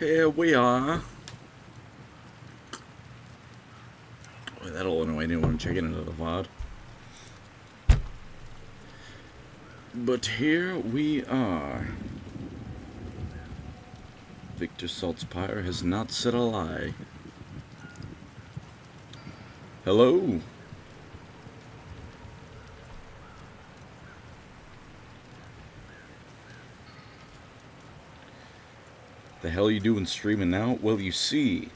Here we are. Boy, that'll annoy anyone checking into the VOD. But here we are. Victor Saltzpyre has not said a lie. Hello. The hell you doing streaming now? Well, you see,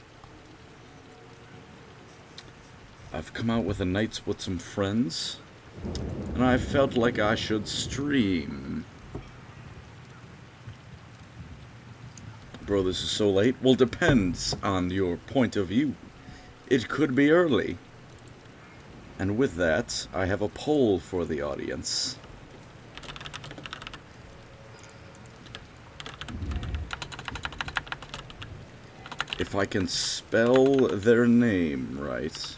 I've come out with a nights with some friends, and I felt like I should stream. Bro, this is so late. Well, depends on your point of view. It could be early. And with that, I have a poll for the audience. If I can spell their name right.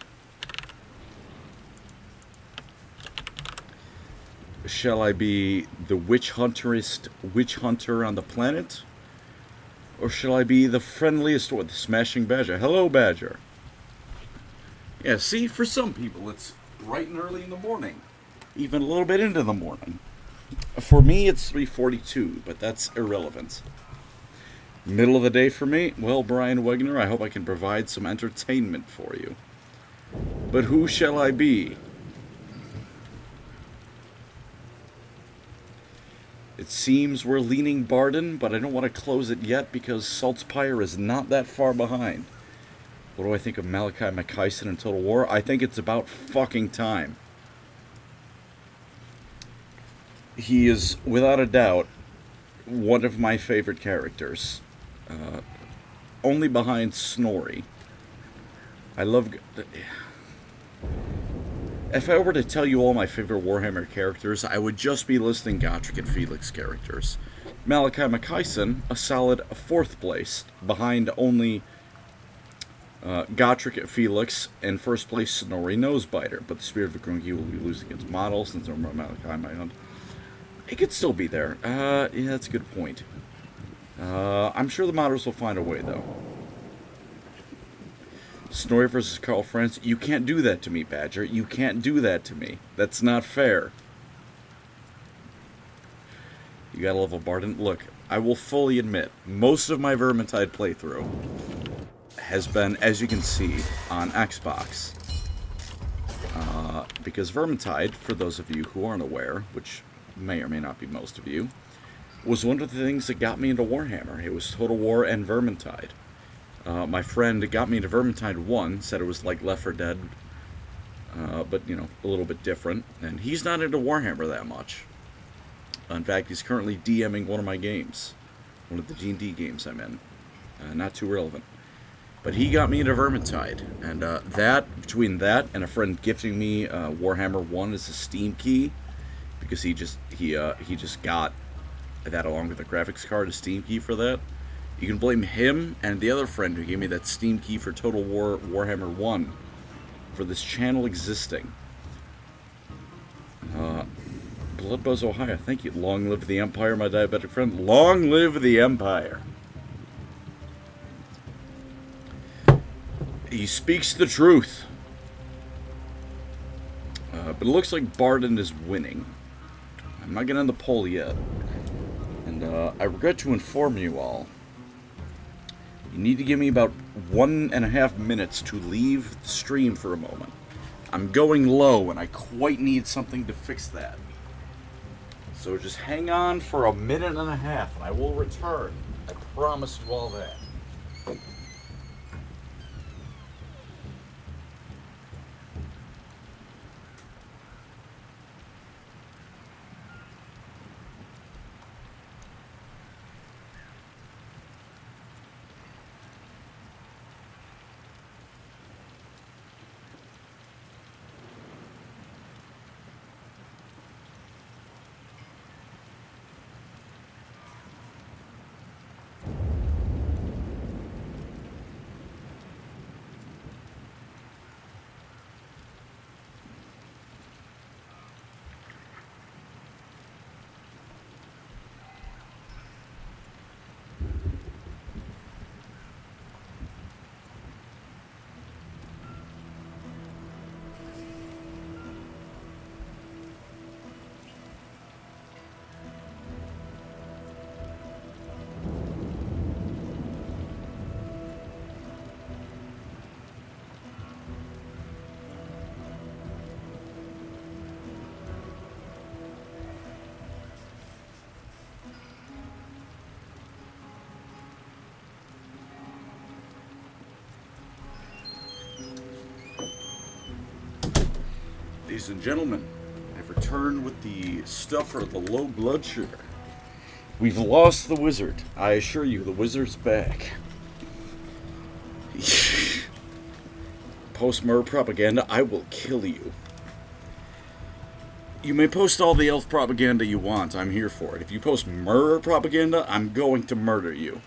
Shall I be the witch hunter on the planet? Or shall I be the friendliest one, the smashing badger? Hello, badger. Yeah, see, for some people it's bright and early in the morning. Even a little bit into the morning. For me, it's 3:42, but that's irrelevant. Middle of the day for me? Well, Brian Wegner, I hope I can provide some entertainment for you. But who shall I be? It seems we're leaning Barden, but I don't want to close it yet because Saltzpyre is not that far behind. What do I think of Malachi McKyson in Total War? I think it's about fucking time. He is, without a doubt, one of my favorite characters. Only behind Snorri. I love... If I were to tell you all my favorite Warhammer characters, I would just be listing Gotrek and Felix characters. Malachi McKyson, a solid 4th place, behind only Gotrek and Felix, and 1st place Snorri Nosebiter. But the Spirit of Grungy will be losing its model, since no more Malachi might hunt. It could still be there. Yeah, that's a good point. I'm sure the modders will find a way, though. Snorri versus Carl Franz. You can't do that to me, Badger. You can't do that to me. That's not fair. You gotta level Barden. Look, I will fully admit, most of my Vermintide playthrough has been, as you can see, on Xbox. Because Vermintide, for those of you who aren't aware, which may or may not be most of you, was one of the things that got me into Warhammer. It was Total War and Vermintide. My friend got me into Vermintide 1, said it was like Left 4 Dead, but, you know, a little bit different. And he's not into Warhammer that much. In fact, he's currently DMing one of my games. One of the D&D games I'm in. Not too relevant. But he got me into Vermintide. And between that and a friend gifting me Warhammer 1 as a Steam key, because he just got that along with a graphics card, a Steam key for that. You can blame him and the other friend who gave me that Steam key for Total War Warhammer 1 for this channel existing. Bloodbuzz Ohio, thank you. Long live the Empire, my diabetic friend. Long live the Empire. He speaks the truth. But it looks like Barden is winning. I'm not getting on the poll yet. And I regret to inform you all. You need to give me about 1.5 minutes to leave the stream for a moment. I'm going low, and I quite need something to fix that. So just hang on for 1.5 minutes, and I will return. I promise you all that. Ladies and gentlemen, I've returned with the stuff for the low blood sugar. We've lost the wizard. I assure you, the wizard's back. Post-murder propaganda, I will kill you. You may post all the elf propaganda you want, I'm here for it. If you post murder propaganda, I'm going to murder you.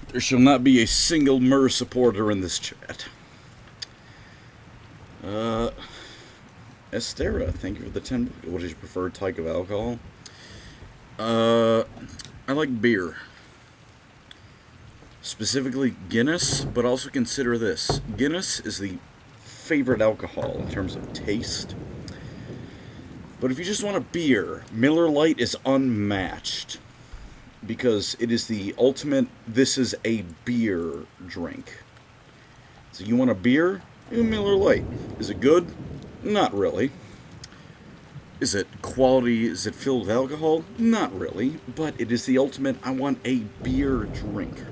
There shall not be a single murder supporter in this chat. Estera, thank you for the 10. What is your preferred type of alcohol? I like beer. Specifically Guinness, but also consider this. Guinness is the favorite alcohol in terms of taste. But if you just want a beer, Miller Lite is unmatched. Because it is the ultimate, this is a beer drink. So you want a beer? Miller Lite. Is it good? Not really. Is it quality? Is it filled with alcohol? Not really. But it is the ultimate, I want a beer drink.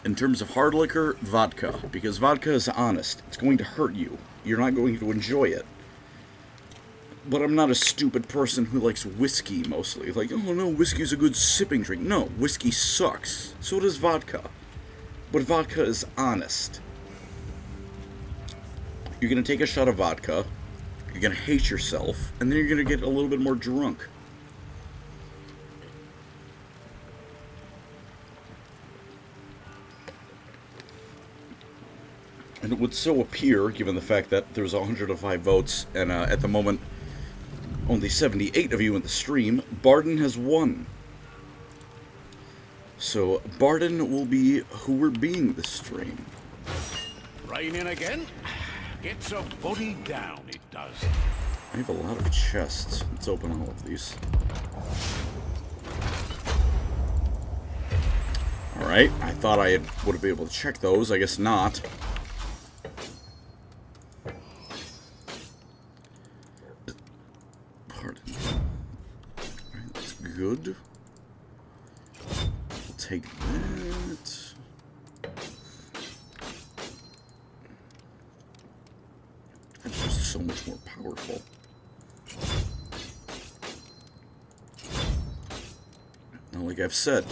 In terms of hard liquor, vodka. Because vodka is honest. It's going to hurt you. You're not going to enjoy it. But I'm not a stupid person who likes whiskey mostly. Like, oh no, whiskey's a good sipping drink. No, whiskey sucks. So does vodka. But vodka is honest. You're going to take a shot of vodka, you're going to hate yourself, and then you're going to get a little bit more drunk. And it would so appear, given the fact that there's 105 votes, and at the moment, only 78 of you in the stream, Barden has won. So, Barden will be who we're being this stream. Raining again? Gets a body down, it does. I have a lot of chests. Let's open all of these. Alright, I thought I would be able to check those. I guess not. Pardon. Alright, that's good. We'll take that. That's just so much more powerful. Now, like I've said,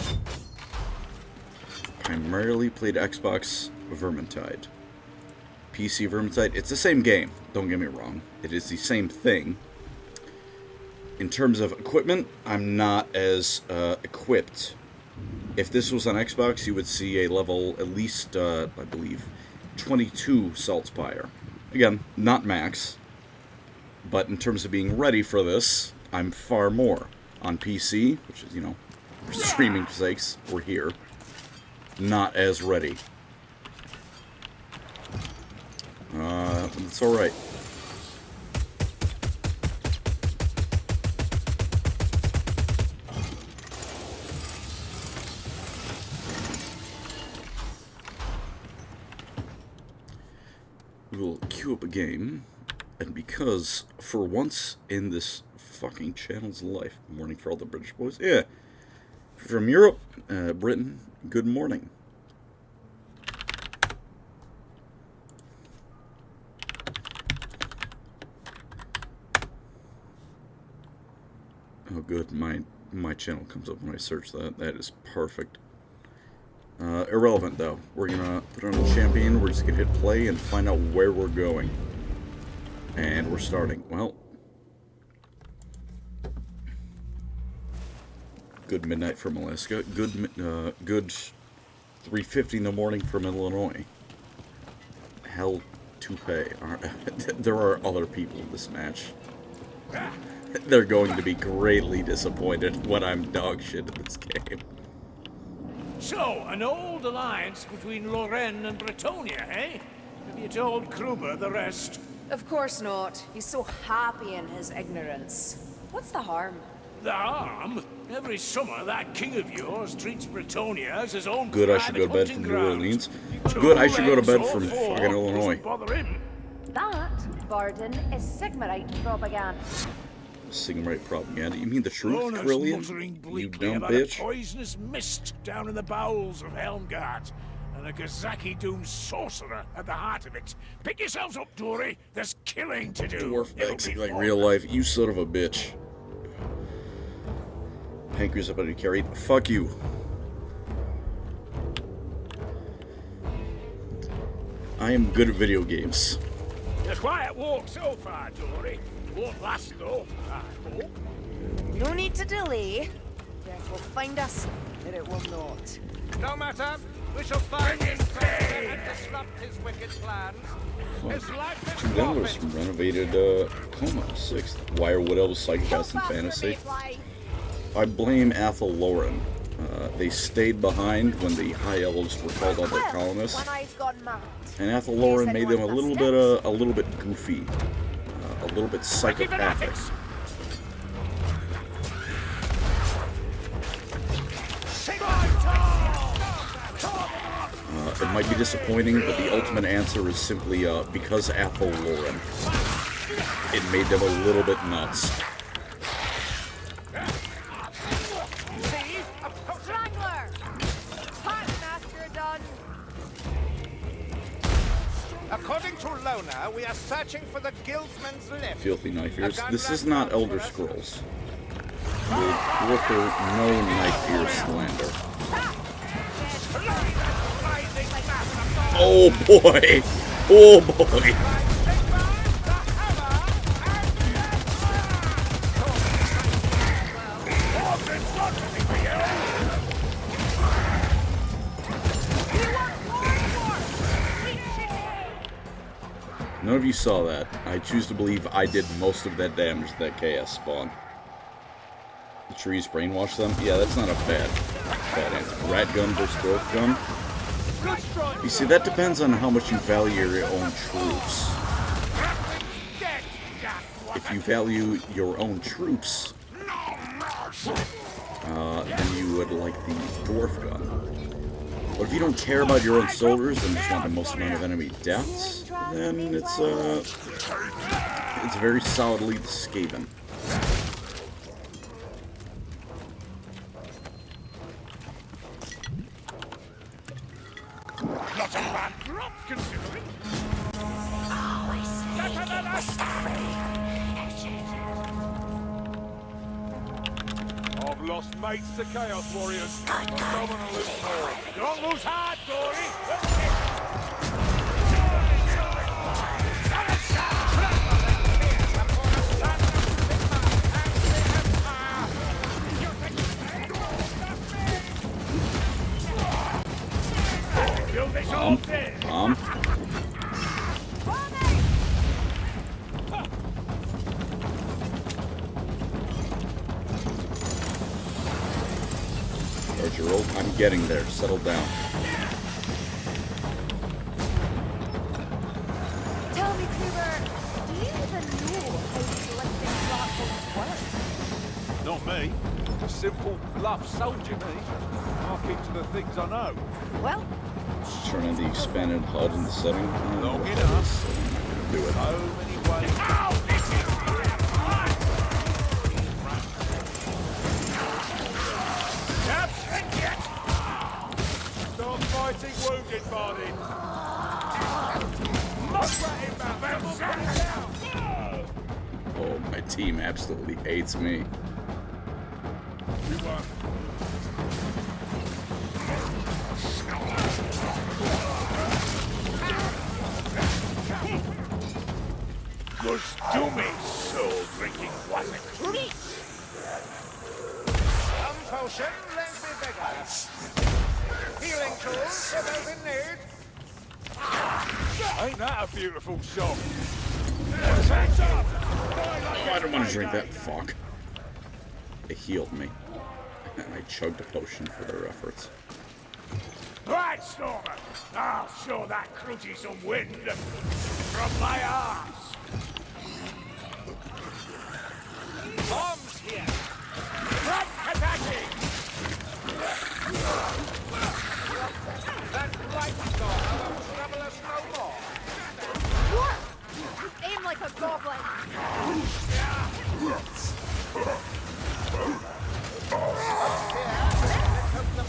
primarily played Xbox Vermintide. PC Vermintide, it's the same game, don't get me wrong. It is the same thing. In terms of equipment, I'm not as equipped. If this was on Xbox, you would see a level at least, I believe, 22 Saltspire. Again, not max, but in terms of being ready for this, I'm far more. On PC, which is, you know, for streaming sakes, we're here. Not as ready. It's alright. We'll queue up a game, and because, for once in this fucking channel's life, morning for all the British boys, yeah, from Europe, Britain, good morning. Oh good, my channel comes up when I search that. That is perfect. Irrelevant though. We're gonna put on a champion, we're just gonna hit play and find out where we're going. And we're starting. Well, good midnight from Alaska. Good 3:50 in the morning from Illinois. Hell to pay. There are other people in this match. They're going to be greatly disappointed when I'm dog shit in this game. So, an old alliance between Lorraine and Bretonia, eh? Have you told Kruber the rest? Of course not. He's so happy in his ignorance. What's the harm? The harm? Every summer, that king of yours treats Bretonia as his own Good, I should go to bed from New Orleans. Good, I should go to bed from fucking Illinois. Bother him. That, Barden, is Sigmarite propaganda. Sigmarite propaganda? You mean the truth, Rona's Krillian? muttering You bleakly dumb about a bitch. poisonous mist down in the bowels of Helmgard. and a Gazaki-doomed sorcerer at the heart of it. Pick yourselves up, Dory. There's killing to do. Dwarf It'll acting be like fun. real life. You son of a bitch. Pancreas up under carried. Fuck you. I am good at video games. A quiet walk so far, Dory. Won't last though, I hope. No need to delay. Death will find us, or it will not. No matter. We shall find his treasure and disrupt his wicked plans. His life is Two downloads forfeit. from renovated Coma. 6th. Wire Wood Elves Psychopaths in Fantasy. I blame Athel Lauren. They stayed behind when the High Elves were called on their colonists, One eye's gone mad. and Athel Lauren made them a little bit goofy, a little bit psychopathic. It might be disappointing, but the ultimate answer is simply because Athel Lauren. It made them a little bit nuts. Strangler! Packmaster done. According to Lona, we are searching for the guildsman's lift. Filthy knife ears. This is not Elder Scrolls. We'll worker no knife ear slander. Oh boy! Oh boy! None of you saw that. I choose to believe I did most of that damage to that chaos spawn. The trees brainwash them? Yeah, that's not a bad answer. Rat gun versus dwarf gun? You see, that depends on how much you value your own troops. If you value your own troops, then you would like the dwarf gun. But if you don't care about your own soldiers and just want the most amount of enemy deaths, then it's very solidly the Skaven. Not a bad drop, considering. I've lost mates to Chaos Warriors. I don't want to lose more. Don't lose heart, Dory. Bomb. Archer roll. I'm getting there. Settle down. Tell me, Kruber, do you even know how selecting platforms work? Not me. A simple, bluff soldier, me. I'll keep to the things I know. Well, Turn on the expanded HUD in the setting. Long enough. Do it. So many ways. Stop fighting wounded, Barney. Oh, my team absolutely hates me. Was Doomy's soul drinking, was it? Some potion, let me beggar. Healing tools for those in need. Ain't that a beautiful song? Oh, I don't want to drink that. Fuck. They healed me. And I chugged a potion for their efforts. Right, Stormer. I'll show that Crooty some wind from my arse. Bombs here. From Kataki. That light stormer will trouble us no more. what? Aim like a goblin.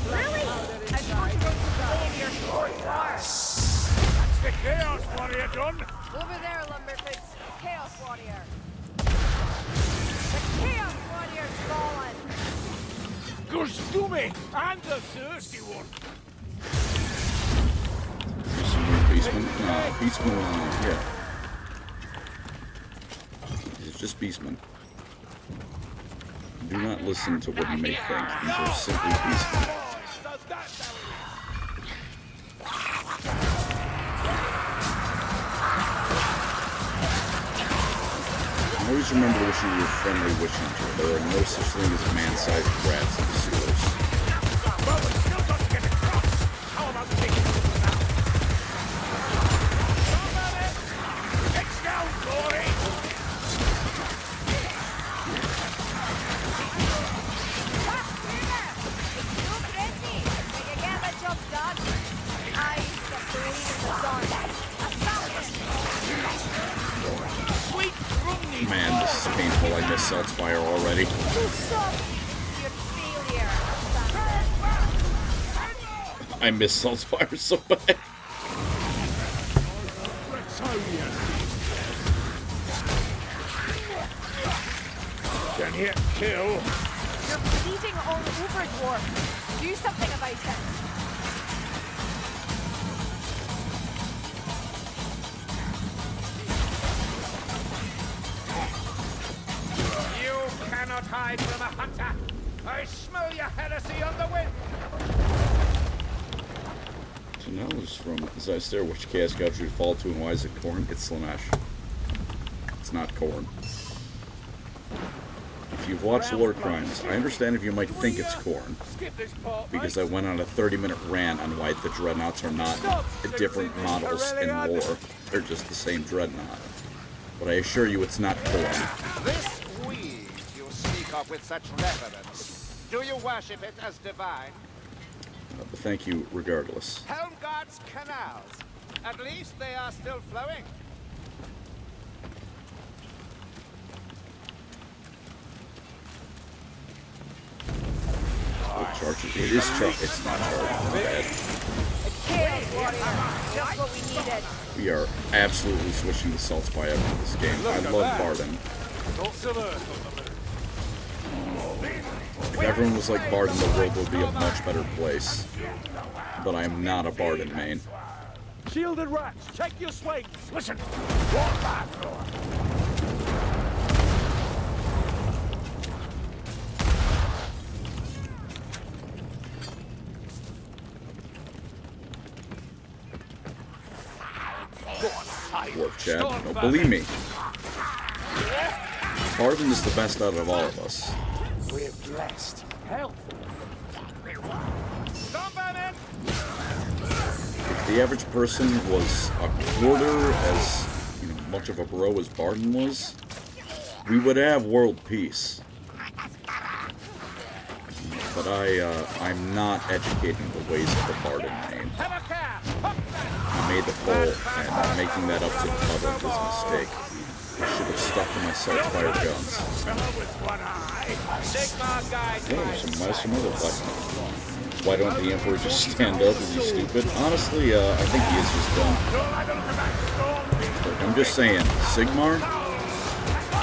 Really? I thought you were playing your sword. You're scummy and a thirsty one. Some more Beastman? No, Beastman yeah. It's just Beastman. Do not listen to what you may think. These are simply Beastmen. Does that sound Always remember wishing you a friendly witch hunter. There are no such thing as man-sized rats in the sewers. well, we still got to get across. How about the big one now? Somebody! Get down, Glory! Sweet Rumney! Man, this is painful. I miss Saltspire already. I miss Saltspire so bad. Can hit kill. You're bleeding all over, dwarf. Do something about it. You cannot hide from a hunter. I smell your heresy on the wind. So now it's from as I stare, which chaos god should we fall to, and why is it corn? It's Slanesh. It's not corn. If you've watched Lore Crimes, I understand if you might think it's corn, Skip this part, because mate. I went on a 30-minute rant on why the Dreadnoughts are not different models in lore. They're just the same Dreadnought. But I assure you it's not corn. This weed you speak of with such reverence. Do you worship it as divine? But thank you regardless. Helmgard's canals. At least they are still flowing. Charging. It is charged. It's not charged. My bad. Chaos warrior. Just what we needed. We are absolutely switching to Saltspire in this game. I love Barden. Lots of earth on the If everyone was like Barden, the world would be a much better place. But I am not a Barden main. Shielded rats, check your swings. Listen, what back door? Dwarf Chad. No, believe me. Barden is the best out of all of us. We're blessed. Help. Somebody! If the average person was a quarter as much of a bro as Barden was, we would have world peace. But I'm not educating the ways of the Barden main. Have a care! I made the poll, and making that up to the public was a mistake. I should have stuck to my Saltspire guns. Fellow with one eye. Sigma guide Yeah, there's some other buttons. Why don't the Emperor just stand up? Is he stupid? Honestly, I think he is just dumb. Look, I'm just saying, Sigmar,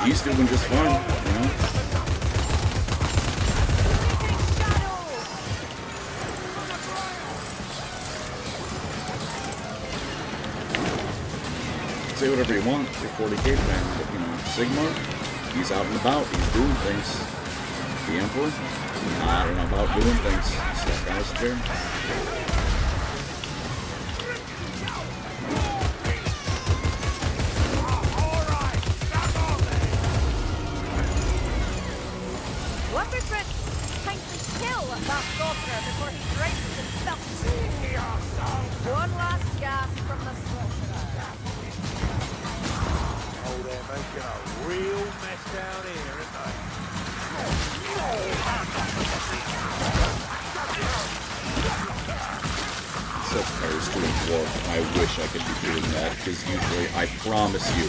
he's doing just fine, you know? Say whatever you want, you're 40k fan, but Sigmar, he's out and about, he's doing things. The Emperor, not and about doing things. He's that guy's fair. Lumberfritz, time to kill that sorcerer before he drinks himself. One last gasp from the sorcerer. Oh, they're making a real mess down here, aren't they? Saltspire's doing dwarf. I wish I could be doing that, because usually, I promise you,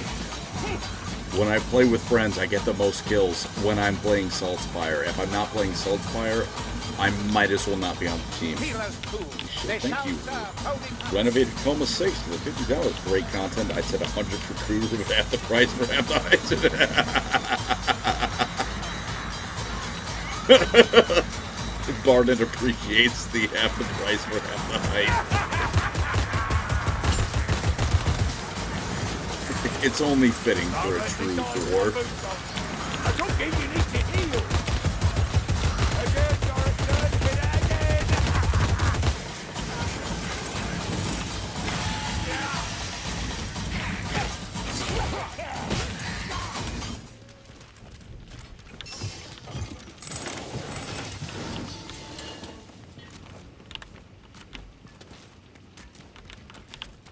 when I play with friends, I get the most kills when I'm playing Saltspire. If I'm not playing Saltspire, I might as well not be on the team. Shit, thank you. Renovated Coma 6 for the $50. Great content. I said 100 for Cruiser with half the price for half the height. Barden appreciates the half the price for half the height. It's only fitting for a true dwarf. I don't think you need to heal. Again, Yorick, hit it again.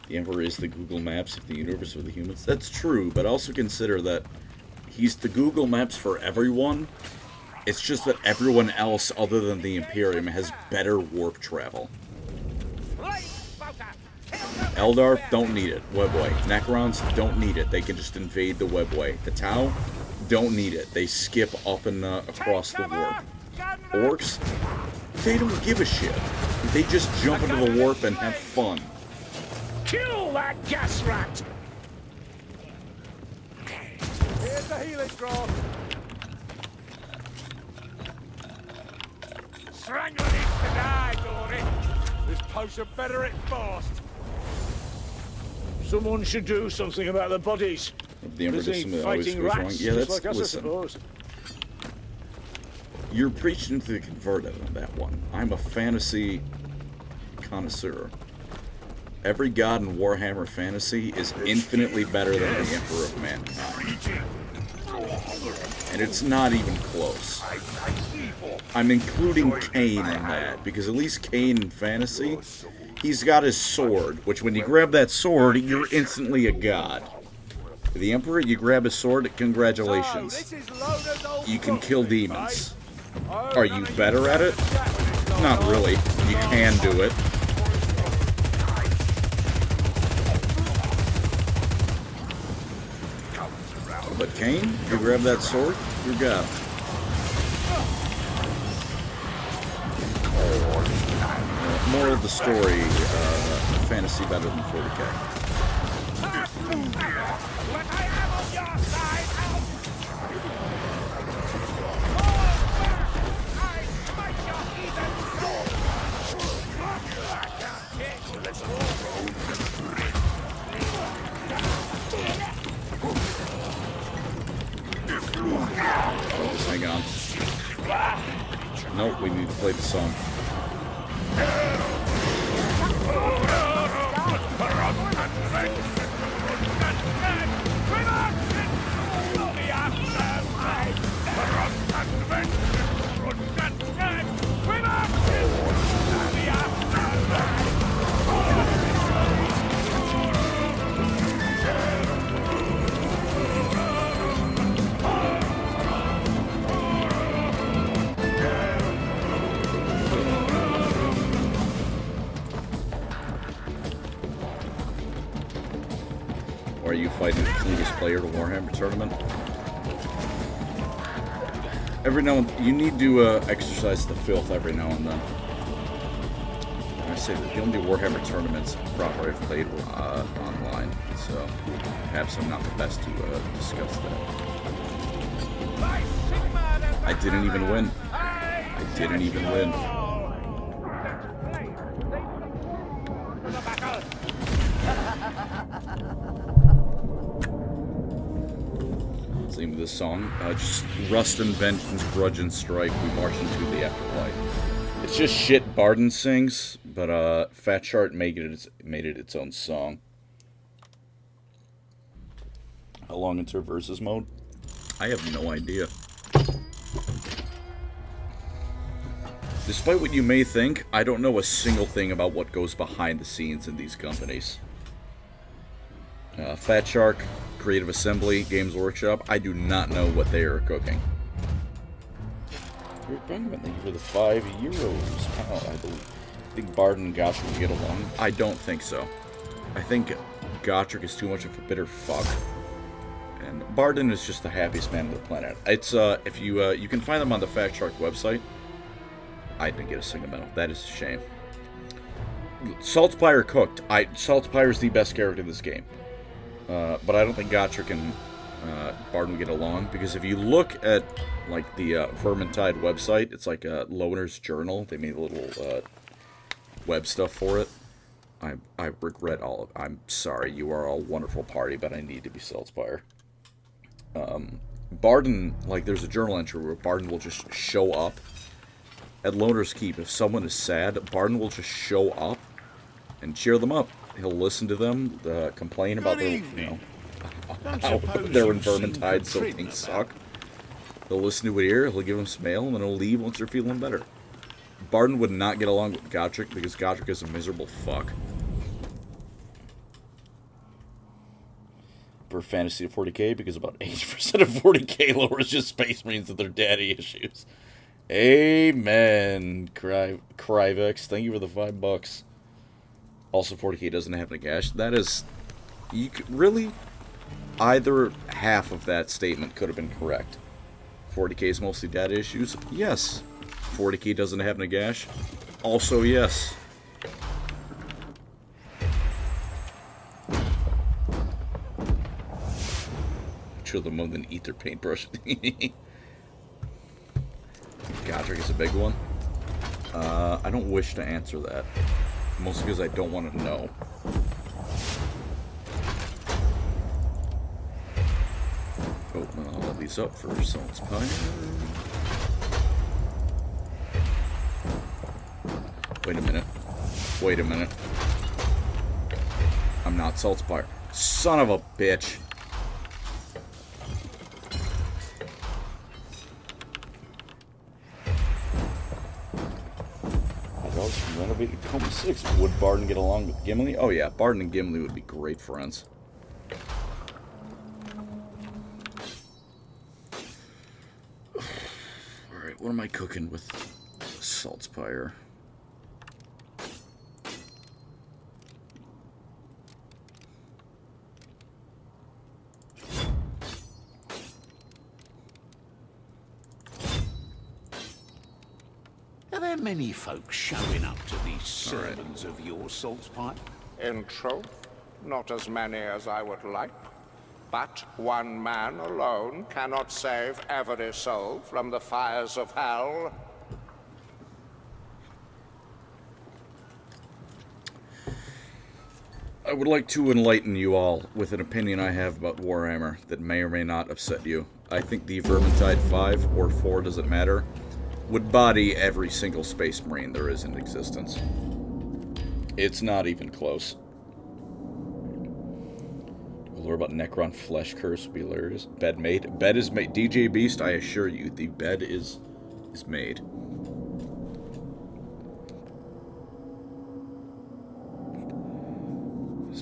The Emperor is the Google Maps of the universe for the humans. That's true, but also consider that he's the Google Maps for everyone. It's just that everyone else other than the Imperium has better warp travel. Eldar don't need it. Webway. Necrons don't need it. They can just invade the webway. The Tau don't need it. They skip up and across the warp. Orcs, they don't give a shit. They just jump into the warp and have fun. Kill that gas rat! Here's the healing drop. Strangler needs to die, Dory. This potion better it fast. Someone should do something about the bodies. The Emperor does something that always Fighting goes wrong. rats, Yeah, just that's like us, I listen. suppose. You're preaching to the converted on that one. I'm a fantasy connoisseur. Every god in Warhammer Fantasy is infinitely better than the Emperor of Mankind. And it's not even close. I'm including Cain in that, because at least Cain in Fantasy, he's got his sword, which when you grab that sword, you're instantly a god. The Emperor, you grab his sword, congratulations. You can kill demons. Are you better at it? Not really. You can do it. But Cain, you grab that sword, you're God. Moral of the story, fantasy better than 40k. When I am on your side, I smite your heathen Hang on. Nope, we need to play the song. Or are you fighting the cleanest player to Warhammer tournament? Every now and you need to exercise the filth every now and then. I say that the only Warhammer tournaments proper I've played were online, so perhaps I'm not the best to discuss that. I didn't even win. I didn't even win. What's the name of this song? Just Rust and Vengeance, Grudge and Strike, we march into the afterlife. It's just shit Barden sings, but Fat Chart made it its own song. How long into versus mode? I have no idea. Despite what you may think, I don't know a single thing about what goes behind the scenes in these companies. Fat Shark, Creative Assembly, Games Workshop, I do not know what they are cooking. Thank you for the €5. Wow, I think Barden and Gotrek can get along. I don't think so. I think Gotrek is too much of a bitter fuck. And Barden is just the happiest man on the planet. It's if you can find them on the Fat Shark website. I didn't get a single medal. That is a shame. Saltspire cooked. Saltspire is the best character in this game. But I don't think Gotrek and Barden would get along. Because if you look at, like, the Vermintide website, it's like a loner's journal. They made a little web stuff for it. I regret all of it. I'm sorry, you are a wonderful party, but I need to be Saltzpyre. Barden, like, there's a journal entry where Barden will just show up at Loner's Keep. If someone is sad, Barden will just show up and cheer them up. He'll listen to them, complain about their, how they're in Vermintide, so things suck. He'll listen to it here, he'll give them some mail, and then he'll leave once they're feeling better. Barden would not get along with Gotrek because Gotrek is a miserable fuck. Per fantasy to 40k because about 80% of 40k lowers just Space Marines with their daddy issues. Amen, Kryvex. Thank you for the $5. Also, 40k doesn't have a gash. That is, you could, really, either half of that statement could have been correct. 40k is mostly data issues. Yes. 40k doesn't have Nagash. Also, yes. Chill them more than eat their paintbrush. Gotrek is a big one. I don't wish to answer that. Mostly because I don't want to know. Oh, I'll let these up for Saltzpyre. Wait a minute. Wait a minute. I'm not Saltzpyre. Son of a bitch. Renovated Coma 6. Would Barden get along with Gimli? Oh yeah, Barden and Gimli would be great friends. Alright, what am I cooking with Saltzpyre? Are there many folks showing up to these sermons of yours, Saltzpyre? In truth, not as many as I would like. But one man alone cannot save every soul from the fires of hell. I would like to enlighten you all with an opinion I have about Warhammer that may or may not upset you. I think the Vermintide 5 or 4, doesn't matter, would body every single Space Marine there is in existence. It's not even close. The lore about Necron Flesh Curse would be hilarious. Bed made. Bed is made. DJ Beast, I assure you, the bed is made.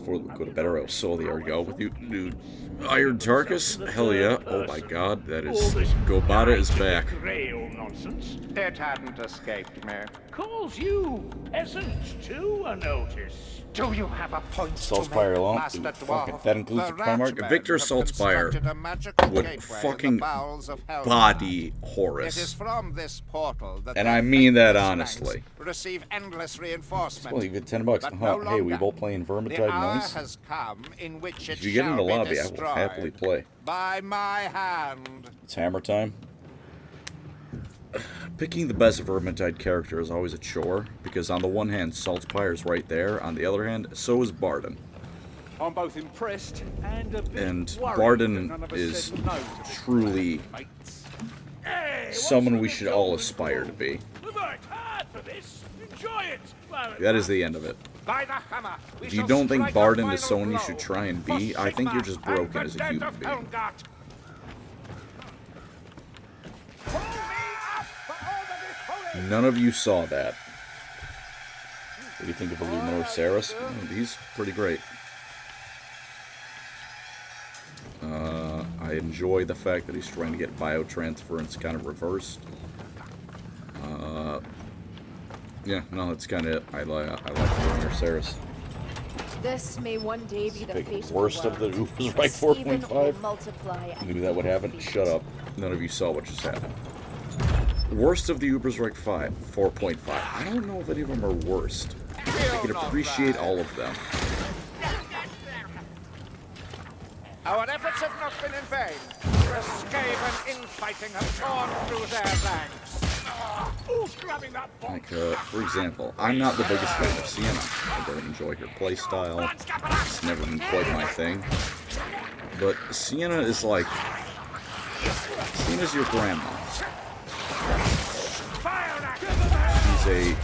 For go to better I'll soul the go with you, dude. Iron Tarkus? Hell yeah. Oh my god, that is... Gobata is back. It hadn't escaped me. Calls you peasant too, I notice. Do you have a point Saltzpyre alone? Master Dude, Dwarf? fucking, that includes the The Primarch. Ratchmen Victor have Saltzpyre constructed a magical would gateway in the fucking bowels of hell. body It is Horus. from this portal that And the I mean that faithless honestly. ranks receive endless reinforcement. Well, you get $10. But Huh, no hey, we longer. both playing Vermintide, The hour nice. has come in which it If you get in the shall be lobby, I will destroyed happily play. by my hand. It's hammer time. Picking the best Vermintide character is always a chore, because on the one hand, Saltzpyre is right there, on the other hand, so is Barden. I'm both impressed and a bit And worried Barden that none of us is said no to this truly plan, mates. Hey, someone what's we with should the all golden aspire to ball? be. We worked hard for this. Enjoy it. Well, That is the end of it. By the hammer, we If you shall don't think strike Barden the is final someone you blow should try and for be, I think you're just Sigmar broken and as a the human death of being. Helmgart. Pull me up for all that is holy. None of you saw that. What do you think of a Lunar Saris? He's pretty great. I enjoy the fact that he's trying to get biotransference kind of reversed. Yeah, no, that's kind of it. I like Lunar Saris. This may one day be the Pick fate worst of the world. Uber's right Stephen will 4.5. multiply and Knew that would happen. be Shut up. None of you saw what just happened. Worst of the Uber's Reich 4.5. I don't know if any of them are worst. I can appreciate all of them. Our efforts have not been in vain. The Skaven infighting have torn through their ranks. Who's grabbing that box? Like, for example, I'm not the biggest fan of Sienna. I don't enjoy her playstyle. It's never been quite my thing. But Sienna is like... Sienna's your grandma. She's a...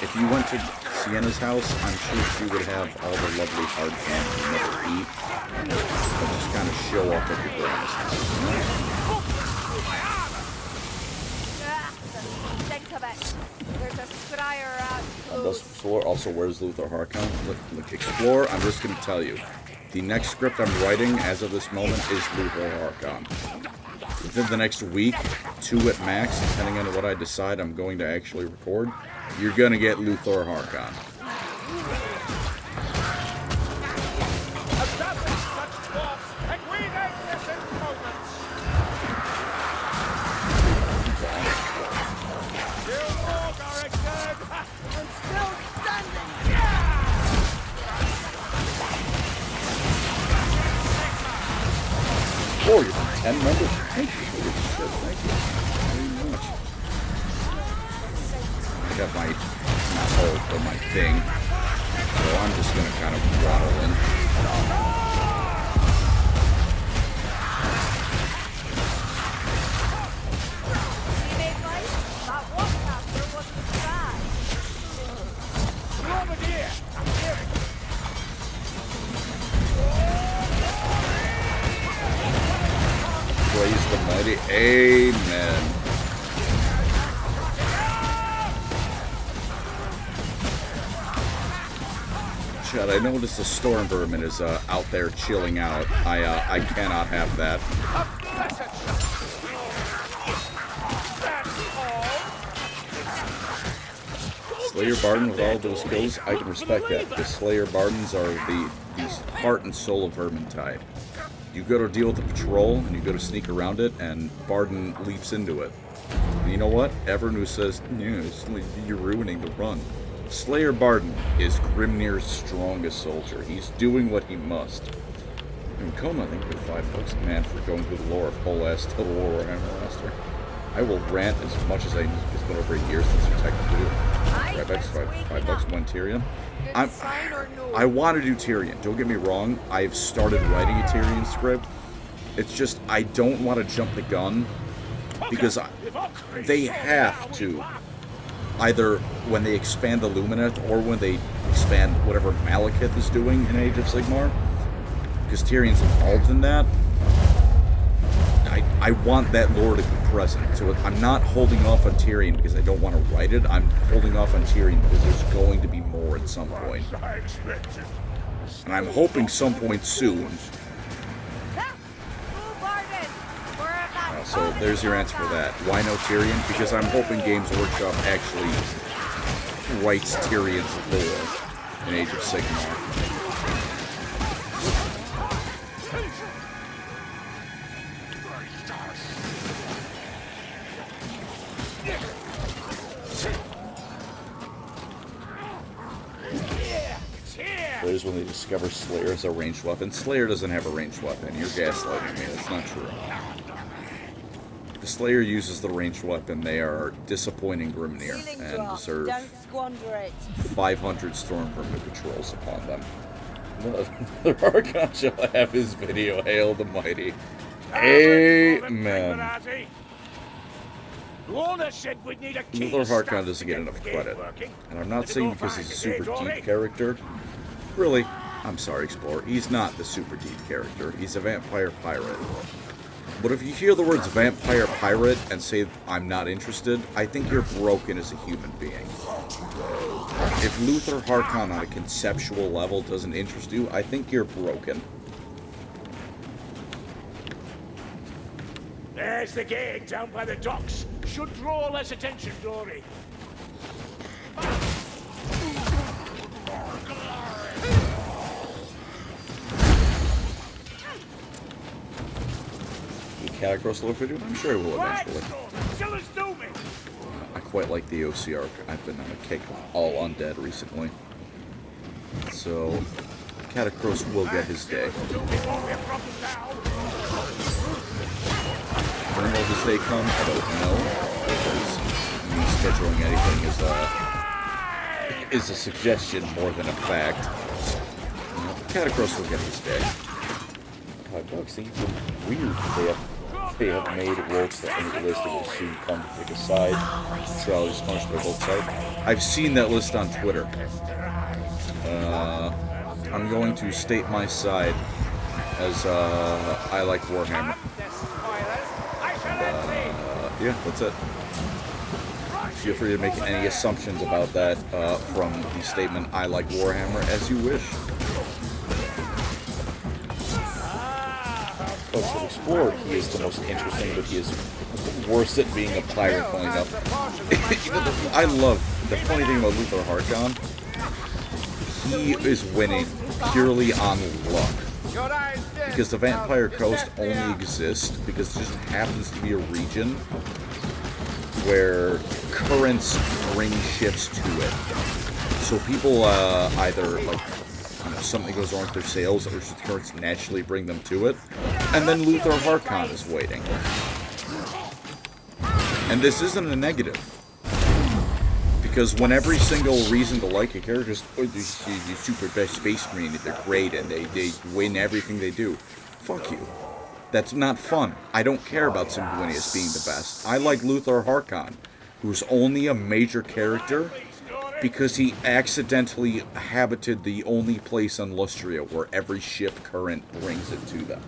If you went to Sienna's house, I'm sure she would have all the lovely hard candy you never eat. But just kind of show up at your grandma's house, you know? Think of it. There's a scryer out. Does Explore also wears Luther Harkon? Look, Explore, I'm just going to tell you. The next script I'm writing, as of this moment, is Luther Harkon. Within the next week, 2 at max, depending on what I decide I'm going to actually record, you're going to get Luther Harkon. Oh, you're 10 members? Thank you. Thank you very much. I got my, not ult, but my thing. So I'm just going to kind of waddle in. Praise the mighty. Amen. Chad, I noticed the storm vermin is out there chilling out. I cannot have that. Slayer Barden with all those kills, I can respect that, because Slayer Bardens are the heart and soul of Vermintide. You go to deal with the patrol, and you go to sneak around it, and Barden leaps into it. And you know what? Everyone who says, yes, you're ruining the run. Slayer Barden is Grimnir's strongest soldier. He's doing what he must. And Kona, I think for $5, man, for going through the lore of whole-ass Total War Warhammer Master. I will rant as much as I need. It's been over a year since you technically do it. $5, one Tyrion. I want to do Tyrion. Don't get me wrong. I've started writing a Tyrion script. It's just I don't want to jump the gun because they have to. Either when they expand Illuminate or when they expand whatever Malekith is doing in Age of Sigmar. Because Tyrion's involved in that. I want that lore to be present. So I'm not holding off on Tyrion because I don't want to write it. I'm holding off on Tyrion because there's going to be more at some point. And I'm hoping some point soon. So there's your answer for that. Why no Tyrion? Because I'm hoping Games Workshop actually writes Tyrion's lore in Age of Sigmar. Players when they discover Slayer as a ranged weapon. Slayer doesn't have a ranged weapon. You're gaslighting me. That's not true. If the Slayer uses the ranged weapon, they are disappointing Grimnir and deserve 500 Stormvermin patrols upon them. The Archon shall have his video. Hail the mighty. Amen. Luther Harkon doesn't get enough credit. And I'm not saying because he's a super deep character. Really, I'm sorry, Explorer, he's not the super deep character. He's a vampire pirate. But if you hear the words vampire pirate and say, I'm not interested, I think you're broken as a human being. If Luther Harkon on a conceptual level doesn't interest you, I think you're broken. There's the gate down by the docks. Should draw less attention, Dory. Catacross look video? I'm sure it will eventually. me. I quite like the OC arc. I've been on a kick of all undead recently. So, Catacross will get his day. When will his day come? I don't know, because me scheduling anything is a suggestion more than a fact. Catacross will get his day. $5 seems weird. They have made wolves that any list that will soon come to pick a side. So I'll just punish by both sides. I've seen that list on Twitter. I'm going to state my side as I like Warhammer. And, yeah, that's it. Feel free to make any assumptions about that from the statement "I like Warhammer" as you wish. Folks have explored. He is the most interesting, but he is worse at being a pirate. Funny enough, I love the funny thing about Luther Harkon. He is winning purely on luck. Because the Vampire Coast only exists because it just happens to be a region where currents bring ships to it. So people either, like, you know, something goes wrong with their sails, or just currents naturally bring them to it. And then Luther Harkon is waiting. And this isn't a negative. Because when every single reason to like a character is, oh, they're super best space marine, they're great, and they win everything they do. Fuck you. That's not fun. I don't care about Sanguinius being the best. I like Luther Harkon, who's only a major character because he accidentally habited the only place on Lustria where every ship current brings it to them.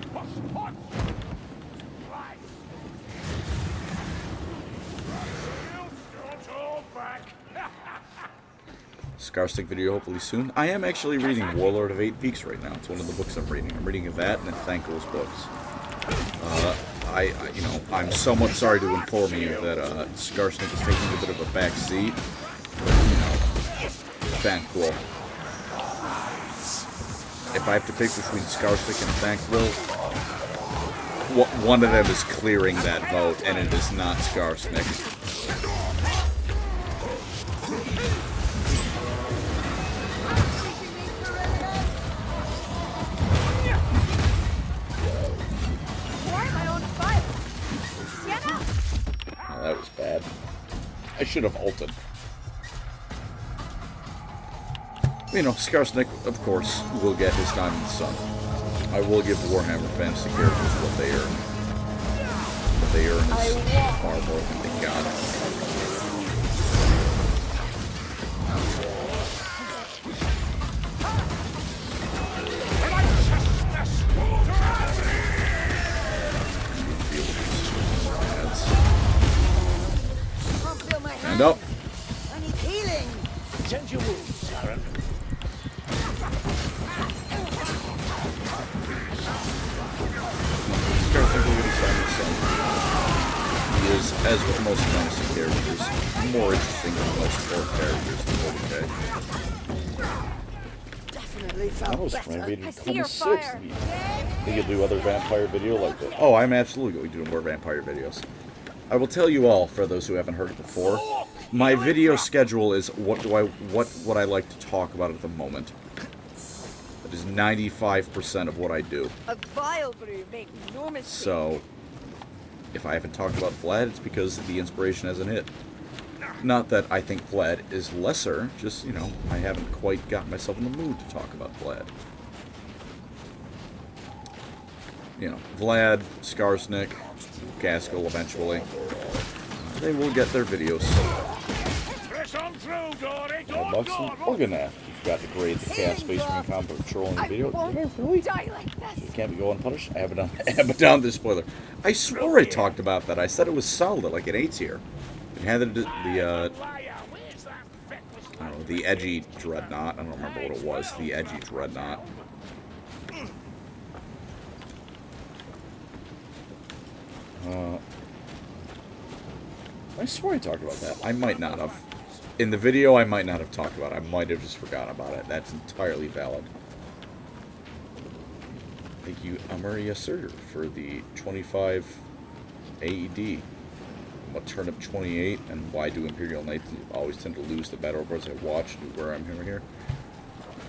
Scarstick video hopefully soon. I am actually reading Warlord of Eight Peaks right now. It's one of the books I'm reading. I'm reading that and then Thanko's books. I'm somewhat sorry to inform you that Scarstick is taking a bit of a back seat. But, you know, Thankful. If I have to pick between Scarstick and Thankful, one of them is clearing that vote, and it is not Scarstick. That was bad. I should have ulted. You know, Skarsnik, of course, will get his time in the sun. I will give Warhammer fantasy characters what they earn. What they earn is far more than they got. Stand up. I need healing. Tend your wounds, Aaron. He is, as with most fantasy characters, more interesting than most core characters in 40K. Definitely I felt was better. renovated I see your 26th. fire. Think you'll do other vampire video like that? Oh, I'm absolutely going to do more vampire videos. I will tell you all, for those who haven't heard it before, my video schedule is what I like to talk about at the moment. That is 95% of what I do. A vile brew make no mistake. So, if I haven't talked about Vlad, it's because the inspiration hasn't hit. Not that I think Vlad is lesser, just, you know, I haven't quite got myself in the mood to talk about Vlad. You know, Vlad, Skarsnik, Gaskell eventually. They will get their videos. Press on through, Dory. Buxton, Organath. You forgot to grade the Chaos Space Marine combo patrol in the video. Did I really? Die like this. You can't be going unpunished. I haven't done this spoiler. I swore I talked about that. I said it was solid at like an 8 tier. It had the I don't know, the edgy dreadnought. I don't remember what it was. The edgy dreadnought. I swore I talked about that. I might not have. In the video, I might not have talked about it. I might have just forgotten about it. That's entirely valid. Thank you, Amaria Surger, for the 25 AED. What turnip 28, and why do Imperial Knights always tend to lose the battle reports I watch? Where I'm here.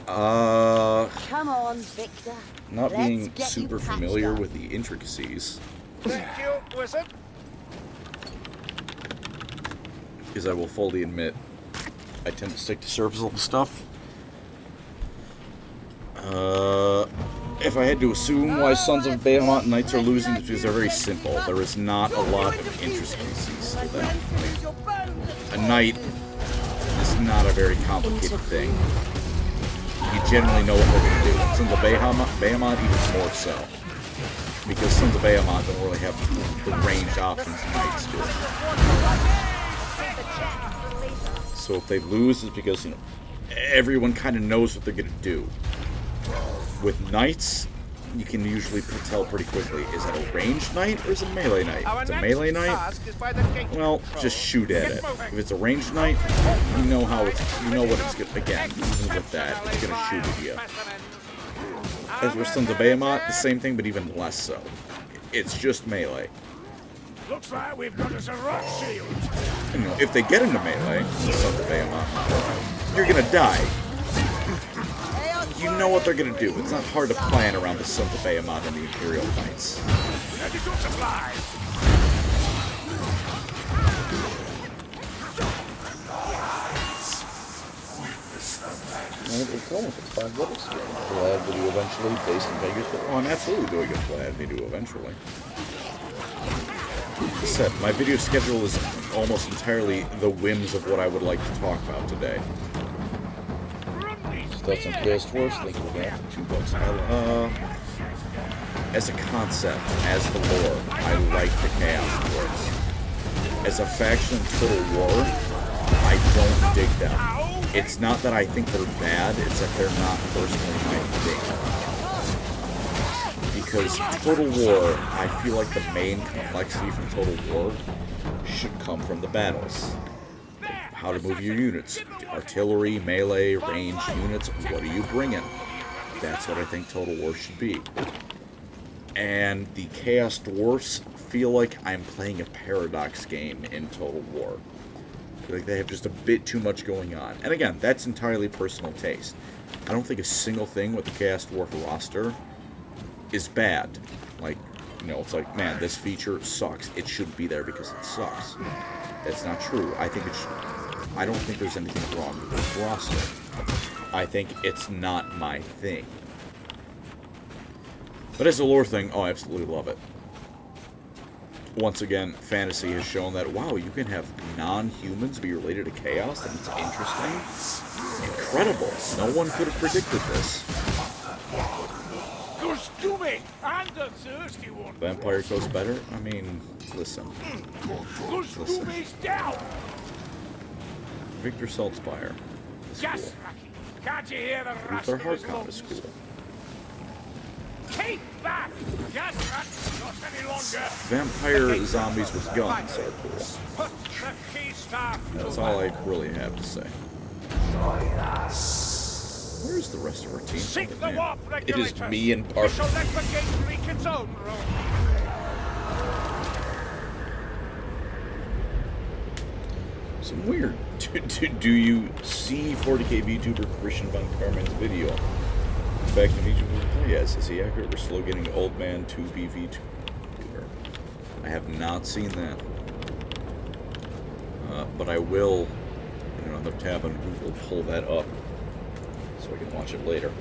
Come on, Victor. Not Let's being get you super patched familiar up. with the intricacies, Thank you, wizard. because I will fully admit I tend to stick to surface level stuff. If I had to assume why Sons of Behemoth Knights are losing, it's because they're very simple. There is not a lot of intricacies to them. A knight is not a very complicated thing. You generally know what they're going to do. Sons of Behemoth even more so. Because Sons of Behemoth don't really have the ranged options knights do. So if they lose, it's because, you know, everyone kind of knows what they're going to do. With knights, you can usually tell pretty quickly, is that a ranged knight or is it a melee knight? If it's a melee knight, well, just shoot at it. If it's a ranged knight, you know how it's, you know what it's going to, again, even with that, it's going to shoot at you. As for Sons of Behemoth, the same thing, but even less so. It's just melee. Looks like we've got us a rock shield. You know, if they get into melee, Sons of Behemoth, you're going to die. You know what they're going to do. It's not hard to plan around the Sons of Behemoth and the Imperial Knights. Medical supplies. It's almost like 5 levels. Glad video eventually, based in Vegas. Oh, I'm absolutely doing a Glad video eventually. Like I said, my video schedule is almost entirely the whims of what I would like to talk about today. Thoughts on Chaos Force? Thank you for that. $2. As a concept, as the lore, I like the Chaos Force. As a faction in Total War, I don't dig them. It's not that I think they're bad, it's that they're not personally my thing. Because Total War, I feel like the main complexity from Total War should come from the battles. How to move your units. Artillery, melee, range units, what are you bringing? That's what I think Total War should be. And the Chaos Dwarfs feel like I'm playing a Paradox game in Total War. I feel like they have just a bit too much going on. And again, that's entirely personal taste. I don't think a single thing with the Chaos Dwarf roster is bad. Like, you know, it's like, man, this feature sucks. It should be there because it sucks. That's not true. I think it should... I don't think there's anything wrong with this roster. I think it's not my thing. But as a lore thing, oh, I absolutely love it. Once again, fantasy has shown that, wow, you can have non-humans be related to Chaos, and it's interesting. Incredible. No one could have predicted this. Goes to me, and the thirsty one. Vampire Coast better? I mean, listen. Goes to me's down. Victor Saltzpyre. Gas racky. Can't you hear the Luther rust of his Harkon is lungs? cool. Keep back! Gas rat, not any longer. Vampire zombies with guns are cool. Put the key staff. That's all I really have to say. Where's the rest of our team? Seek Oh, the man. warp It is regulators. me and We Parker. shall let the gate wreak its own role. Some weird. Do you see 40k VTuber Christian Von Carmen's video? In fact, the VTuber, yes, is he accurate? We're slow getting old man 2B VTuber. I have not seen that. But I will, in another tab on Google, pull that up so I can watch it later.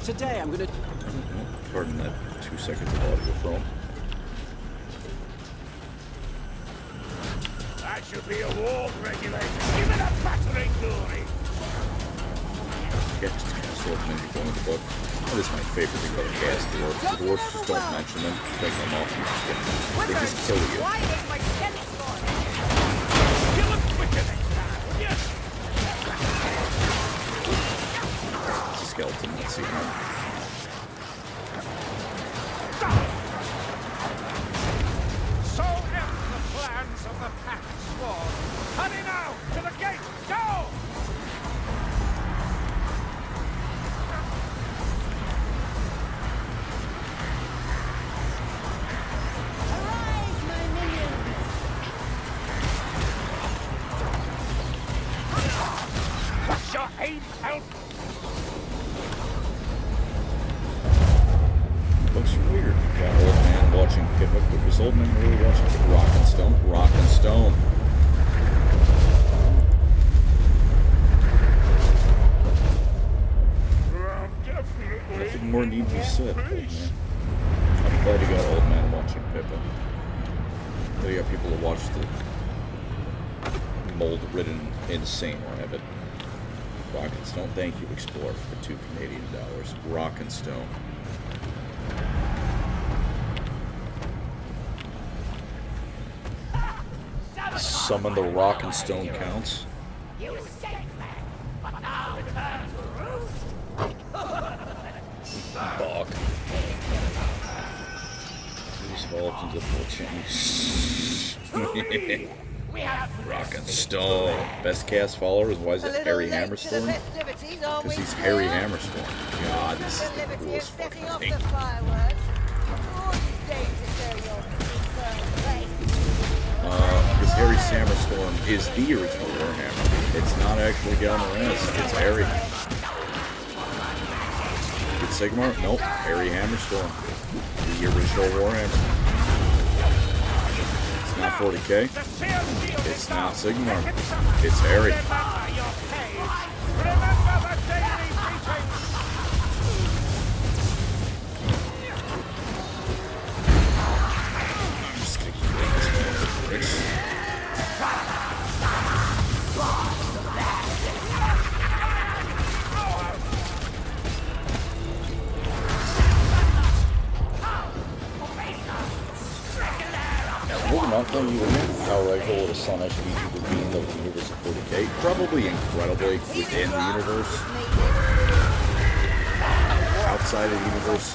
Today I'm gonna... Pardon that 2 seconds of audio from. That should be a warp regulator. Give it a battering glory. Yeah, just to kind of sort of maybe go in the book. That is my favorite thing about the Chaos Dwarfs. The Dwarfs just don't mention them, take them off, and just get them. They just kill you. Why is my sense gone? Kill him quicker next time, would you? It's a skeleton, let's see how. So end the plans of the packed swarm. Hurry now, to the gate, go! old men really watching Rock and Stone? Rock and Stone. Nothing more need be said. I'm glad you got old man watching Pippa. You got people who watch the mold-ridden insane rabbit. Rock and Stone. Thank you, Explorer, for the $2 Canadian. Rock and Stone. Summon the Rock and Stone counts. Bog. These evolved into full change. Rock and Stone. Best cast followers. Why is it Harry Hammerstorm? Because he's Harry Hammerstorm. God, this is the coolest fucking thing. Because Harry Hammerstorm is the original Warhammer. It's not actually Galmarez. It's Harry. It's Sigmar? Nope. Harry Hammerstorm. The original Warhammer. It's not 40k. It's not Sigmar. It's Harry. I'm just gonna keep doing this man with bricks. Well, not playing even Power Rifle with a Sonic VG would be in the universe of 40k. Probably incredibly within the universe. Outside of the universe.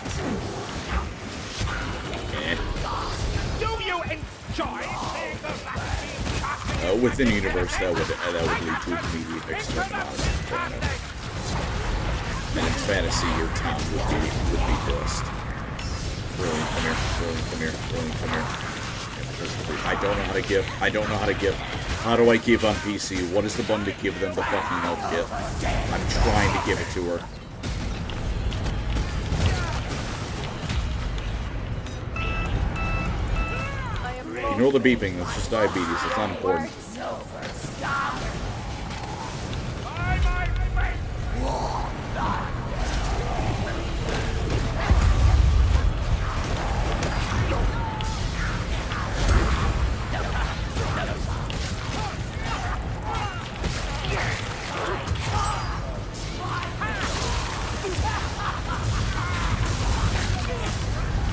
Do you enjoy seeing the vaccine? Within the universe, that would lead to immediate extermination. And in fantasy, your town would be dust. Brilliant, come here. Brilliant, come here. Brilliant, come here. I don't know how to give. I don't know how to give. How do I give on PC? What is the button to give them the fucking health gift? I'm trying to give it to her. Ignore the beeping. That's just diabetes. It's not important.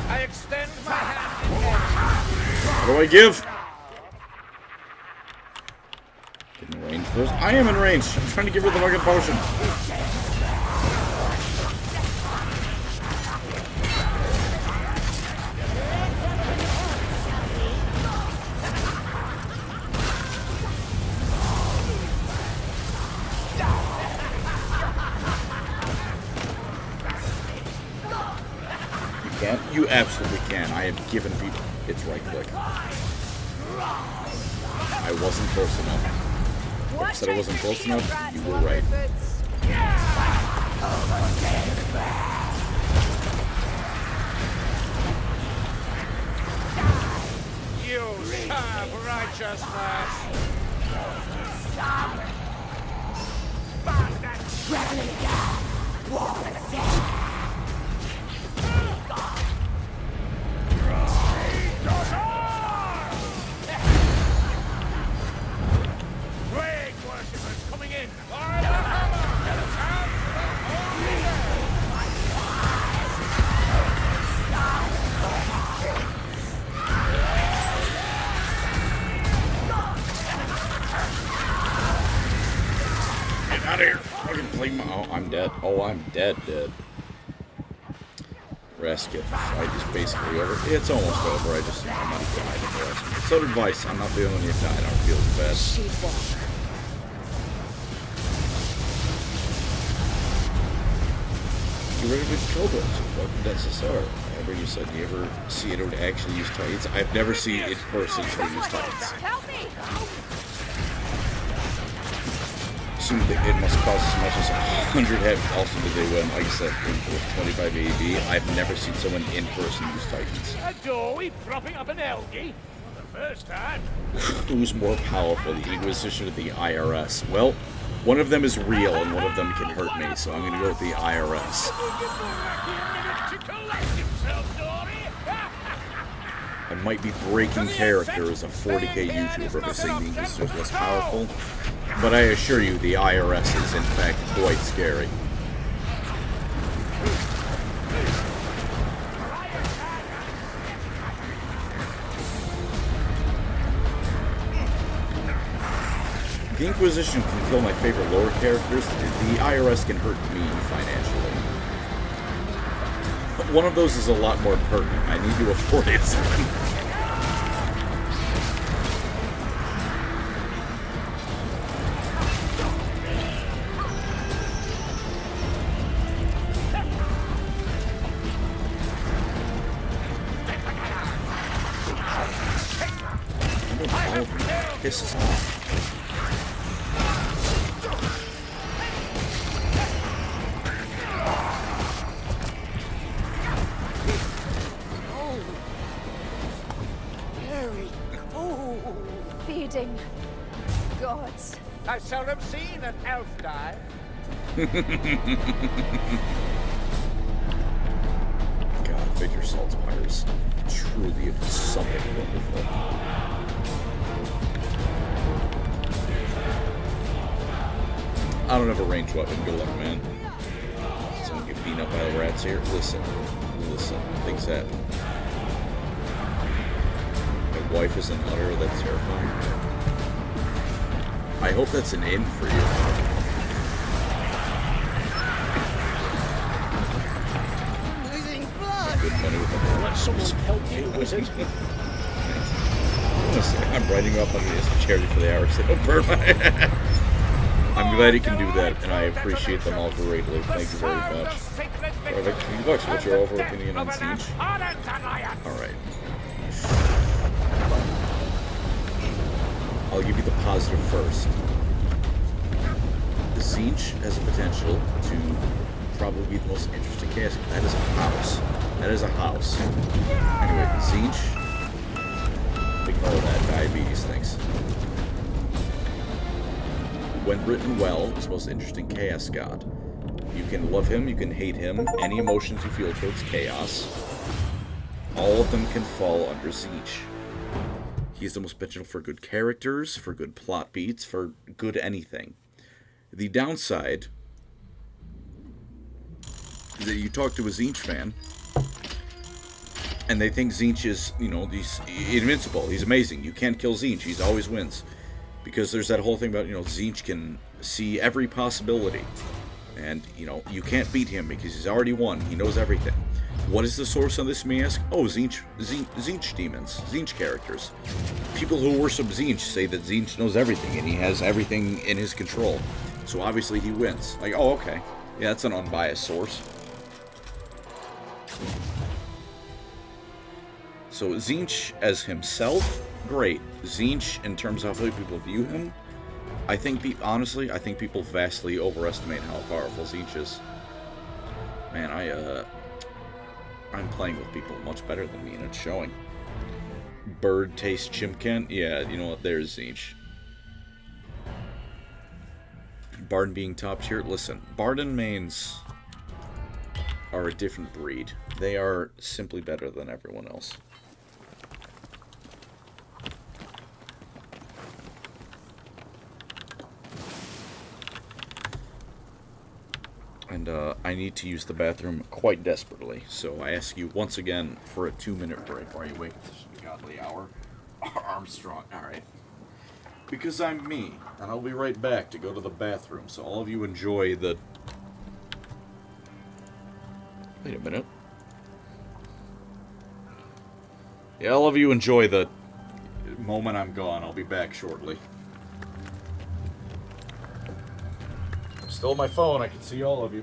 I extend my hand. How do I give? Get in range first. I am in range. I'm trying to give her the fucking potion. You absolutely can. I have given people... It's right click. I wasn't close enough. If I said I wasn't close enough, you were right. You serve righteousness. Plague worshippers coming in. By the hammer and the holy Get out of here. Fucking play my... Oh, I'm dead. Oh, I'm dead. Rescue. Fight is basically over. It's almost over. I'm not died in the rescue. So advice. I'm not the only one who died. I don't feel as bad. Get rid of the cobras. What necessary? Whatever you said. Do you ever see it or actually use Titans? I've never seen it personally use Titans. Help me! assume that it must cost as much as 100 heavy. Also, did they win? Like I said, for 25 AD. I've never seen someone in person use Titans. A doorway propping up an Elgie? For the first time. Who's more powerful, the Inquisition or the IRS? Well, one of them is real and one of them can hurt me, so I'm going to go with the IRS. I might be breaking character as a 40k YouTuber by saying the Inquisition is less powerful, but I assure you the IRS is in fact quite scary. The Inquisition can kill my favorite lower characters. The IRS can hurt me financially. But one of those is a lot more pertinent. I need to afford it. Pisses off. Feeding gods. I seldom seen an elf die. God, Victor Saltzpyre is truly something wonderful. I don't have a ranged weapon. Good luck, man. Someone get beaten up by the rats here. Listen. Things happen. My wife is an utter. That's terrifying. I hope that's an in for you. Losing blood. Good money with the Let someone help you, wizard. Honestly, I'm writing you up on this charity for the hours. Don't burn my. I'm glad he can do that, and I appreciate them all greatly. Thank you very much. Alright, $50. What's your overall opinion on Siege? Alright. I'll give you the positive first. The Siege has the potential to probably be the most interesting cast. That is a house. That is a house. Anyway, Siege. Ignore that. Diabetes, thanks. When written well, it's the most interesting chaos god. You can love him, you can hate him, any emotions you feel towards chaos. All of them can fall under Siege. He's the most potential for good characters, for good plot beats, for good anything. The downside is that you talk to a Tzeentch fan, and they think Tzeentch is, he's invincible, he's amazing, you can't kill Tzeentch, he always wins. Because there's that whole thing about, Tzeentch can see every possibility. And, you can't beat him because he's already won. He knows everything. What is the source on this, may ask? Oh, Tzeentch demons. Tzeentch characters. People who worship Tzeentch say that Tzeentch knows everything and he has everything in his control. So obviously he wins. Like, oh, okay. Yeah, that's an unbiased source. So Tzeentch as himself, great. Tzeentch, in terms of how people view him, I think, honestly, I think people vastly overestimate how powerful Tzeentch is. Man, I'm playing with people much better than me, and it's showing. Bird taste chimkin? Yeah, you know what? There's Tzeentch. Bardin being top tier? Listen, Bardin mains are a different breed. They are simply better than everyone else. And I need to use the bathroom quite desperately, so I ask you once again for a 2-minute break while you wake up this godly hour. Armstrong, alright. Because I'm me, and I'll be right back to go to the bathroom, so all of you enjoy the... Wait a minute. Yeah, all of you enjoy the moment I'm gone. I'll be back shortly. Still on my phone, I can see all of you.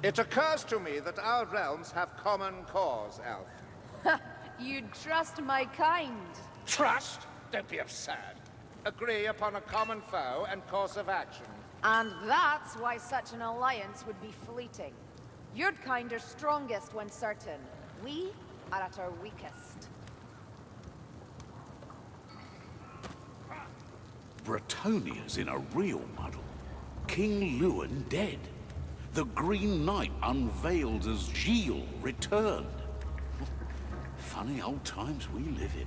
It occurs to me that our realms have common cause, Elf. You'd trust my kind. Trust? Don't be absurd. Agree upon a common foe and course of action. And that's why such an alliance would be fleeting. Your kind are strongest when certain. We are at our weakest. Bretonia's in a real muddle. King Lewin dead. The Green Knight unveiled as Gilles returned. Funny old times we live in.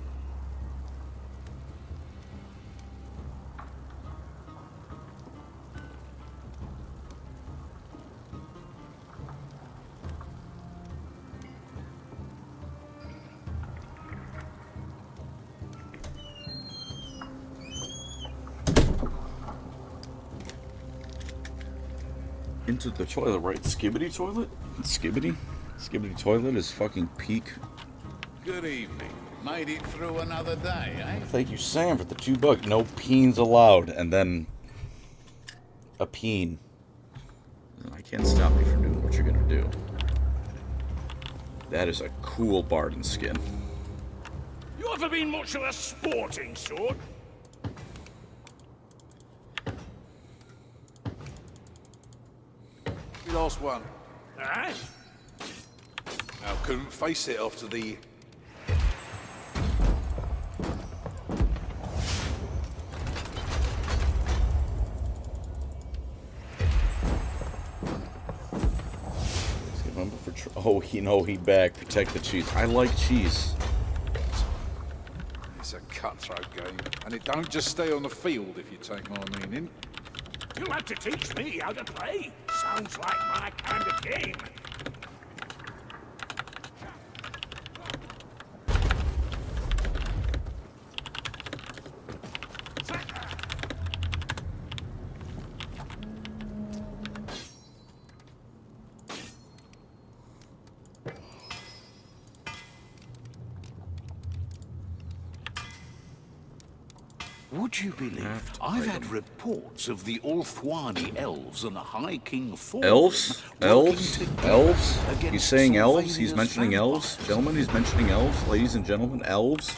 Into the toilet, right? Skibbity toilet? Skibbity? Skibbity toilet is fucking peak. Good evening. Made it through another day, eh? Thank you, Sam, for the $2. No peens allowed. And then a peen. I can't stop you from doing what you're gonna do. That is a cool Barden skin. You ever been much of a sporting sort? We lost one. Aye? I couldn't face it after the... Oh, you know he back. Protect the cheese. I like cheese. It's a cutthroat game, and it don't just stay on the field, if you take my meaning. You'll have to teach me how to play. Sounds like my kind of game. Would you believe I've had reports of the Ulthwani elves and the High King Thorn. Elves? Elves? Elves? against He's saying elves? He's Sylvania's mentioning elves? vampires. Gentlemen, he's mentioning elves? Ladies and gentlemen, elves?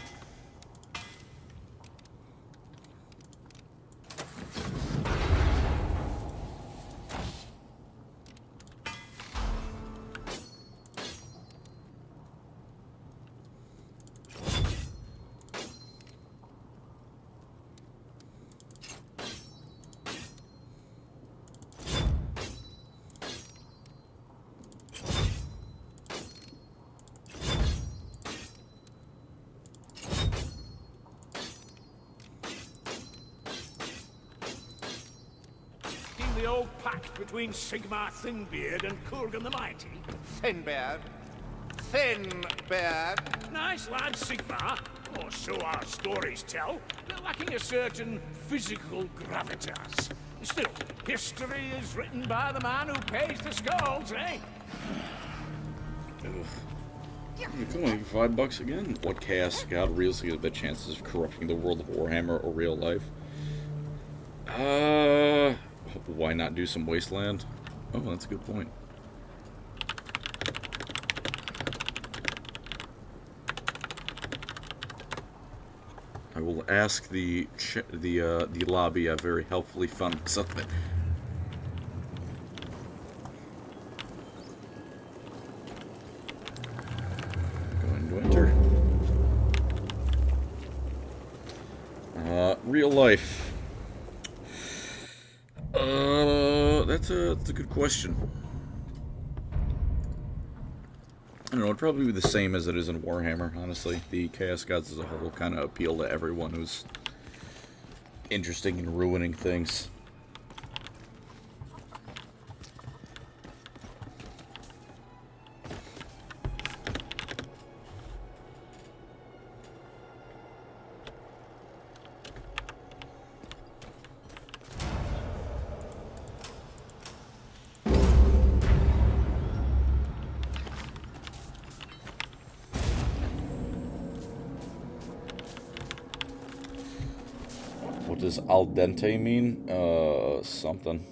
The old pact between Sigmar Thinbeard and Kurgan the Mighty. Thinbeard. Thinbeard. Nice lad, Sigmar. Or so our stories tell. But lacking a certain physical gravitas. Still, history is written by the man who pays the skulls, eh? Come on, $5 again. What chaos god realistically has the best chances of corrupting the world of Warhammer or real life? Why not do some Wasteland? Oh, that's a good point. I will ask the lobby a very helpfully fun something. Going to enter. Real life. That's a good question. I don't know, it'd probably be the same as it is in Warhammer, honestly. The Chaos Gods as a whole kind of appeal to everyone who's interested in ruining things. What does al dente mean? Something.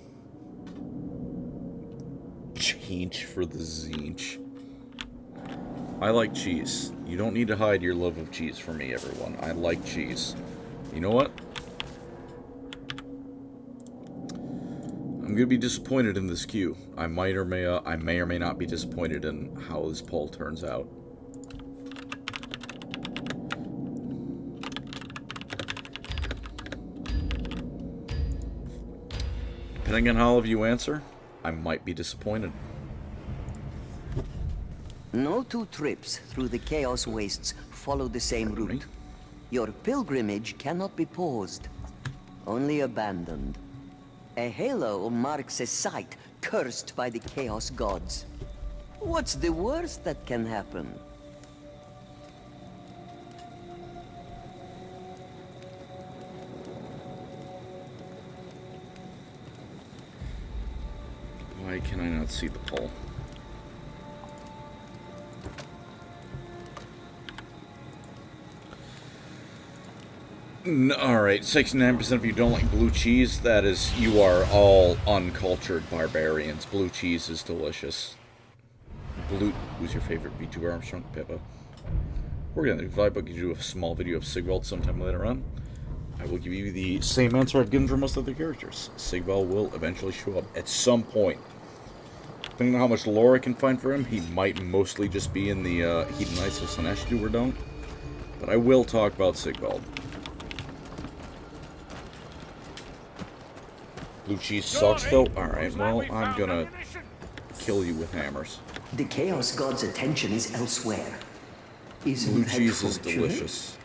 Heench for the Zinch. I like cheese. You don't need to hide your love of cheese from me, everyone. I like cheese. You know what? I'm gonna be disappointed in this queue. I may or may not be disappointed in how this poll turns out. Depending on how all of you answer, I might be disappointed. No two trips through the Chaos Wastes follow the same route. Your pilgrimage cannot be paused, only abandoned. A halo marks a site cursed by the Chaos Gods. What's the worst that can happen? Why can I not see the poll? Alright, 69% of you don't like blue cheese. That is, you are all uncultured barbarians. Blue cheese is delicious. Who's your favorite VTuber? Armstrong? Pippa. We're gonna do a small video of Sigvald sometime later on. I will give you the same answer I've given for most other characters. Sigvald will eventually show up at some point. Depending on how much lore I can find for him, he might mostly just be in the Hedonites of Slanesh do or don't. But I will talk about Sigvald. Blue cheese sucks though? Alright, well, I'm gonna kill you with hammers. The Chaos God's attention is elsewhere. Isn't Blue that cheese is fortunate? delicious.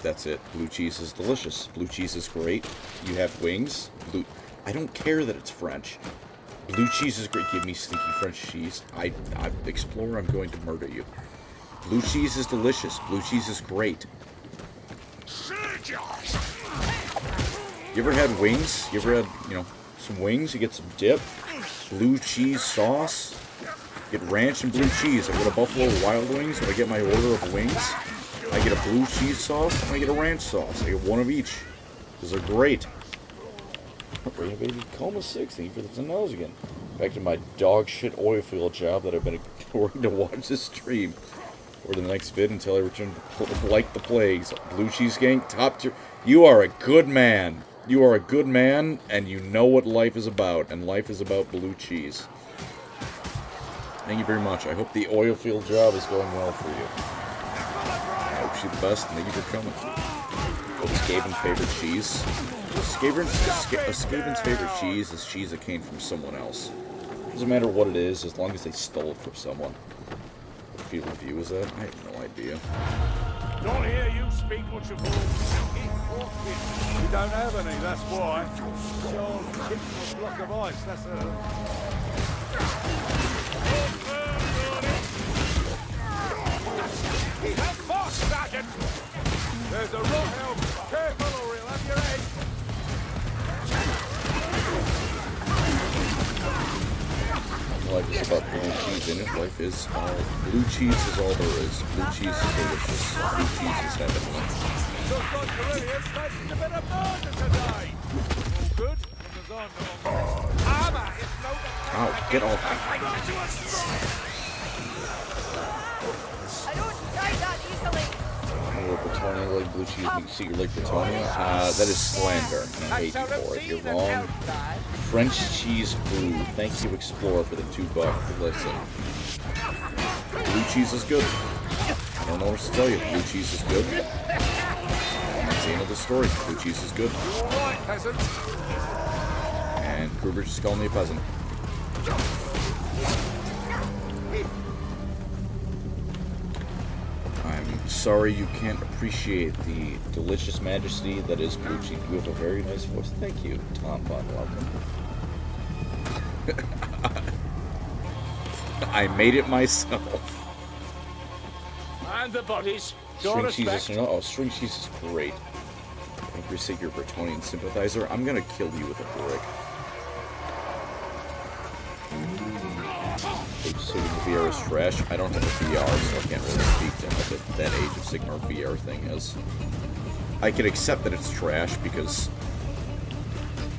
That's it. Blue cheese is delicious. Blue cheese is great. You have wings. I don't care that it's French. Blue cheese is great. Give me stinky French cheese. Explorer, I'm going to murder you. Blue cheese is delicious. Blue cheese is great. You ever had wings? You ever had, some wings? You get some dip, blue cheese sauce, get ranch and blue cheese. I go to Buffalo Wild Wings, and I get my order of wings. I get a blue cheese sauce, and I get a ranch sauce. I get one of each. Those are great. Rainy Baby Coma 6, thank you for the $10 again. Back to my dog shit oil field job that I've been ignoring to watch this stream. Or the next vid until I return to like the plagues. Blue Cheese Gang, top tier. You are a good man. You are a good man, and you know what life is about, and life is about blue cheese. Thank you very much. I hope the oil field job is going well for you. I wish you the best, and thank you for coming. What's Skaven's favorite cheese? Skaven's favorite cheese is cheese that came from someone else. Doesn't matter what it is, as long as they stole it from someone. What field of view is that? I have no idea. Don't hear you speak much of all. We don't have any, that's why. Sean kicked a block of ice, that's a... Help fast, Sergeant! There's a rock help. Careful or he'll have your head. Life is about blue cheese in it. Life is all... Blue cheese is all there is. Blue cheese is delicious. Blue cheese is heavenly. Looks like Carillion facing a bit of murder today. All good? Armor is no... Ow, get off. I don't die that easily. Britonia like blue cheese makes you secret like Britonia. That is slander, and I hate you for it. You're wrong. French cheese blue. Thank you, Explorer, for the $2. Listen. Blue cheese is good. I don't know what to tell you. Blue cheese is good. That's the end of the story. Blue cheese is good. You all right, peasant? And Kruger just called me a peasant. I'm sorry you can't appreciate the delicious majesty that is blue cheese. You have a very nice voice. Thank you, Tom Bond. Welcome. I made it myself. And the bodies. String cheese is string cheese is great. Pancreas, you're a Bretonian sympathizer. I'm gonna kill you with a brick. Age of Sigmar VR is trash. I don't have a VR, so I can't really speak to what that Age of Sigmar VR thing is. I can accept that it's trash because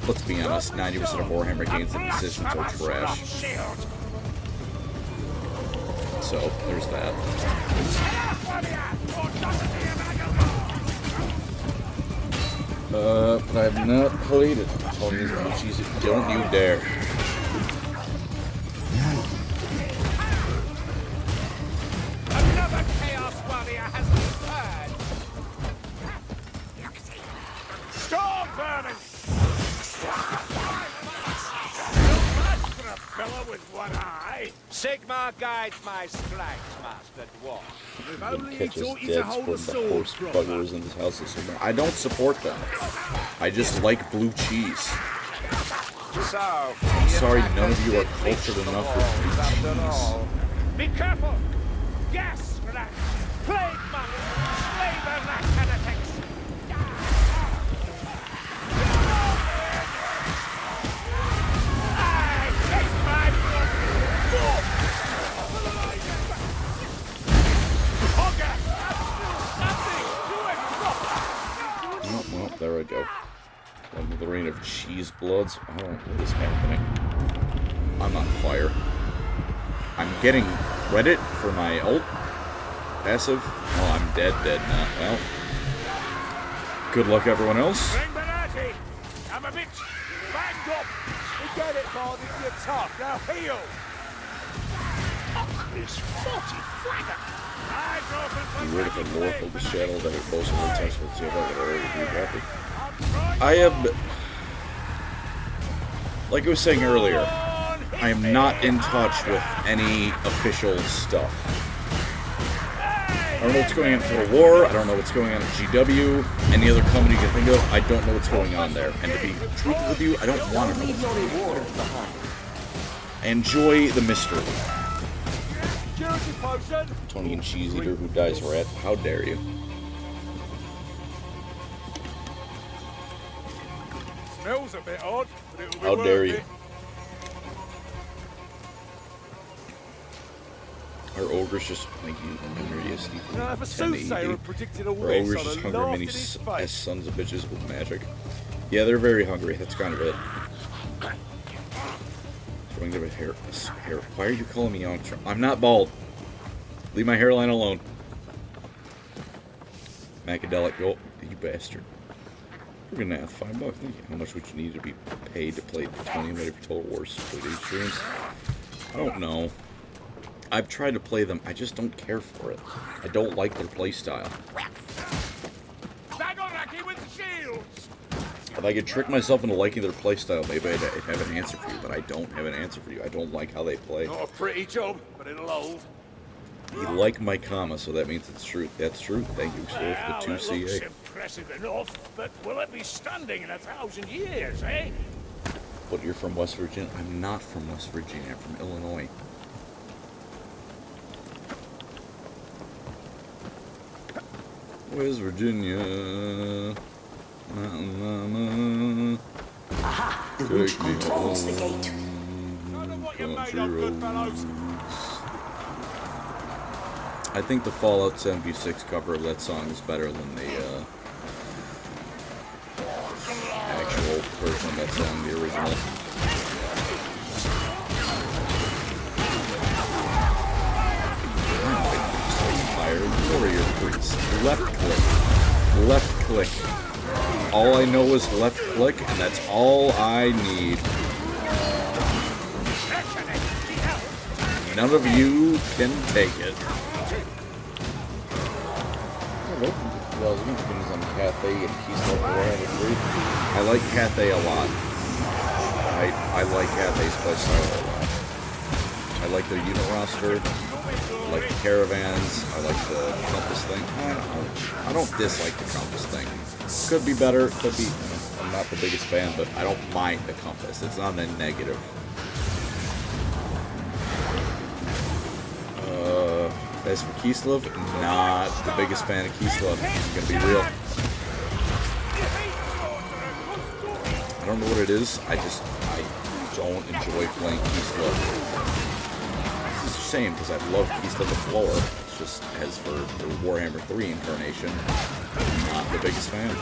let's be honest, 90% of Warhammer games and decisions are trash. So, there's that. But I've not played it. Tony, don't you dare. Another Chaos Warrior has returned. Storm vermin! For a fellow with one eye. Sigmar guides my strikes, Master Dwarf. If only he Catches taught you to dead hold a from the sword horse proper. buggers in this house this summer. I don't support them. I just like blue cheese. So, I'm sorry, none of you are cultured enough with blue after cheese. all. Be careful! Gas rats! Plague monsters! Slaver rat fanatics! I take my Hogger! Nothing! Do it! Oh, well, there I go. Under the reign of cheese bloods. I don't know what is happening. I'm on fire. I'm getting credit for my ult passive. Oh, I'm dead now. Well, good luck, everyone else. Bring Benati! I'm a bit banged up! We get it, Bard, if you're tough. Now heal! This 40 flagger! I drove Be rid of a lawful the shadow that it most of the times will see if I can already be happy. I'm trying I am, like I was saying earlier, I am not in touch with any official stuff. I don't know what's going on in Total War, I don't know what's going on at GW, any other company you can think of, I don't know what's going on there. And to be truthful with you, I don't want to know what's going on there. I enjoy the mystery. Security potion! Tony and Cheese Eater who dies rat, how dare you? Smells a bit odd, but it'll be How worth dare it. you? Our ogre's just, thank you, memory is Steve. Now, if a soothsayer had predicted all Our this, ogre's I'd just have hungry laughed many in his as face. sons of bitches with magic. Yeah, they're very hungry, that's kind of it. Throwing their hair, why are you calling me on? I'm not bald. Leave my hairline alone. Macadelic, oh, you bastard. We're gonna have $5. Thank you. How much would you need to be paid to play 20 minutes for Total War streams? I don't know. I've tried to play them. I just don't care for it. I don't like their play style. Zagoraki with shields! If I could trick myself into liking their play style, maybe I'd have an answer for you. But I don't have an answer for you. I don't like how they play. Not a pretty job, but it'll hold. You like my comma, so that means it's true. That's true. Thank you, Explore, for Well, the it looks 2CA. impressive enough, but will it be standing in 1,000 years, eh? But you're from West Virginia. I'm not from West Virginia. I'm from Illinois. West Virginia. Aha! The route Take me controls the home. gate. Kind of what you're made Country of, good fellows. roads. I think the Fallout 76 cover of that song is better than the actual version of that song, the original. Tired warrior priest. Left click. Left click. All I know is left click, and that's all I need. None of you can take it. I like Cathay a lot. I like Cathay's playstyle a lot. I like their unit roster. I like the caravans. I like the compass thing. I don't dislike the compass thing. Could be better. Could be. I'm not the biggest fan, but I don't mind the compass. It's not a negative. As for Kislev, not the biggest fan of Kislev. I'm gonna be real. I don't know what it is. I don't enjoy playing Kislev. It's a shame because I love Kislev of Lore. It's just as for the Warhammer 3 incarnation, I'm not the biggest fan.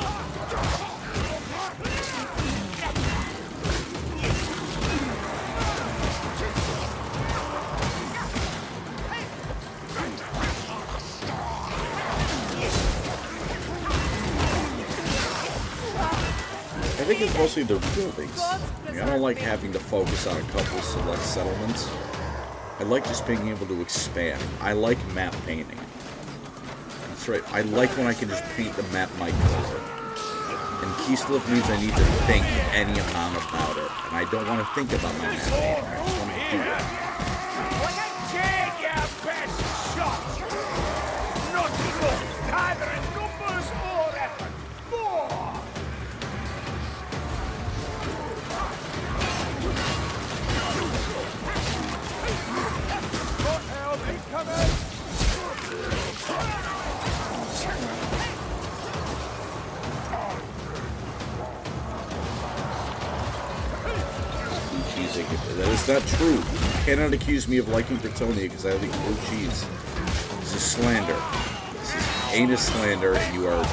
I think it's mostly the buildings. I don't like having to focus on a couple select settlements. I like just being able to expand. I like map painting. That's right. I like when I can just paint the map my color. And Keysliff means I need to think any amount about it. And I don't want to think about my map painting. I just want to do it. Take your best shot! Not enough, either in numbers or effort. More! What hell, incoming! That is not true. You cannot accuse me of liking Britonia because I like blue cheese. This is slander. This is anus slander, and you are a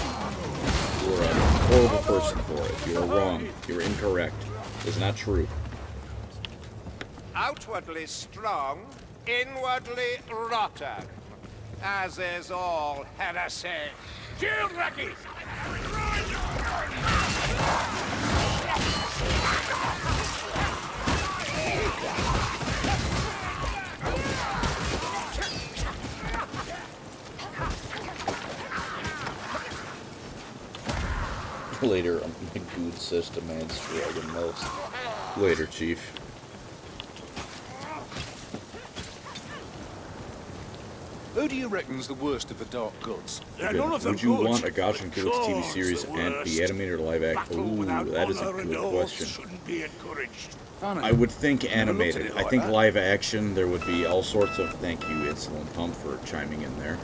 horrible person for it. You are wrong. You are incorrect. It is not true. Outwardly strong, inwardly rotten, as is all heresy. Shield Racky! Later, I'm a good system man struggling most. Later, Chief. Who do you reckon's the worst of the Dark Gods? None of them Would you good. want a Gotcha Killix TV Swords series the and worst. be animated or live action? Battle Ooh, without that is a honor and good oath question. shouldn't be encouraged. Funny. I would think animated. it I like think that. live action, there would be all sorts of... Thank you, Insulin Pump, for chiming in there.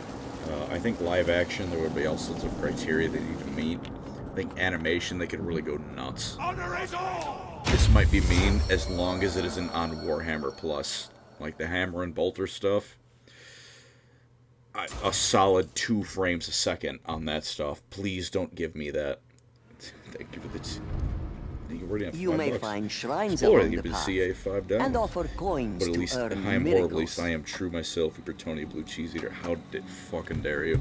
I think live action, there would be all sorts of criteria they need to meet. I think animation, they could really go nuts. Honor is all! This might be mean as long as it isn't on Warhammer Plus. Like the Hammer and Bolter stuff. A solid 2 frames a second on that stuff. Please don't give me that. Thank you for the... You may find shrines Or along you the can path CA 5 down. and offer coins But at to least I earn am horrible. At miracles. least I am true myself, you Britonia Blue Cheese Eater. How did fucking dare you?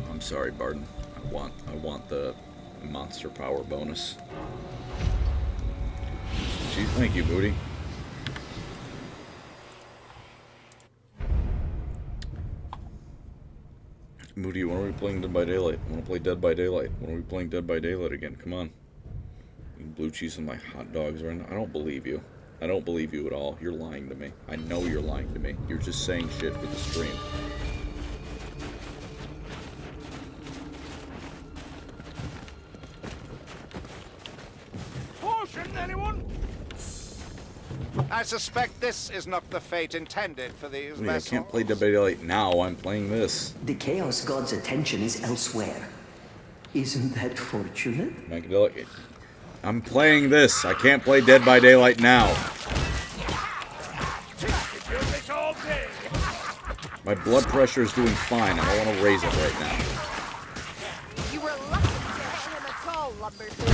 I'm sorry, Barden. I want the monster power bonus. Gee, thank you, Booty. Moody, when are we playing Dead by Daylight? I want to play Dead by Daylight. When are we playing Dead by Daylight again? Come on. Blue cheese and my hot dogs right now. I don't believe you. I don't believe you at all. You're lying to me. I know you're lying to me. You're just saying shit for the stream. Potion, anyone? I suspect this is not the fate intended for these Wait, I vessels. can't play Dead by Daylight now. I'm playing this. The Chaos God's attention is elsewhere. Isn't that fortunate? Mancadelic. I'm playing this. I can't play Dead by Daylight now. My blood pressure is doing fine. I don't want to raise it right now. You were lucky to hit him at all, Lumberton.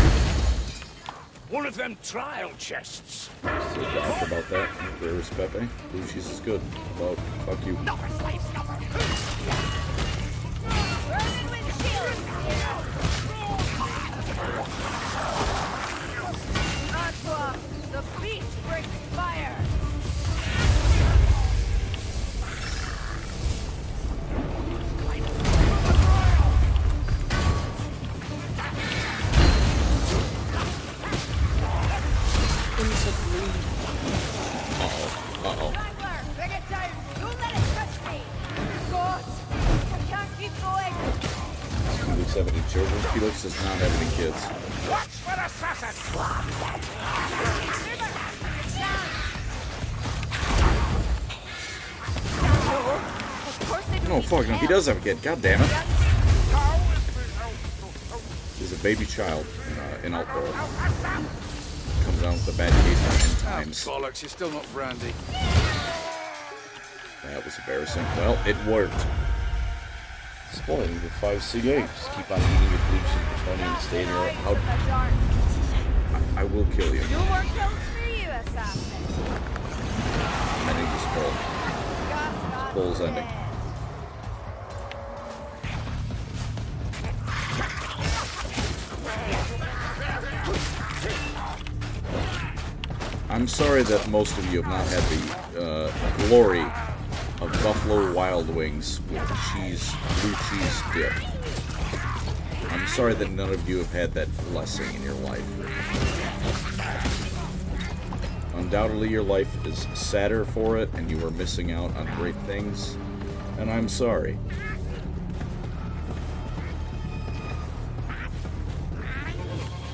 One of them trial chests. So talk about that. Where is Pepe? Blue cheese is good. About fuck you. Burning windshield! Antoine, the beast brings fire! Uh-oh. Wrangler, bring it down! Don't let it touch me! God, I can't keep going! Felix have any children? Felix does not have any kids. Watch for assassin! Of course they No, fuck, no, he does have a kid. God damn it. He's a baby child in Outlaw. Comes down with a bad case 10 times. Bollocks, you're still not brandy. That was embarrassing. Well, it worked. Spoiling the 5C8. Just keep on eating your bleach and plutonium and stay in your out. I will kill you. No more kills for you, assassin. I need this pull. This pull's ending. I'm sorry that most of you have not had the glory of Buffalo Wild Wings with blue cheese dip. I'm sorry that none of you have had that blessing in your life. Undoubtedly, your life is sadder for it, and you are missing out on great things, and I'm sorry.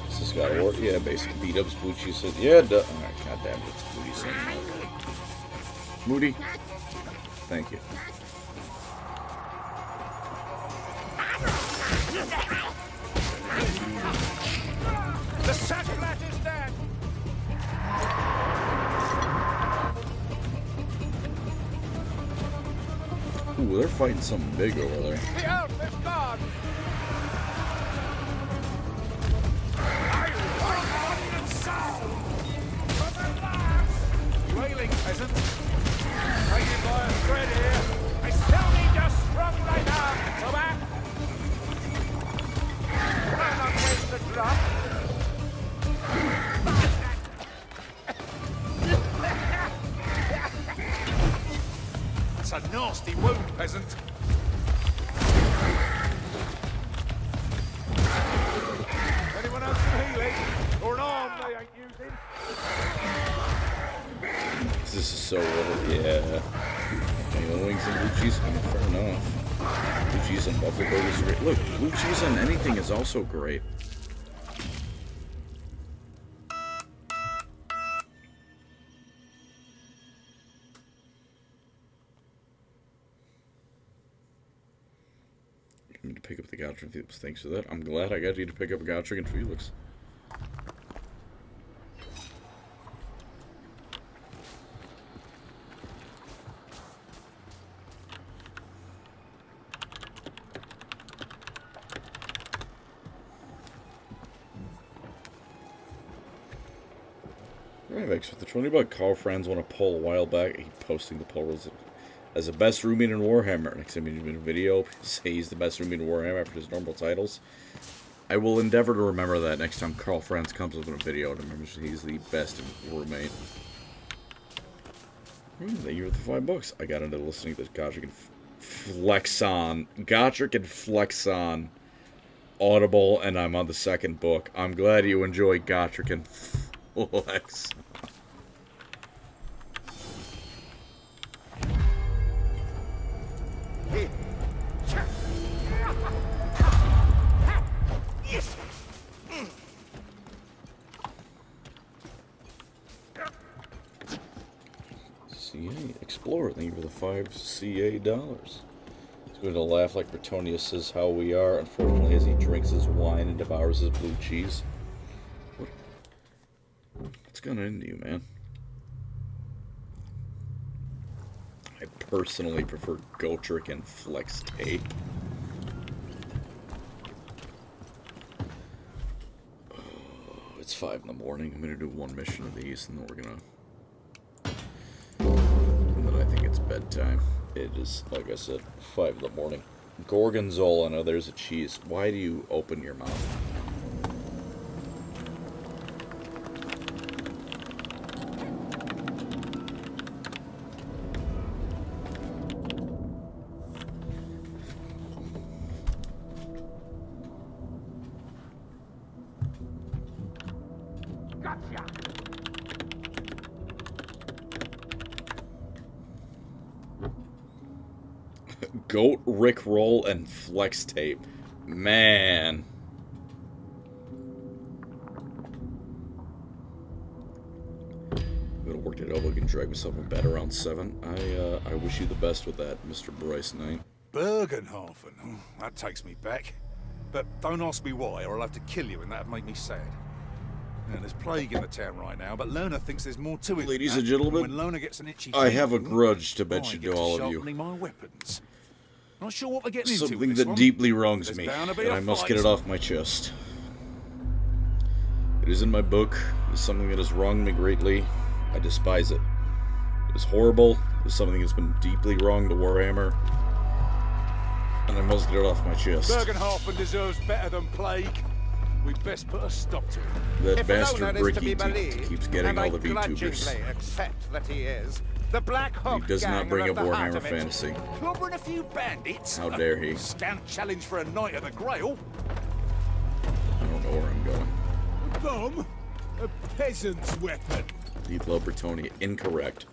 This has got to work. Yeah, basically, beat-ups, blue cheese. Yeah, alright, goddamn, it's Moody saying that. Moody, thank you. The Sackblat is dead! Ooh, they're fighting something big over there. The elf is gone! Wailing peasant! Hanging by a thread here! I still need your strong right arm! Go back! Try not waste the drop! That's a nasty wound, peasant! Anyone else some healing? Or an arm they ain't using? This is so little, yeah. Anyway, wings and blue cheese, I mean, fair enough. Blue cheese and buffalo burgers are great. Look, blue cheese on anything is also great. I need to pick up the Goucher and Felix. Thanks for that. I'm glad I got you to pick up a Goucher and Felix. Thanks for the 20 bucks. Call friends want to pull a while back. He posting the poll as the best roommate in Warhammer. Next time he's in a video, say he's the best roommate in Warhammer after his normal titles. I will endeavor to remember that next time Carl Friends comes up in a video to remember he's the best roommate. Thank you for the 5 bucks. I got into listening to Godric and Flex on Audible, and I'm on the second book. I'm glad you enjoy Godric and Flex. CA Explorer, thank you for the 5 CA dollars. He's going to laugh like Bretonius says how we are, unfortunately, as he drinks his wine and devours his blue cheese. What's going into you, man? I personally prefer Gotrek and Flex Tape. Oh, it's 5 in the morning. I'm going to do one mission of these, and then we're going to... And then I think it's bedtime. It is, like I said, 5 in the morning. Gorgonzola, now there's a cheese. Why do you open your mouth? Goat, Rickroll, and Flex Tape. Man. I'm gonna work it out. I can drag myself in bed around 7. I wish you the best with that, Mr. Bryce Knight. Bergenhafen. Oh, that takes me back. But don't ask me why, or I'll have to kill you, and that'd make me sad. And there's plague in the town right now, but Lona thinks there's more to it. Ladies and gentlemen, when Lona gets an itchy I have a grudge to mention to all of you. My weapons. Not sure what we're getting into. Something that deeply wrongs me, and I must get it off my chest. It is in my book. It is something that has wronged me greatly. I despise it. It is horrible. It is something that's been deeply wrong to Warhammer. And I must get it off my chest. Bergenhafen deserves better than plague. We'd best put a stop to it. That If bastard Loner is to be Bricky believed, keeps getting and all I the VTubers. grudgingly accept that he is, the Black Hawk He does not gang bring are up at the heart Warhammer of it. Fantasy. Clobbering a few bandits? How dare he? Scant challenge for a night of the Grail? I don't know where I'm going. A bomb? A peasant's weapon. Deedlo Bretonia, incorrect.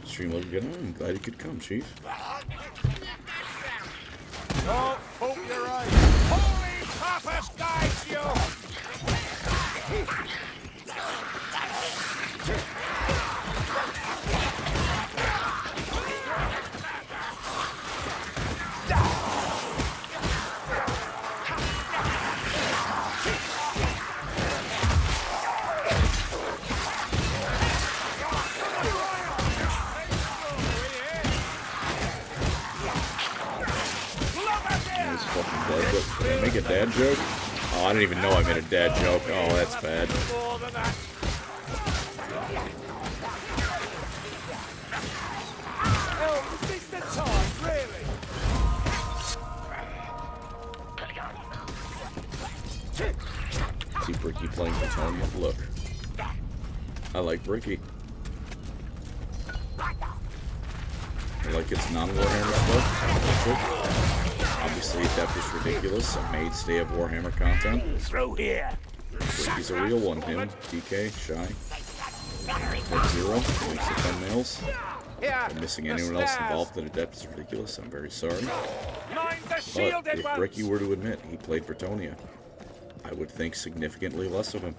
Stream looking good. I'm glad you could come, Chief. Don't poke your eyes. Holy Papas guides you! Nice fucking dad joke. Did I make a dad joke? Oh, I didn't even know I made a dad joke. Oh, that's bad. More than that. Hell, is this the time, really? See Bricky playing Bretonia. Look. I like Bricky. I like its non-Warhammer stuff. I like it. Obviously, Adept is ridiculous. A mainstay of Warhammer content. Through here. Bricky's a real one. Him, DK, Shy. Red Zero, makes the thumbnails. Here, I'm missing the anyone else stairs. involved in Adept is ridiculous. I'm very sorry. Mind the But shielded if ones. Bricky were to admit he played Bretonia, I would think significantly less of him.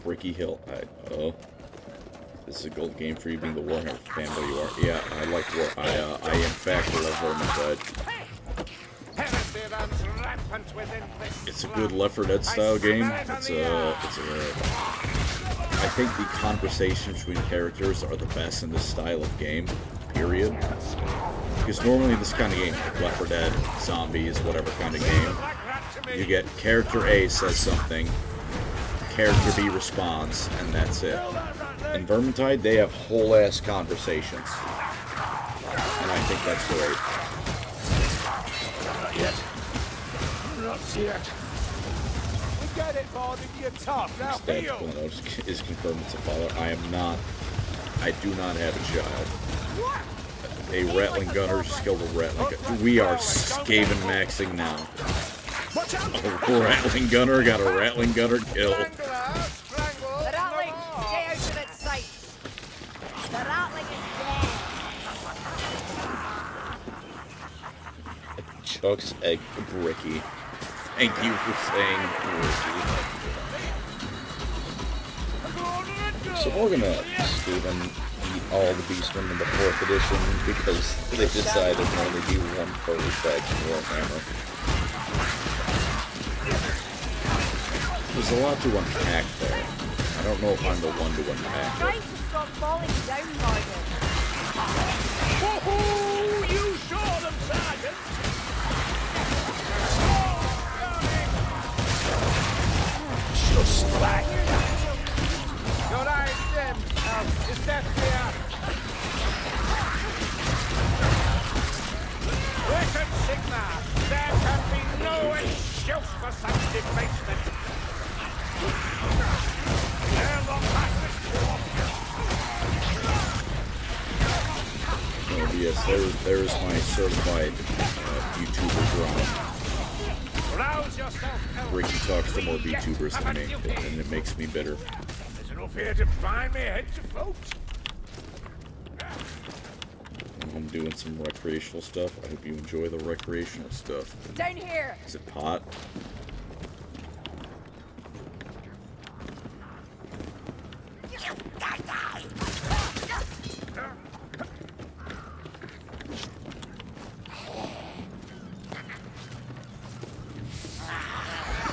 Bricky Hill. This is a gold game for you being the Warhammer fanboy you are. Yeah, I like War. I in fact love Vermintide. Heresy runs rampant within this It's a slum. good Left 4 Dead style game. It's a. I think the conversations between characters are the best in this style of game. Period. Because normally in this kind of game, like Left 4 Dead, zombies, whatever kind of game, you get character A says something, character B responds, and that's it. In Vermintide, they have whole ass conversations, and I think that's great. Not yet. We get it, Bard, if you're tough. Now That heal. Quilnos is confirmed it's a father. I do not have a child. A Rattling Gunner just killed a Rattling Gunner. We are Skaven maxing now. A Rattling Gunner got a Rattling Gunner kill. Strangler, strangle, The Rattling, no more. stay out of its sight. The Rattling is dead. Chuck's Egg Bricky. Thank you for saying Bricky. So we're gonna Steven eat all the Beastmen in the 4th edition because they decided to only be one per faction Warhammer. There's a lot to unpack there. I don't know if I'm the one to unpack Trying it. to stop falling down, Morgan. Woohoo! You saw them, Sergeant! Just back. Your eyes dim. Is that clear? Listen, Sigma! There can be no excuse for such debasement! They're the fastest walk. Oh, yes, there's my certified YouTuber drama. Rouse yourself, Elf. Ricky talks to more VTubers than me, and it makes me bitter. There's enough here to bind me head to float. I'm doing some recreational stuff. I hope you enjoy the recreational stuff. Down here. Is it pot?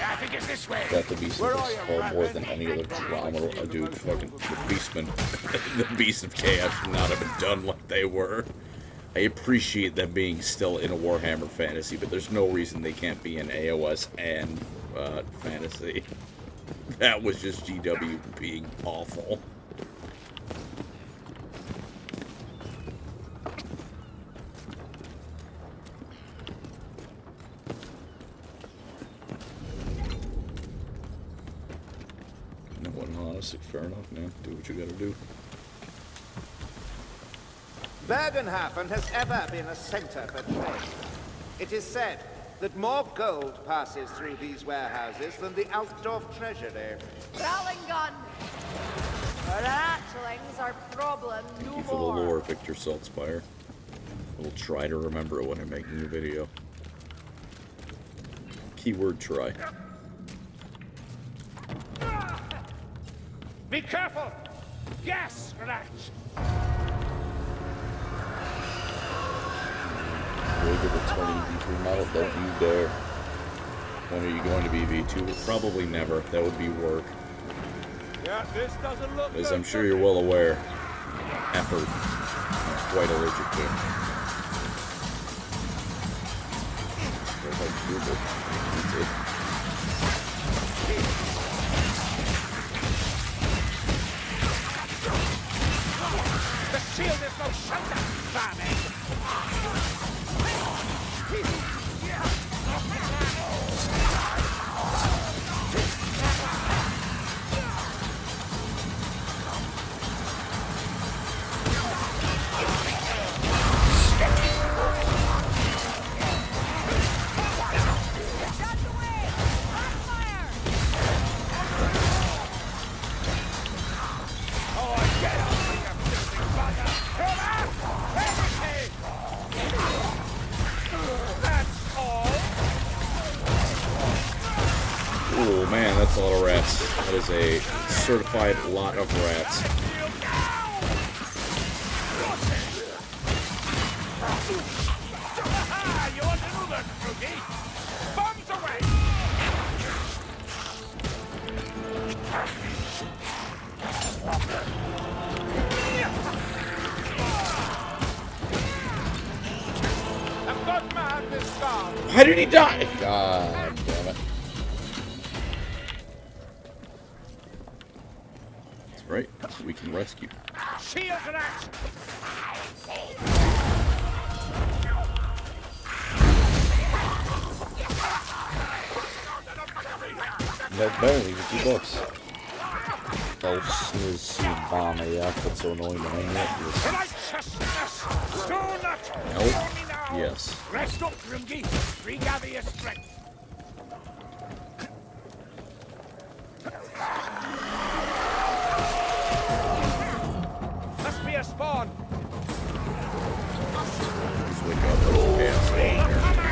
I think it's this way. That the Beastman is far more than any other drama. Dude, fucking the Beastman, the Beast of Chaos should not have been done like they were. I appreciate them being still in a Warhammer fantasy, but there's no reason they can't be in AOS and fantasy. That was just GW being awful. No one honest, fair enough, man. Do what you gotta do. Bergenhafen has ever been a center for trade. It is said that more gold passes through these warehouses than the Altdorf treasury. Prowling gun! Our hatchlings are problem no Thank you for the more. lore, Victor Saltspire. I will try to remember it when I'm making a video. Keyword try. Be careful! Gas rats! Really good returning V3 model, don't you dare. When are you going to be V2? Probably never. That would be work. Yeah, this doesn't look As good I'm sure for you're me. well aware, effort I'm quite allergic to. Feels like Google. That's it. The shield is no shelter, vermin! That's the way! On fire! Oh, get out of here, filthy bugger! Come on! Everything! That's all! Oh man, that's a lot of rats. That is a certified lot of rats. Ah, you want another, Fruity? Bombs away! A good man is gone. Why did he die? God damn it. That's right. We can rescue. Shield rats! That barely was $2. Elf is bomber, yeah, that's so annoying behind that. Righteousness! Do not Elf? harm me now! Yes. Rest up, Grimgy. Regather your strength. Must be a spawn. Just wake up, there's chaos going here.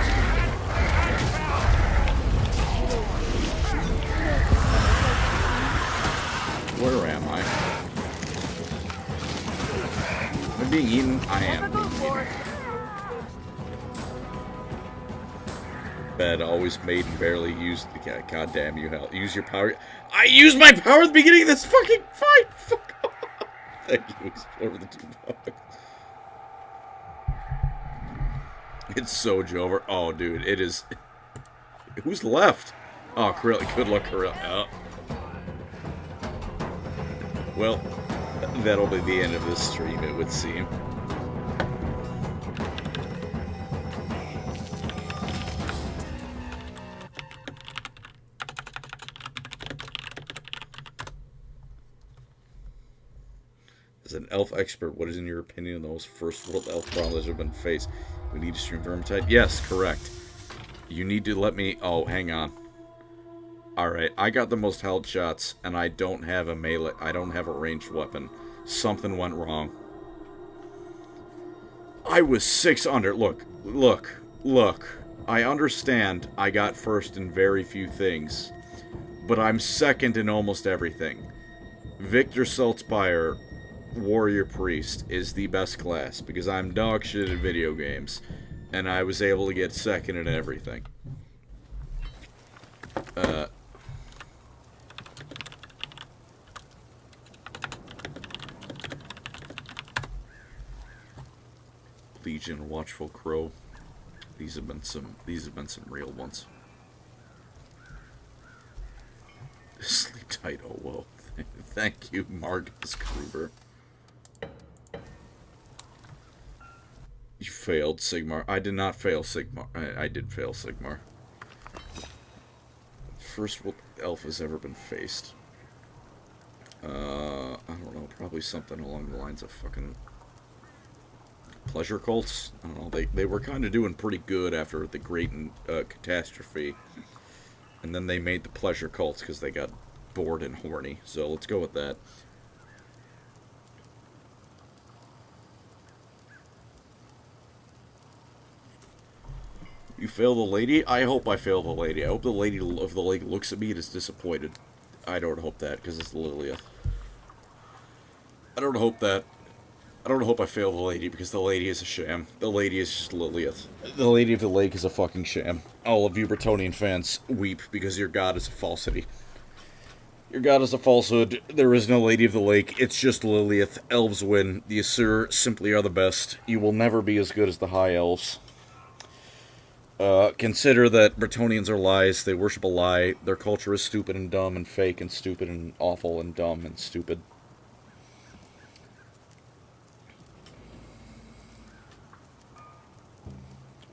Where am I? Am I being eaten? I am being eaten. Bed always made and barely used. God damn you, hell. Use your power. I used my power at the beginning of this fucking fight! Fuck off! Thank you, Explorer the $2. It's so Jover. Oh, dude, it is. Who's left? Oh, Corelli. Good luck, Corelli. Oh. Well, that'll be the end of this stream, it would seem. As an elf expert, what is, in your opinion, the most first world elf problem that have been faced? We need to stream Vermintide? Yes, correct. You need to let me... Oh, hang on. Alright, I got the most held shots, and I don't have a melee... I don't have a ranged weapon. Something went wrong. I was 6 under. Look. I understand I got first in very few things, but I'm second in almost everything. Victor Saltspire, Warrior Priest, is the best class, because I'm dog shit at video games, and I was able to get second in everything. Legion, Watchful Crow. These have been some real ones. This Vermintide. Oh, whoa. Thank you, Marcus Gruber. You failed, Sigmar. I did not fail Sigmar. I did fail Sigmar. First elf has ever been faced. I don't know. Probably something along the lines of fucking pleasure cults. I don't know. They were kind of doing pretty good after the Great Catastrophe. And then they made the pleasure cults because they got bored and horny. So let's go with that. You fail the lady? I hope I fail the lady. I hope the lady of the lake looks at me and is disappointed. I don't hope that, because it's Lilith. I don't hope that. I don't hope I fail the lady, because the lady is a sham. The lady is just Lilith. The lady of the lake is a fucking sham. All of you Bretonnian fans weep, because your god is a falsity. Your god is a falsehood. There is no lady of the lake. It's just Lilith. Elves win. The Asur simply are the best. You will never be as good as the High Elves. Consider that Bretonnians are lies. They worship a lie. Their culture is stupid and dumb and fake and stupid and awful and dumb and stupid.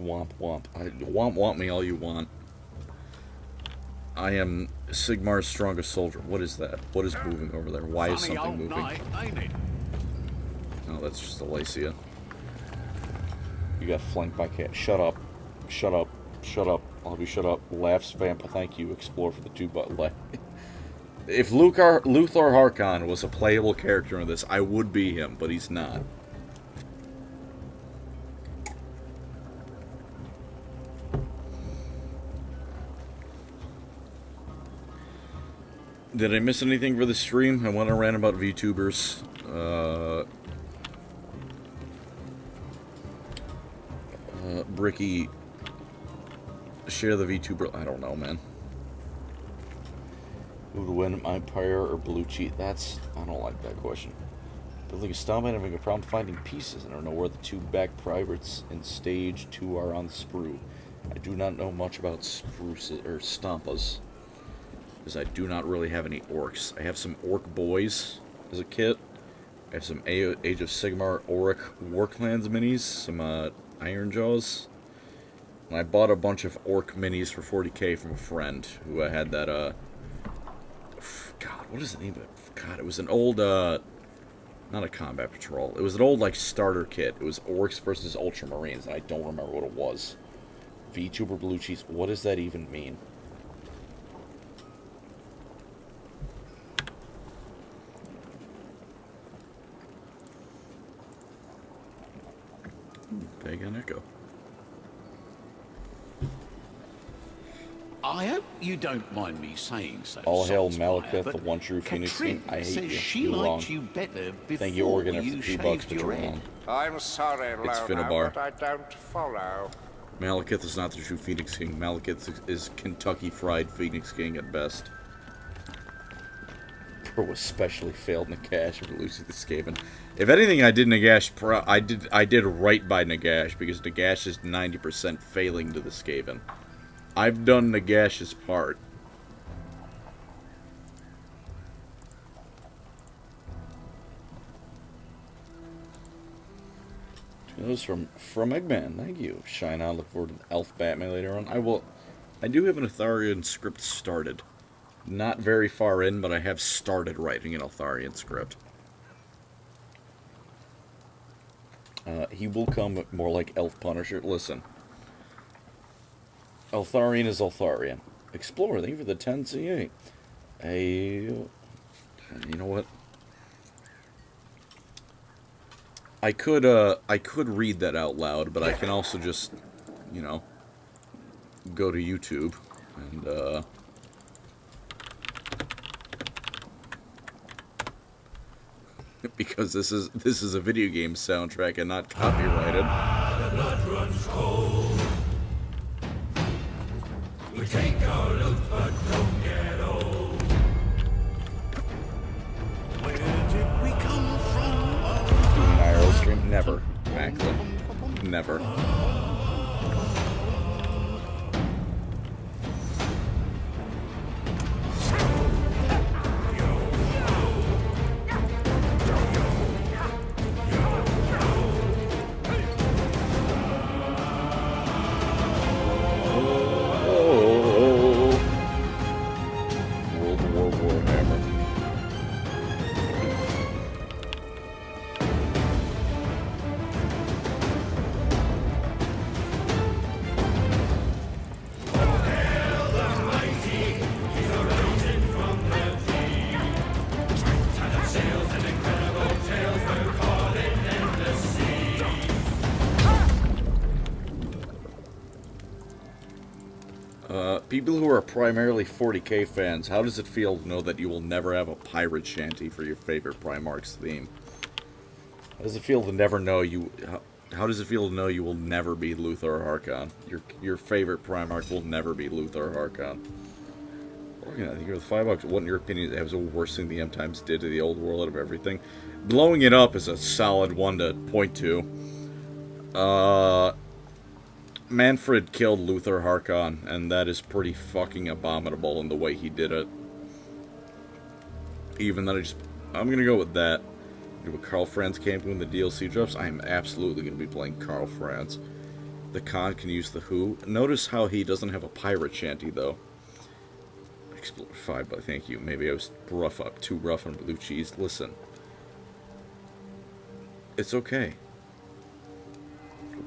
Womp womp. Womp me all you want. I am Sigmar's strongest soldier. What is that? What is moving over there? Why is something moving? Oh, that's just Alacia. You got flanked by cat. Shut up. Shut up. Shut up. I'll have you shut up. Laughs, vamp, thank you. Explore for the 2-button laugh. If Luthor Harkon was a playable character in this, I would be him, but he's not. Did I miss anything for the stream? I went around about VTubers. Bricky, share the VTuber. I don't know, man. Who would win, Empire or Blue Cheat? I don't like that question. Building a stomping, having a problem finding pieces. I don't know where the 2 back privates in stage 2 are on the sprue. I do not know much about spruces or stompas, because I do not really have any orcs. I have some orc boys as a kit. I have some Age of Sigmar Auric War Clans minis, some Iron Jaws. And I bought a bunch of orc minis for 40k from a friend who had that, God, what is the name of it? God, it was an old, not a combat patrol. It was an old, like, starter kit. It was orcs versus ultramarines, and I don't remember what it was. VTuber Blue Cheese, what does that even mean? Pagan Echo. I hope you don't mind me saying so. All hail Saltzpyre, Malekith, but the one true Phoenix King. I hate says you. she You're wrong. liked you better before Thank you, Oregon, for you the $2, shaved but your you're head. wrong. I'm sorry, It's Lona, Finnabar. but I don't follow. Malekith is not the true Phoenix King. Malekith is Kentucky Fried Phoenix King at best. Pro especially failed Nagash over Lucy the Skaven. If anything, I did Nagash. I did right by Nagash, because Nagash is 90% failing to the Skaven. I've done Nagash's part. Those from Eggman, thank you. Shine on, look forward to the Elf Batman later on. I do have an Eltharian script started. Not very far in, but I have started writing an Eltharian script. He will come more like Elf Punisher. Listen. Eltharian is Eltharian. Explorer, thank you for the 10 C8. You know what? I could read that out loud, but I can also just, you know, go to YouTube and because this is a video game soundtrack and not copyrighted. The blood runs cold. We take our loot, but don't get old. Where did we come from? Doing an IRL stream? Never, Macklin. Never. people who are primarily 40k fans, how does it feel to know that you will never have a pirate shanty for your favorite Primarch's theme? How does it feel to never know you... How does it feel to know you will never be Luthor Harkon? Your favorite Primarch will never be Luthor Harkon. I think with $5, what in your opinion was the worst thing the M Times did to the old world out of everything? Blowing it up is a solid one to point to. Manfred killed Luthor Harkon, and that is pretty fucking abominable in the way he did it. Even though I'm gonna go with that. With Karl Franz camping when the DLC drops, I am absolutely gonna be playing Karl Franz. The Khan can use the Who. Notice how he doesn't have a pirate shanty though. Explorer 5, but thank you. Maybe I was too rough on blue cheese. Listen. It's okay.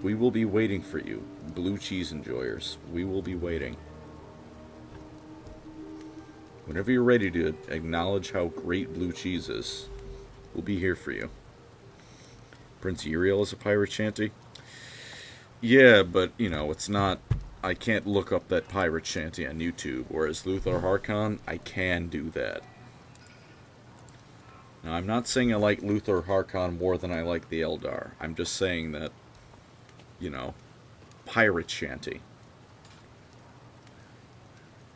We will be waiting for you, blue cheese enjoyers. We will be waiting. Whenever you're ready to acknowledge how great blue cheese is, we'll be here for you. Prince Uriel is a pirate shanty? Yeah, but, you know, it's not... I can't look up that pirate shanty on YouTube, whereas Luthor Harkon, I can do that. Now, I'm not saying I like Luthor Harkon more than I like the Eldar. I'm just saying that, you know, pirate shanty.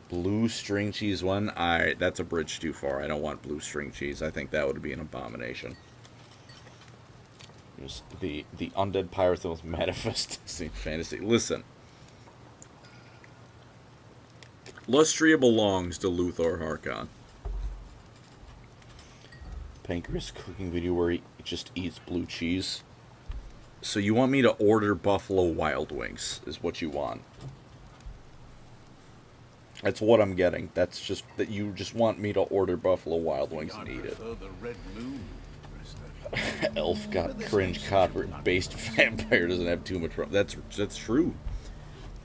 Blue string cheese one? That's a bridge too far. I don't want blue string cheese. I think that would be an abomination. Just the undead pirates that was manifesting fantasy. Listen. Lustria belongs to Luthor Harkon. Pancreas cooking video where he just eats blue cheese. So you want me to order Buffalo Wild Wings, is what you want. That's what I'm getting. That's just that you just want me to order Buffalo Wild Wings and eat it. Elf got cringe copper-based vampire doesn't have too much. That's true.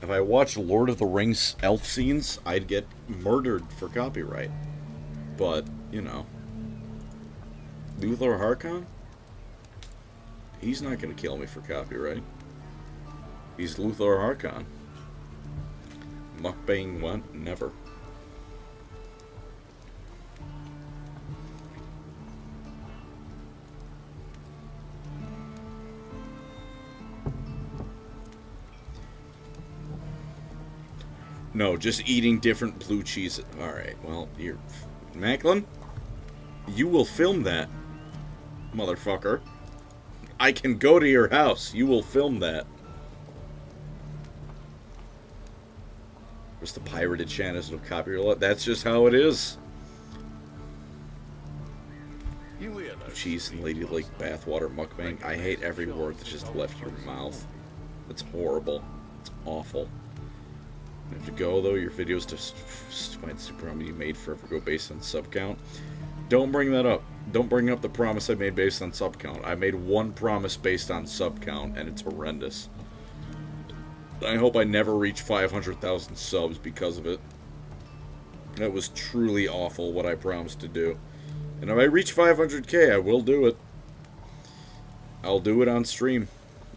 If I watched Lord of the Rings elf scenes, I'd get murdered for copyright. But, you know. Luthor Harkon? He's not going to kill me for copyright. He's Luthor Harkon. Mukbang what? Never. No, just eating different blue cheese. Alright, well, you're... Macklin? You will film that, motherfucker. I can go to your house. You will film that. Where's the pirated channels of copyright? That's just how it is. Cheese and Lady Lake bathwater mukbang. I hate every word that just left your mouth. It's horrible. It's awful. You have to go, though. Your videos to find super army you made forever go based on sub count. Don't bring that up. Don't bring up the promise I made based on sub count. I made one promise based on sub count, and it's horrendous. I hope I never reach 500,000 subs because of it. That was truly awful what I promised to do. And if I reach 500k, I will do it. I'll do it on stream.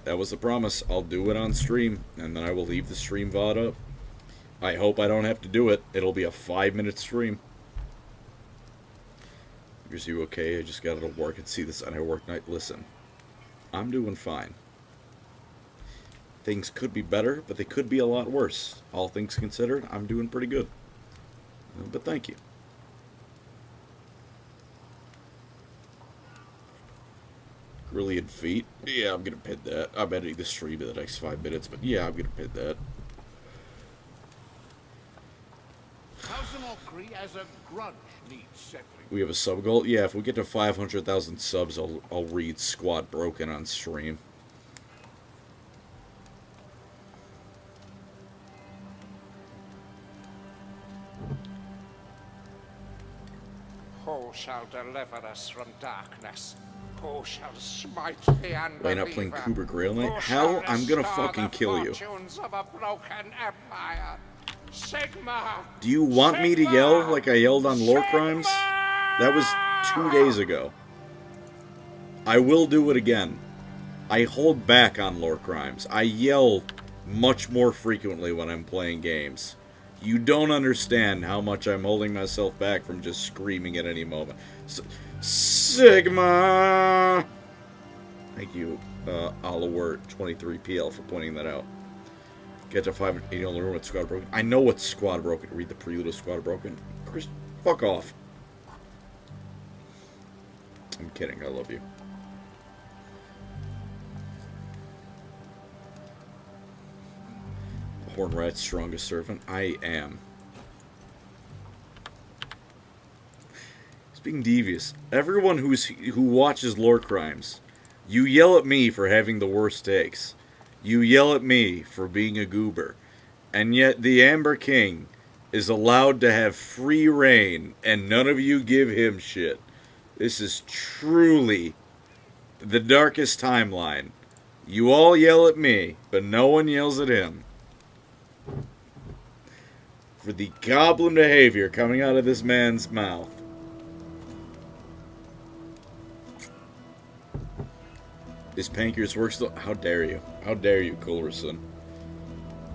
That was the promise. I'll do it on stream, and then I will leave the stream VOD up. I hope I don't have to do it. It'll be a 5-minute stream. Is you okay? I just got out of work and see this on our work night. Listen, I'm doing fine. Things could be better, but they could be a lot worse. All things considered, I'm doing pretty good. But thank you. Grillian feet? Yeah, I'm gonna pit that. I'm editing the stream in the next 5 minutes, but yeah, I'm gonna pit that. As a grudge needs settling. We have a sub goal? Yeah, if we get to 500,000 subs, I'll read Squad Broken on stream. Who shall deliver us from darkness? Who shall smite the unbeliever? Why not playing Kubrick Rail Knight? Hell, I'm gonna fucking kill you. Of a broken empire. Sigma! Do you want me to yell like I yelled on Lore Crimes? That was 2 days ago. I will do it again. I hold back on Lore Crimes. I yell much more frequently when I'm playing games. You don't understand how much I'm holding myself back from just screaming at any moment. Sigma! Thank you, Oliver23PL, for pointing that out. Get to 580 on the room with Squad Broken. I know what's Squad Broken. Read the prelude of Squad Broken. Chris, fuck off. I'm kidding. I love you. Hornrat's strongest servant. I am. Being devious. Everyone who watches Lore Crimes, you yell at me for having the worst takes. You yell at me for being a goober. And yet the Amber King is allowed to have free reign, and none of you give him shit. This is truly the darkest timeline. You all yell at me, but no one yells at him. For the goblin behavior coming out of this man's mouth. Is PancreasNoWork still? How dare you? How dare you, Coulson?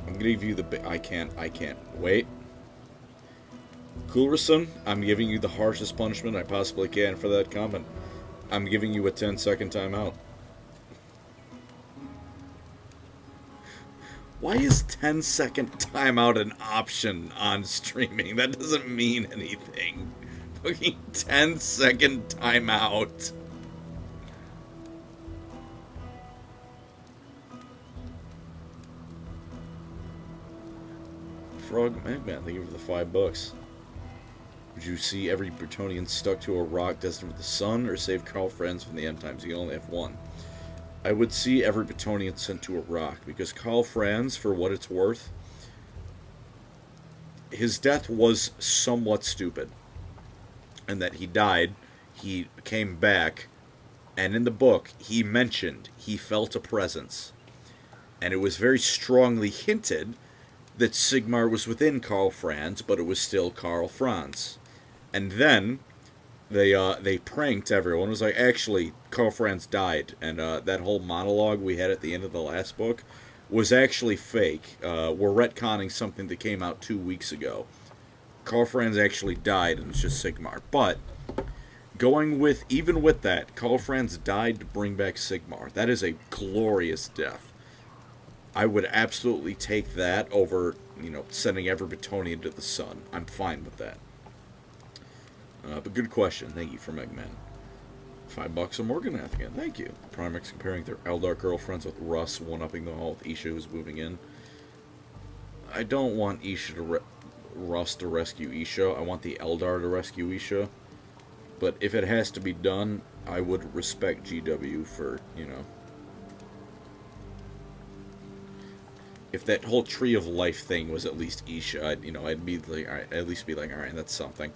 I'm gonna give you the. I can't. Wait. Coulson, I'm giving you the harshest punishment I possibly can for that comment. I'm giving you a 10-second timeout. Why is 10-second timeout an option on streaming? That doesn't mean anything. Fucking 10-second timeout. Frog Magman, thank you for the $5. Would you see every Bretonian stuck to a rock destined for the sun, or save Carl Franz from the end times? You only have one. I would see every Bretonian sent to a rock, because Carl Franz, for what it's worth, his death was somewhat stupid. And that he died, he came back, and in the book, he mentioned he felt a presence. And it was very strongly hinted that Sigmar was within Karl Franz, but it was still Karl Franz. And then they pranked everyone. It was like, actually, Karl Franz died, and that whole monologue we had at the end of the last book was actually fake. We're retconning something that came out 2 weeks ago. Karl Franz actually died, and it's just Sigmar. But even with that, Karl Franz died to bring back Sigmar. That is a glorious death. I would absolutely take that over, sending every Bretonian to the sun. I'm fine with that. But good question. Thank you for Megman. $5 on Morganath again. Thank you. Primex comparing their Eldar girlfriends with Russ, one-upping them all with Isha who's moving in. I don't want Russ to rescue Isha. I want the Eldar to rescue Isha. But if it has to be done, I would respect GW for, if that whole Tree of Life thing was at least Isha, I'd be like, all right, at least be like, all right, that's something.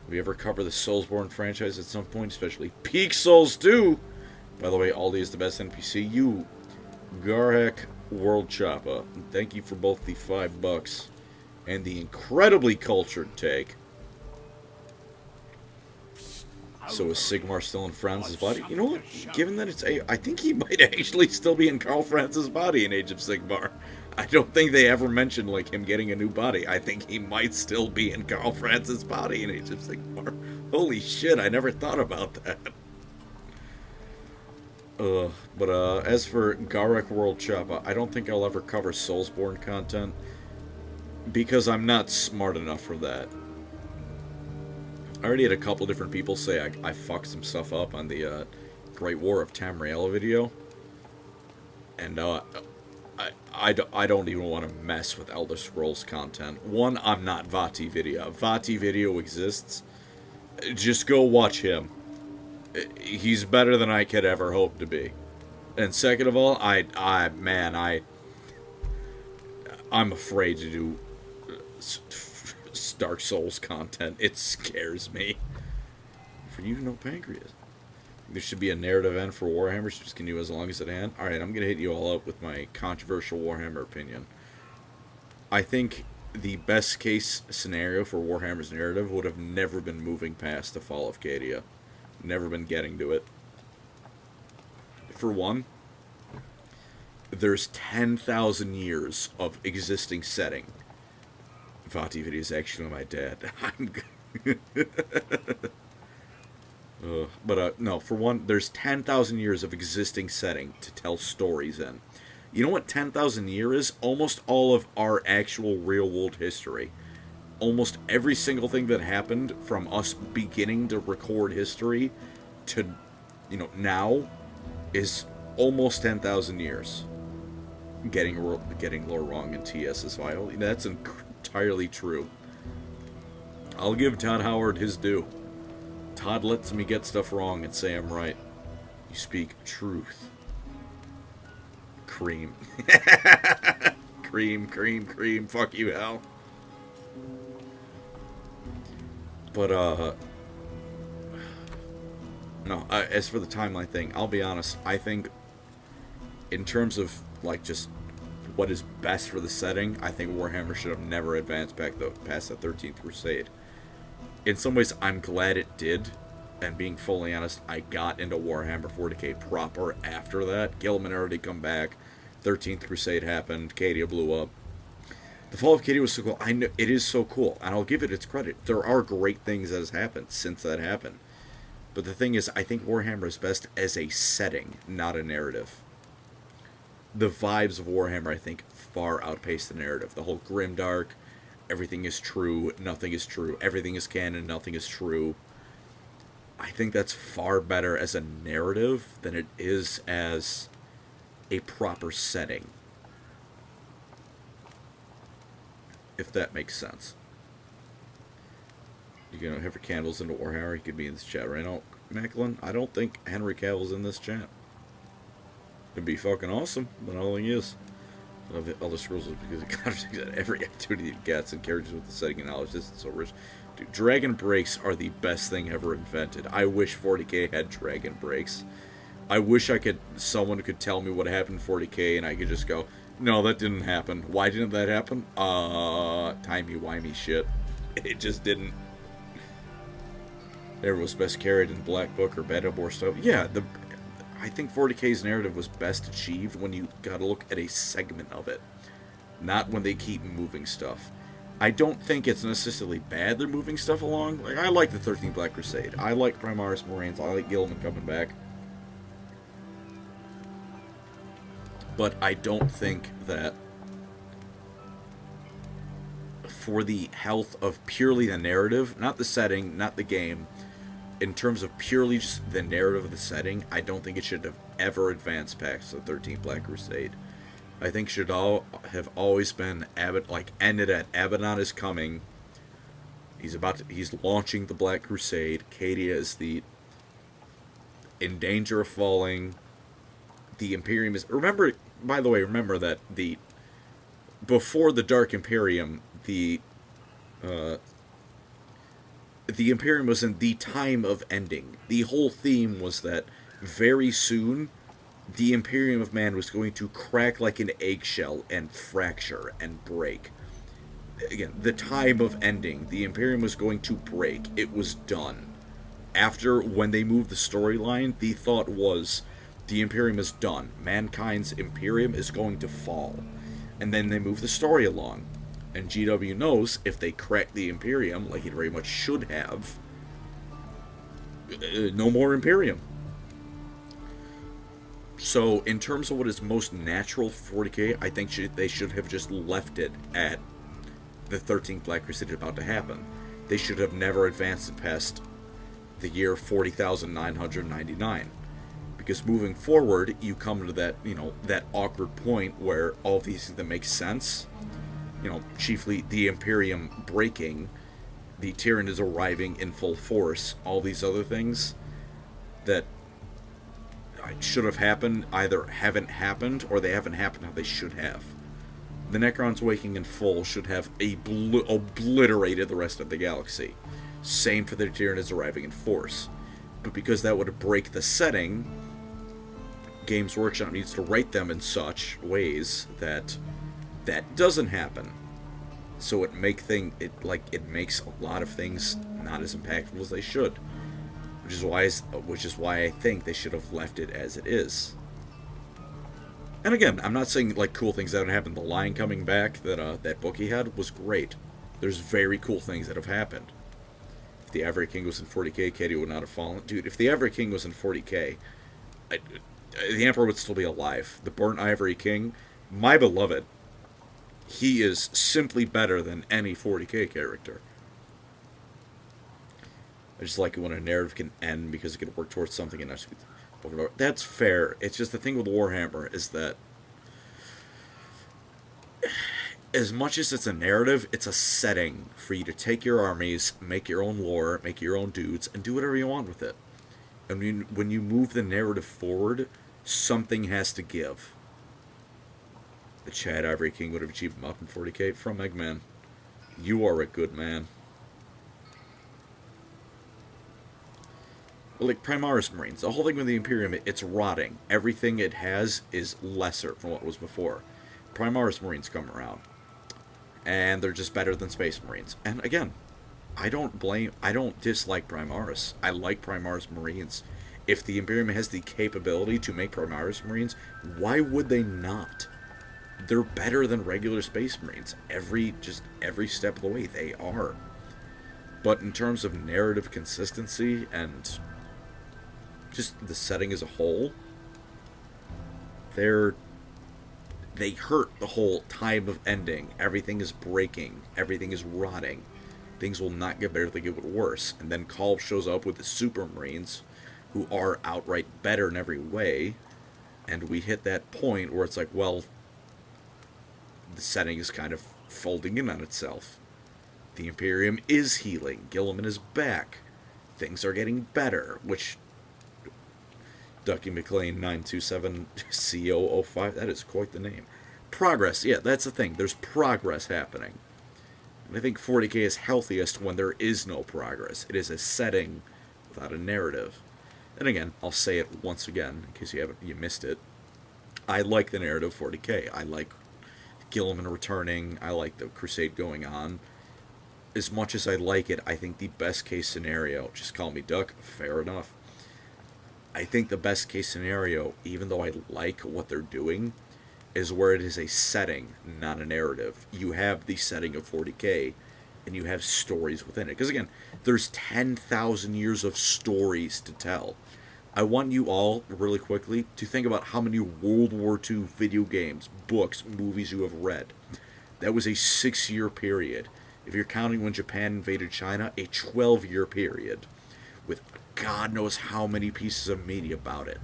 Have you ever covered the Soulsborne franchise at some point, especially Peak Souls 2? By the way, Aldi is the best NPC. You, Garhek World Choppa, thank you for both the $5 and the incredibly cultured take. So is Sigmar still in Franz's body? You know what? Given that it's I think he might actually still be in Karl Franz's body in Age of Sigmar. I don't think they ever mentioned, him getting a new body. I think he might still be in Karl Franz's body in Age of Sigmar. Holy shit, I never thought about that. But as for Garek World Choppa, I don't think I'll ever cover Soulsborne content, because I'm not smart enough for that. I already had a couple different people say I fucked some stuff up on the Great War of Tamriel video. And I don't even want to mess with Elder Scrolls content. One, I'm not Vati Video. Vati Video exists. Just go watch him. He's better than I could ever hope to be. And second of all, I'm afraid to do Dark Souls content. It scares me. For you to know Pancreas. There should be a narrative end for Warhammer, so just continue as long as it can. Alright, I'm going to hit you all up with my controversial Warhammer opinion. I think the best case scenario for Warhammer's narrative would have never been moving past the fall of Cadia. Never been getting to it. For one, there's 10,000 years of existing setting. Vati video is actually my dad. No, for one, there's 10,000 years of existing setting to tell stories in. You know what 10,000 year is? Almost all of our actual real-world history. Almost every single thing that happened from us beginning to record history to, now is almost 10,000 years. Getting lore wrong in TS's file. That's entirely true. I'll give Todd Howard his due. Todd lets me get stuff wrong and say I'm right. You speak truth. Cream. cream. Fuck you, Hal. But, no, as for the timeline thing, I'll be honest, I think in terms of, just what is best for the setting, I think Warhammer should have never advanced past the 13th Crusade. In some ways, I'm glad it did, and being fully honest, I got into Warhammer 40k proper after that. Gilliman had already come back, 13th Crusade happened, Cadia blew up. The Fall of Cadia was so cool. I know it is so cool, and I'll give it its credit. There are great things that has happened since that happened. But the thing is, I think Warhammer is best as a setting, not a narrative. The vibes of Warhammer, I think, far outpace the narrative. The whole grimdark, everything is true, nothing is true, everything is canon, nothing is true. I think that's far better as a narrative than it is as a proper setting. If that makes sense. You know, Henry Candle's into Warhammer, he could be in this chat right now. Macklin, I don't think Henry Cavill's in this chat. It'd be fucking awesome, but I don't think he is. I love Elder Scrolls because it contradicts every activity it gets and characters with the setting and knowledge. This is so rich. Dude, dragon breaks are the best thing ever invented. I wish 40k had dragon breaks. I wish someone could tell me what happened in 40k and I could just go, no, that didn't happen. Why didn't that happen? Timey-wimey shit. It just didn't. Never was best carried in the Black Book or Battle War stuff. Yeah, I think 40k's narrative was best achieved when you gotta look at a segment of it. Not when they keep moving stuff. I don't think it's necessarily bad they're moving stuff along. Like, I like the 13th Black Crusade. I like Primaris Marines. I like Gilliman coming back. But I don't think that for the health of purely the narrative, not the setting, not the game, in terms of purely just the narrative of the setting, I don't think it should have ever advanced past the 13th Black Crusade. I think should all have always been ended at Abaddon is coming. He's launching the Black Crusade. Cadia is in danger of falling. The Imperium is remember that before the Dark Imperium, the Imperium was in the time of ending. The whole theme was that very soon the Imperium of Man was going to crack like an eggshell and fracture and break. Again, the time of ending. The Imperium was going to break. It was done. When they moved the storyline, the thought was the Imperium is done. Mankind's Imperium is going to fall. And then they move the story along. And GW knows if they crack the Imperium, like it very much should have, no more Imperium. So, in terms of what is most natural for 40k, I think they should have just left it at the 13th Black Crusade about to happen. They should have never advanced it past the year 40,999. Because moving forward, you come to that, that awkward point where all these things that make sense, chiefly the Imperium breaking, the Tyrant is arriving in full force, all these other things that should have happened either haven't happened or they haven't happened how they should have. The Necrons waking in full should have obliterated the rest of the galaxy. Same for the Tyrant is arriving in force. But because that would break the setting, Games Workshop needs to write them in such ways that that doesn't happen. So it makes a lot of things not as impactful as they should. Which is why I think they should have left it as it is. And again, I'm not saying cool things that would happen. The Lion coming back, that book he had was great. There's very cool things that have happened. If the Ivory King was in 40k, Katie would not have fallen. Dude, if the Ivory King was in 40k, the Emperor would still be alive. The Burnt Ivory King, my beloved, he is simply better than any 40k character. I just like it when a narrative can end because it can work towards something and actually over and over. That's fair. It's just the thing with Warhammer is that as much as it's a narrative, it's a setting for you to take your armies, make your own lore, make your own dudes, and do whatever you want with it. And when you move the narrative forward, something has to give. The Chad Ivory King would have achieved him up in 40k from Eggman. You are a good man. Like Primaris Marines, the whole thing with the Imperium, it's rotting. Everything it has is lesser from what was before. Primaris Marines come around, and they're just better than Space Marines. And again, I don't dislike Primaris. I like Primaris Marines. If the Imperium has the capability to make Primaris Marines, why would they not? They're better than regular Space Marines. Every step of the way, they are. But in terms of narrative consistency and just the setting as a whole, they hurt the whole time of ending. Everything is breaking. Everything is rotting. Things will not get better, they get worse. And then Call shows up with the Super Marines, who are outright better in every way. And we hit that point where it's like, well, the setting is kind of folding in on itself. The Imperium is healing. Gilliman is back. Things are getting better, which Ducky McLean 927 CO05, that is quite the name. Progress, yeah, that's the thing. There's progress happening. And I think 40k is healthiest when there is no progress. It is a setting without a narrative. And again, I'll say it once again, in case you missed it. I like the narrative 40k. I like Gilliman returning. I like the Crusade going on. As much as I like it, I think the best case scenario, just call me Duck, fair enough. I think the best case scenario, even though I like what they're doing, is where it is a setting, not a narrative. You have the setting of 40k, and you have stories within it. Because again, there's 10,000 years of stories to tell. I want you all, really quickly, to think about how many World War II video games, books, movies you have read. That was a 6-year period. If you're counting when Japan invaded China, a 12-year period. With God knows how many pieces of media about it.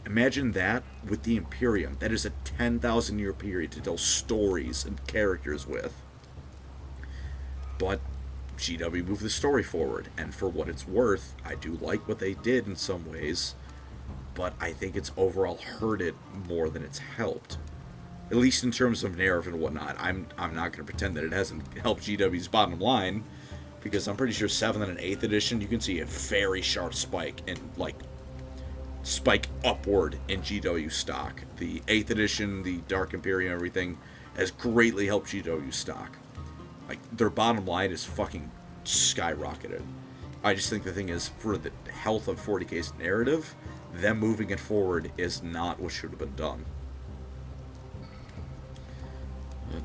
Imagine that with the Imperium. That is a 10,000-year period to tell stories and characters with. But GW moved the story forward, and for what it's worth, I do like what they did in some ways, but I think it's overall hurt it more than it's helped. At least in terms of narrative and whatnot. I'm not going to pretend that it hasn't helped GW's bottom line, because I'm pretty sure 7th and 8th edition, you can see a very sharp spike in, spike upward in GW stock. The 8th edition, the Dark Imperium, everything has greatly helped GW stock. Their bottom line is fucking skyrocketed. I just think the thing is, for the health of 40k's narrative, them moving it forward is not what should have been done.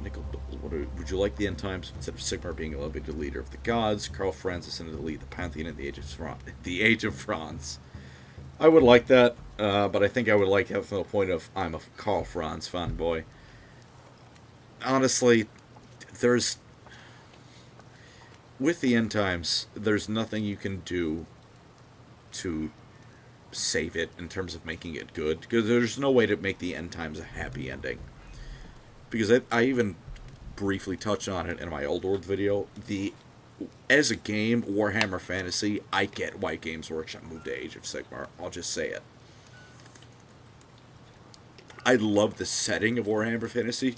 Nickel, would you like the end times instead of Sigmar being elevated leader of the gods, Karl Franz ascended to lead the Pantheon in the Age of Franz? I would like that, but I think I would like to have the point of I'm a Karl Franz fanboy. Honestly, with the end times, there's nothing you can do to save it in terms of making it good, because there's no way to make the end times a happy ending. Because I even briefly touched on it in my Old World video. As a game, Warhammer Fantasy, I get why Games Workshop moved to Age of Sigmar. I'll just say it. I love the setting of Warhammer Fantasy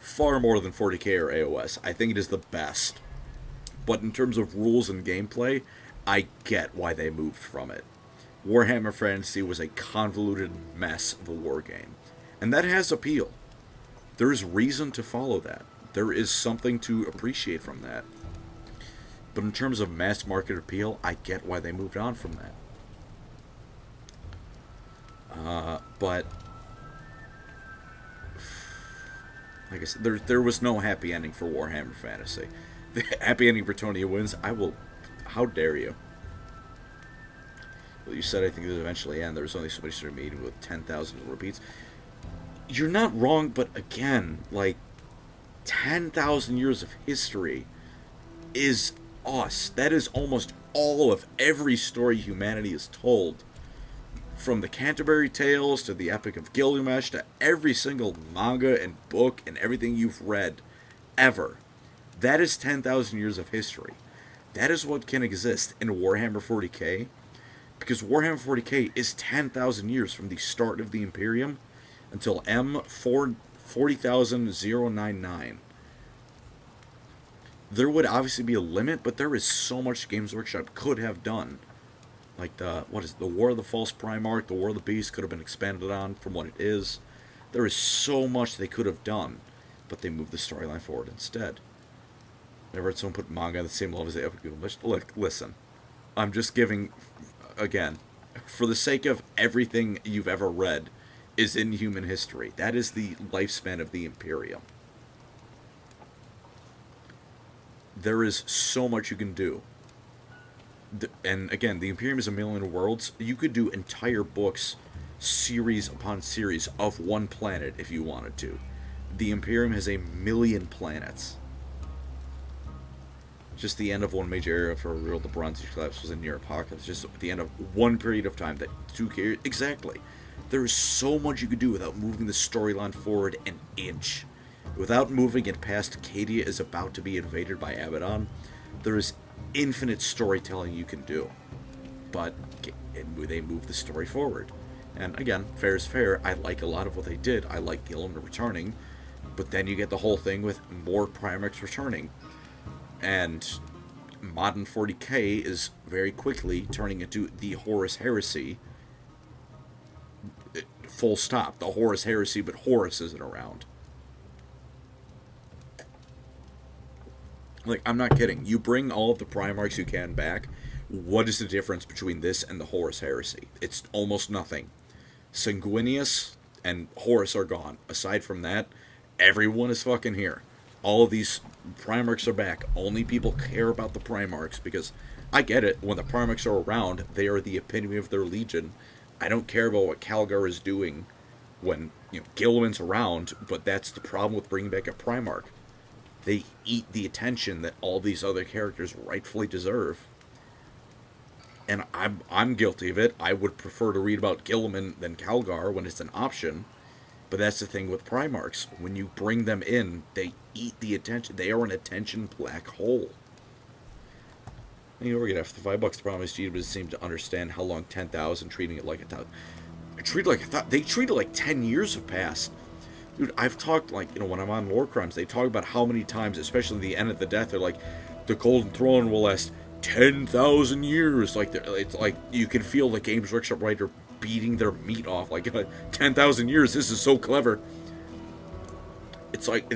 far more than 40k or AOS. I think it is the best. But in terms of rules and gameplay, I get why they moved from it. Warhammer Fantasy was a convoluted mess of a war game. And that has appeal. There is reason to follow that. There is something to appreciate from that. But in terms of mass market appeal, I get why they moved on from that. But Like I said, there was no happy ending for Warhammer Fantasy. The happy ending Bretonia wins. I will. How dare you? Well, you said I think it would eventually end. There was only so many sort of meeting with 10,000 repeats. You're not wrong, but again, like 10,000 years of history is us. That is almost all of every story humanity has told. From the Canterbury Tales to the Epic of Gilgamesh to every single manga and book and everything you've read ever. That is 10,000 years of history. That is what can exist in Warhammer 40k. Because Warhammer 40k is 10,000 years from the start of the Imperium until M40,099. There would obviously be a limit, but there is so much Games Workshop could have done. Like the War of the False Primarch, the War of the Beast could have been expanded on from what it is. There is so much they could have done, but they moved the storyline forward instead. Never had someone put manga on the same level as the Epic of Gilgamesh. Look, listen, I'm just giving, again, for the sake of everything you've ever read is in human history. That is the lifespan of the Imperium. There is so much you can do. And again, the Imperium is 1,000,000 worlds. You could do entire books, series upon series, of one planet if you wanted to. The Imperium has 1,000,000 planets. Just the end of one major era for real, the Bronze Age collapse was a near apocalypse. Just the end of one period of time that exactly. There is so much you could do without moving the storyline forward an inch. Without moving it past Cadia is about to be invaded by Abaddon. There is infinite storytelling you can do, but they move the story forward. And again, fair is fair. I like a lot of what they did. I like Gilliman returning, but then you get the whole thing with more Primarchs returning, and modern 40k is very quickly turning into the Horus Heresy. Full stop. The Horus Heresy, but Horus isn't around. Like, I'm not kidding. You bring all of the Primarchs you can back, what is the difference between this and the Horus Heresy? It's almost nothing. Sanguinius and Horus are gone. Aside from that, everyone is fucking here. All of these Primarchs are back. Only people care about the Primarchs because, I get it, when the Primarchs are around, they are the epitome of their legion. I don't care about what Calgar is doing when, Gilliman's around, but that's the problem with bringing back a Primarch. They eat the attention that all these other characters rightfully deserve. And I'm guilty of it. I would prefer to read about Gilliman than Calgar when it's an option. But that's the thing with Primarchs. When you bring them in, they eat the attention. They are an attention black hole. And we're going to have the $5. The problem is G doesn't seem to understand how long 10,000, treating it like 1,000. They treat it like 10 years have passed. Dude, I've talked, when I'm on War Crimes, they talk about how many times, especially the end of the death, they're like, the Golden Throne will last 10,000 years. It's like, you can feel the Games Workshop writer beating their meat off. 10,000 years, this is so clever. It's like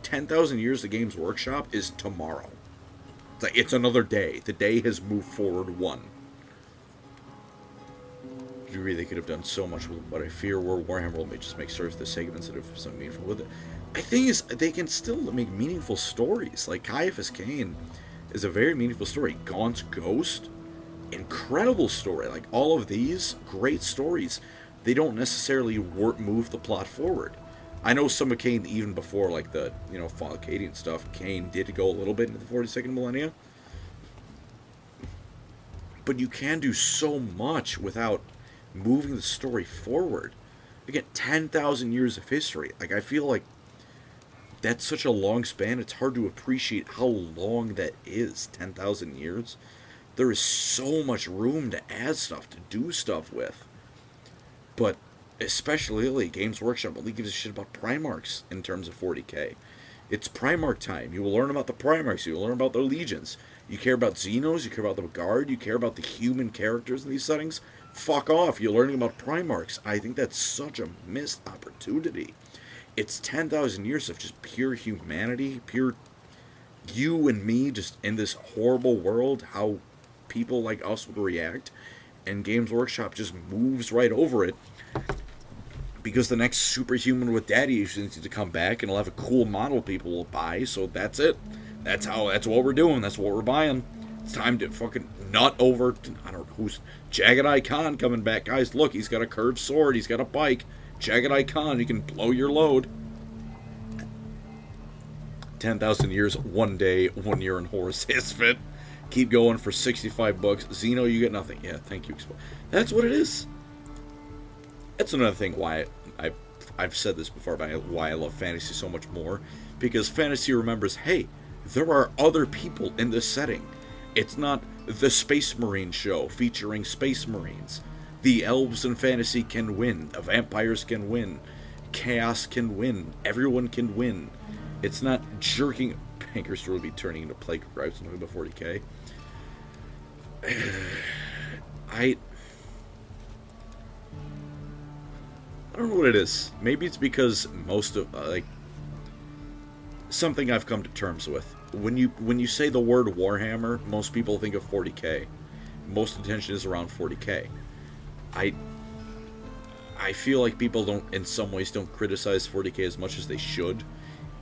10,000 years, the Games Workshop is tomorrow. It's another day. The day has moved forward one. I agree they could have done so much with what I fear Warhammer will just make stories for the sake of instead of something meaningful with it. The thing is, they can still make meaningful stories. Like Caiaphas Cain is a very meaningful story. Gaunt's Ghost, incredible story. Like all of these great stories, they don't necessarily move the plot forward. I know some of Cain, even before the Fall of Cadian stuff, Cain did go a little bit into the 42nd millennia. But you can do so much without moving the story forward. Again, 10,000 years of history. I feel like that's such a long span, it's hard to appreciate how long that is, 10,000 years. There is so much room to add stuff, to do stuff with. But especially Games Workshop only gives a shit about Primarchs in terms of 40k. It's Primarch time. You will learn about the Primarchs, you will learn about their legions. You care about Xenos, you care about the Guard, you care about the human characters in these settings. Fuck off, you're learning about Primarchs. I think that's such a missed opportunity. It's 10,000 years of just pure humanity, pure you and me just in this horrible world, how people like us would react, and Games Workshop just moves right over it because the next superhuman with daddy issues needs to come back, and he'll have a cool model people will buy. So that's it. That's what we're doing. That's what we're buying. It's time to fucking nut over. I don't know who's Jagged Eye Khan coming back, guys. Look, he's got a curved sword. He's got a bike. Jagged Eye Khan. He can blow your load. 10,000 years, 1 day, 1 year in Horus Hisfit. Keep going for 65 bucks. Xeno, you get nothing. Yeah, thank you. That's what it is. That's another thing why I've said this before about why I love fantasy so much more. Because fantasy remembers, hey, there are other people in this setting. It's not the Space Marine show featuring Space Marines. The elves in fantasy can win. The vampires can win. Chaos can win. Everyone can win. It's not jerking. Pancreas will be turning into Plague Gripes when we about 40k. I don't know what it is. Maybe it's because most of something I've come to terms with. When you say the word Warhammer, most people think of 40k. Most attention is around 40k. I feel like people in some ways don't criticize 40k as much as they should,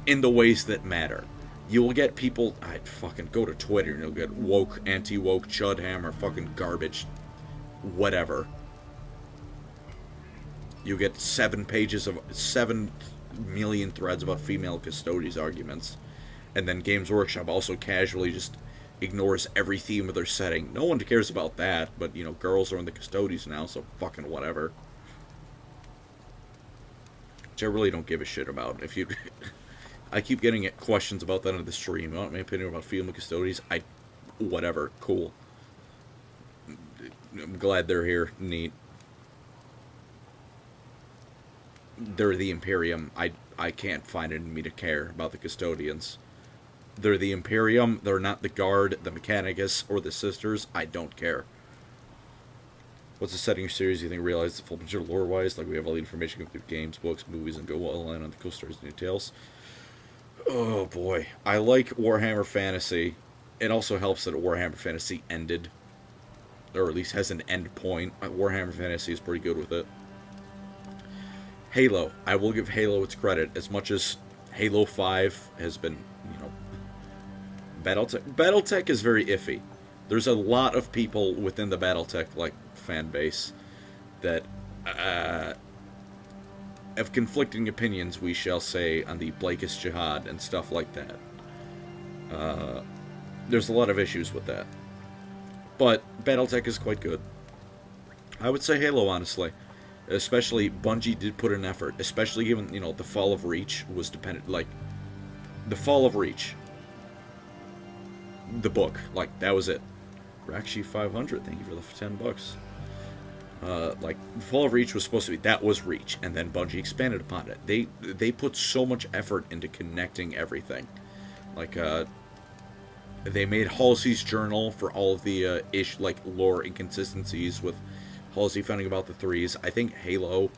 in the ways that matter. You will get people, I'd fucking go to Twitter and you'll get woke, anti-woke, Chudhammer, fucking garbage, whatever. You get 7 million threads about female custodies arguments. And then Games Workshop also casually just ignores every theme of their setting. No one cares about that, but, you know, girls are in the custodies now, so fucking whatever. Which I really don't give a shit about. If you... I keep getting questions about that on the stream. You want my opinion about female custodies? Whatever. Cool. I'm glad they're here. Neat. They're the Imperium. I can't find it in me to care about the custodians. They're the Imperium. They're not the Guard, the Mechanicus, or the Sisters. I don't care. What's the setting of your series you think realizes the full picture lore-wise? Like we have all the information through games, books, movies, and go all in on the cool stories and details. Oh boy. I like Warhammer Fantasy. It also helps that Warhammer Fantasy ended. Or at least has an end point. Warhammer Fantasy is pretty good with it. Halo. I will give Halo its credit. As much as Halo 5 has been, you know... Battletech is very iffy. There's a lot of people within the Battletech, like, fan base that have conflicting opinions, we shall say, on the Blakist Jihad and stuff like that. There's a lot of issues with that. But Battletech is quite good. I would say Halo, honestly. Especially, Bungie did put in effort. Especially given, you know, the Fall of Reach was dependent, like... The Fall of Reach. The book. Like, that was it. Rakshi 500, thank you for the 10 bucks. Like, Fall of Reach was supposed to be, that was Reach, and then Bungie expanded upon it. They put so much effort into connecting everything. Like, they made Halsey's journal for all of the, lore inconsistencies with Halsey finding about the threes. I think Halo,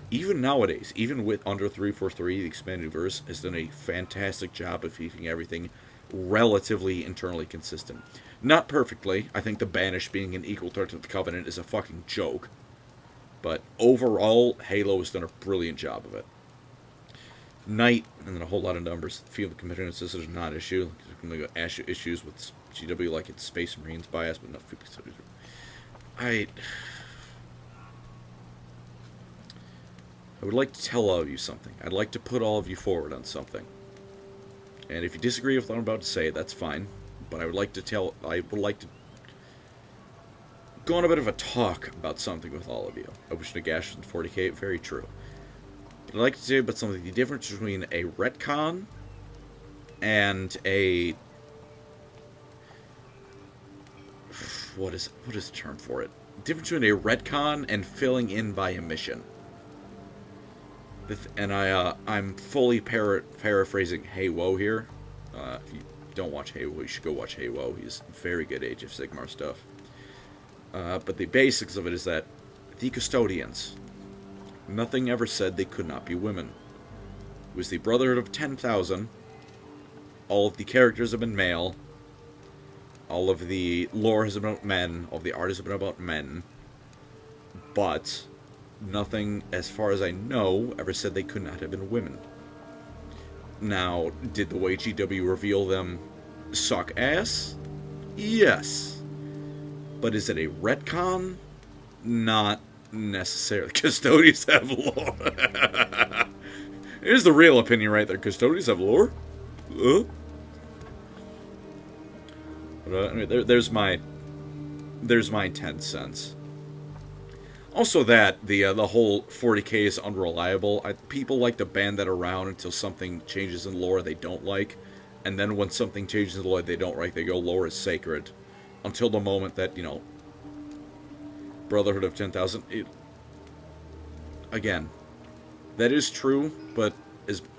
even nowadays, even with under 343, the expanded universe, has done a fantastic job of keeping everything relatively internally consistent. Not perfectly. I think the Banished being an equal threat to the Covenant is a fucking joke. But overall, Halo has done a brilliant job of it. Night, and then a whole lot of numbers. Field commitment systems are not an issue. There's going to be issues with GW like it's Space Marines bias, but not 50. I would like to tell all of you something. I'd like to put all of you forward on something. And if you disagree with what I'm about to say, that's fine. But I would like to go on a bit of a talk about something with all of you. I wish Nagash was in 40k, very true. But I'd like to say about something, the difference between a retcon and a... What is the term for it? The difference between a retcon and filling in by a mission. And I'm fully paraphrasing Hey Woe here. If you don't watch Hey Woe, you should go watch Hey Woe. He's very good Age of Sigmar stuff. But the basics of it is that the custodians, nothing ever said they could not be women. It was the Brotherhood of 10,000. All of the characters have been male. All of the lore has been about men. All of the art has been about men. But nothing, as far as I know, ever said they could not have been women. Now, did the way GW reveal them suck ass? Yes. But is it a retcon? Not necessarily. Custodians have lore. Here's the real opinion right there. Custodians have lore? But, anyway, there's my 10 cents. Also that, the whole 40k is unreliable. People like to band that around until something changes in lore they don't like. And then when something changes in lore they don't like, they go, lore is sacred. Until the moment that, you know, Brotherhood of 10,000... Again, that is true, but...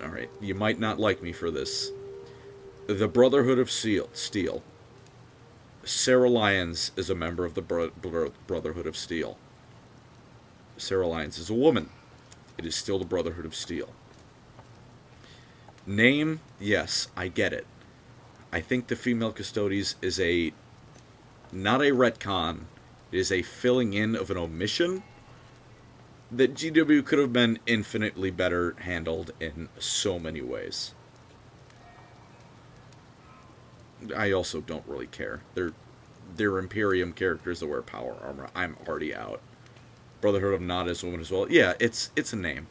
Alright, you might not like me for this. The Brotherhood of Steel. Sarah Lyons is a member of the Brotherhood of Steel. Sarah Lyons is a woman. It is still the Brotherhood of Steel. Name, yes, I get it. I think the female Custodes is not a retcon. It is a filling in of an omission that GW could have been infinitely better handled in so many ways. I also don't really care. They're Imperium characters that wear power armor. I'm already out. Brotherhood of Nod is a woman as well. Yeah, it's a name.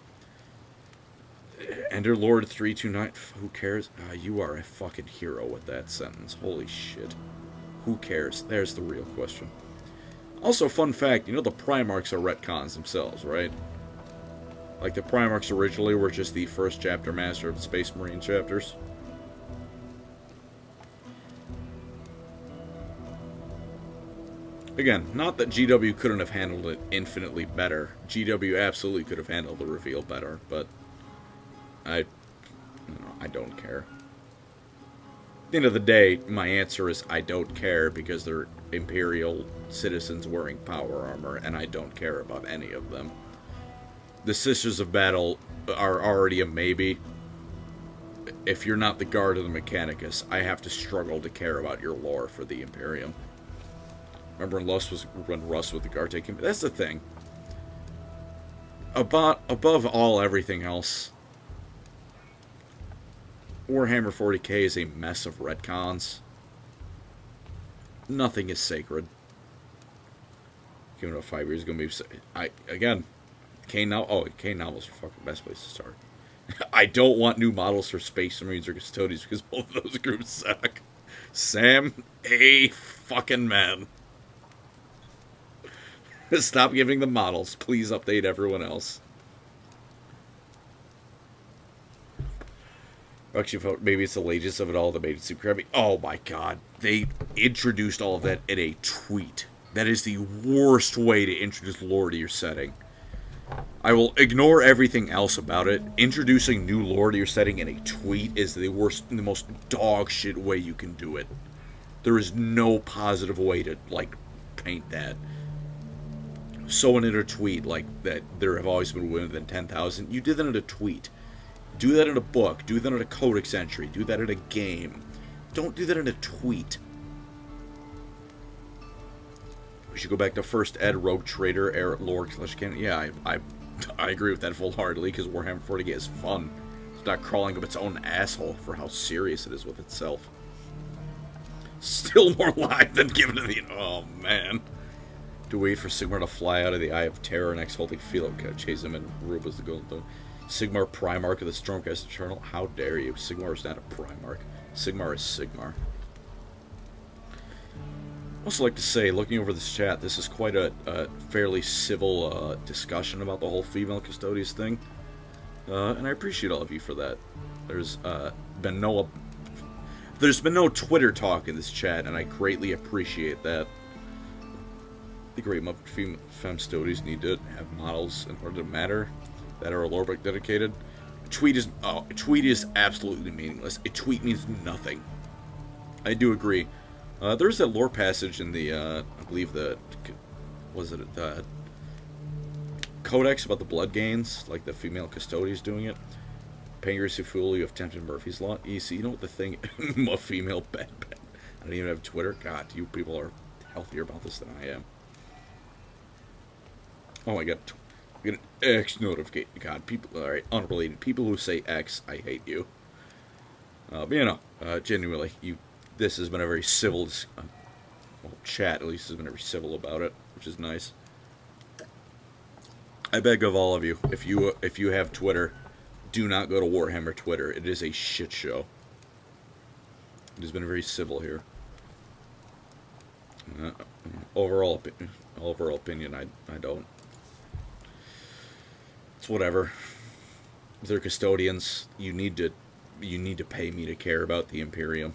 Ender Lord 329. Who cares? You are a fucking hero with that sentence. Holy shit. Who cares? There's the real question. Also, fun fact, you know the Primarchs are retcons themselves, right? Like, the Primarchs originally were just the first chapter master of the Space Marine chapters. Again, not that GW couldn't have handled it infinitely better. GW absolutely could have handled the reveal better, but I don't care. At the end of the day, my answer is I don't care because they're Imperial citizens wearing power armor, and I don't care about any of them. The Sisters of Battle are already a maybe. If you're not the Guard of the Mechanicus, I have to struggle to care about your lore for the Imperium. Remember when Russ with the Guard taking... That's the thing. Above all everything else, Warhammer 40k is a mess of retcons. Nothing is sacred. Giving it 5 years is going to be... Again, Kane novels are fucking best place to start. I don't want new models for Space Marines or Custodians because both of those groups suck. Sam, a fucking man. Stop giving them models. Please update everyone else. Actually, maybe it's the latest of it all that made it super crappy. Oh my god. They introduced all of that in a tweet. That is the worst way to introduce lore to your setting. I will ignore everything else about it. Introducing new lore to your setting in a tweet is the worst, the most dog shit way you can do it. There is no positive way to, like, paint that. Someone in a tweet, like, that there have always been women than 10,000. You did that in a tweet. Do that in a book. Do that in a codex entry. Do that in a game. Don't do that in a tweet. We should go back to First Ed, Rogue Trader, Eric Lore, Clash Cannon. Yeah, I agree with that full-heartedly, because Warhammer 40k is fun. It's not crawling up its own asshole for how serious it is with itself. Still more live than given to the... Oh, man. To wait for Sigmar to fly out of the Eye of Terror next holding field. Chase him and Ruba's the gold though. Sigmar Primarch of the Stormcast Eternal. How dare you? Sigmar is not a Primarch. Sigmar is Sigmar. I'd also like to say, looking over this chat, this is quite a fairly civil discussion about the whole female custodians thing. And I appreciate all of you for that. There's been no Twitter talk in this chat, and I greatly appreciate that. The great Muppet femme studies need to have models in order to matter that are lore book dedicated. A tweet is absolutely meaningless. A tweet means nothing. I do agree. There's that lore passage in the I believe the Codex about the blood gains, like the female custodians doing it. Pancreas, you have tempted Murphy's Law. EC, you know what the thing? A female bed. I don't even have Twitter. God, you people are healthier about this than I am. Oh my god. Get an X notification. God, people, alright, unrelated. People who say X, I hate you. But you know, genuinely, this has been a very civil, well, chat at least has been very civil about it, which is nice. I beg of all of you, if you have Twitter, do not go to Warhammer Twitter. It is a shit show. It has been very civil here. Overall opinion, I don't. It's whatever. They're custodians. You need to pay me to care about the Imperium.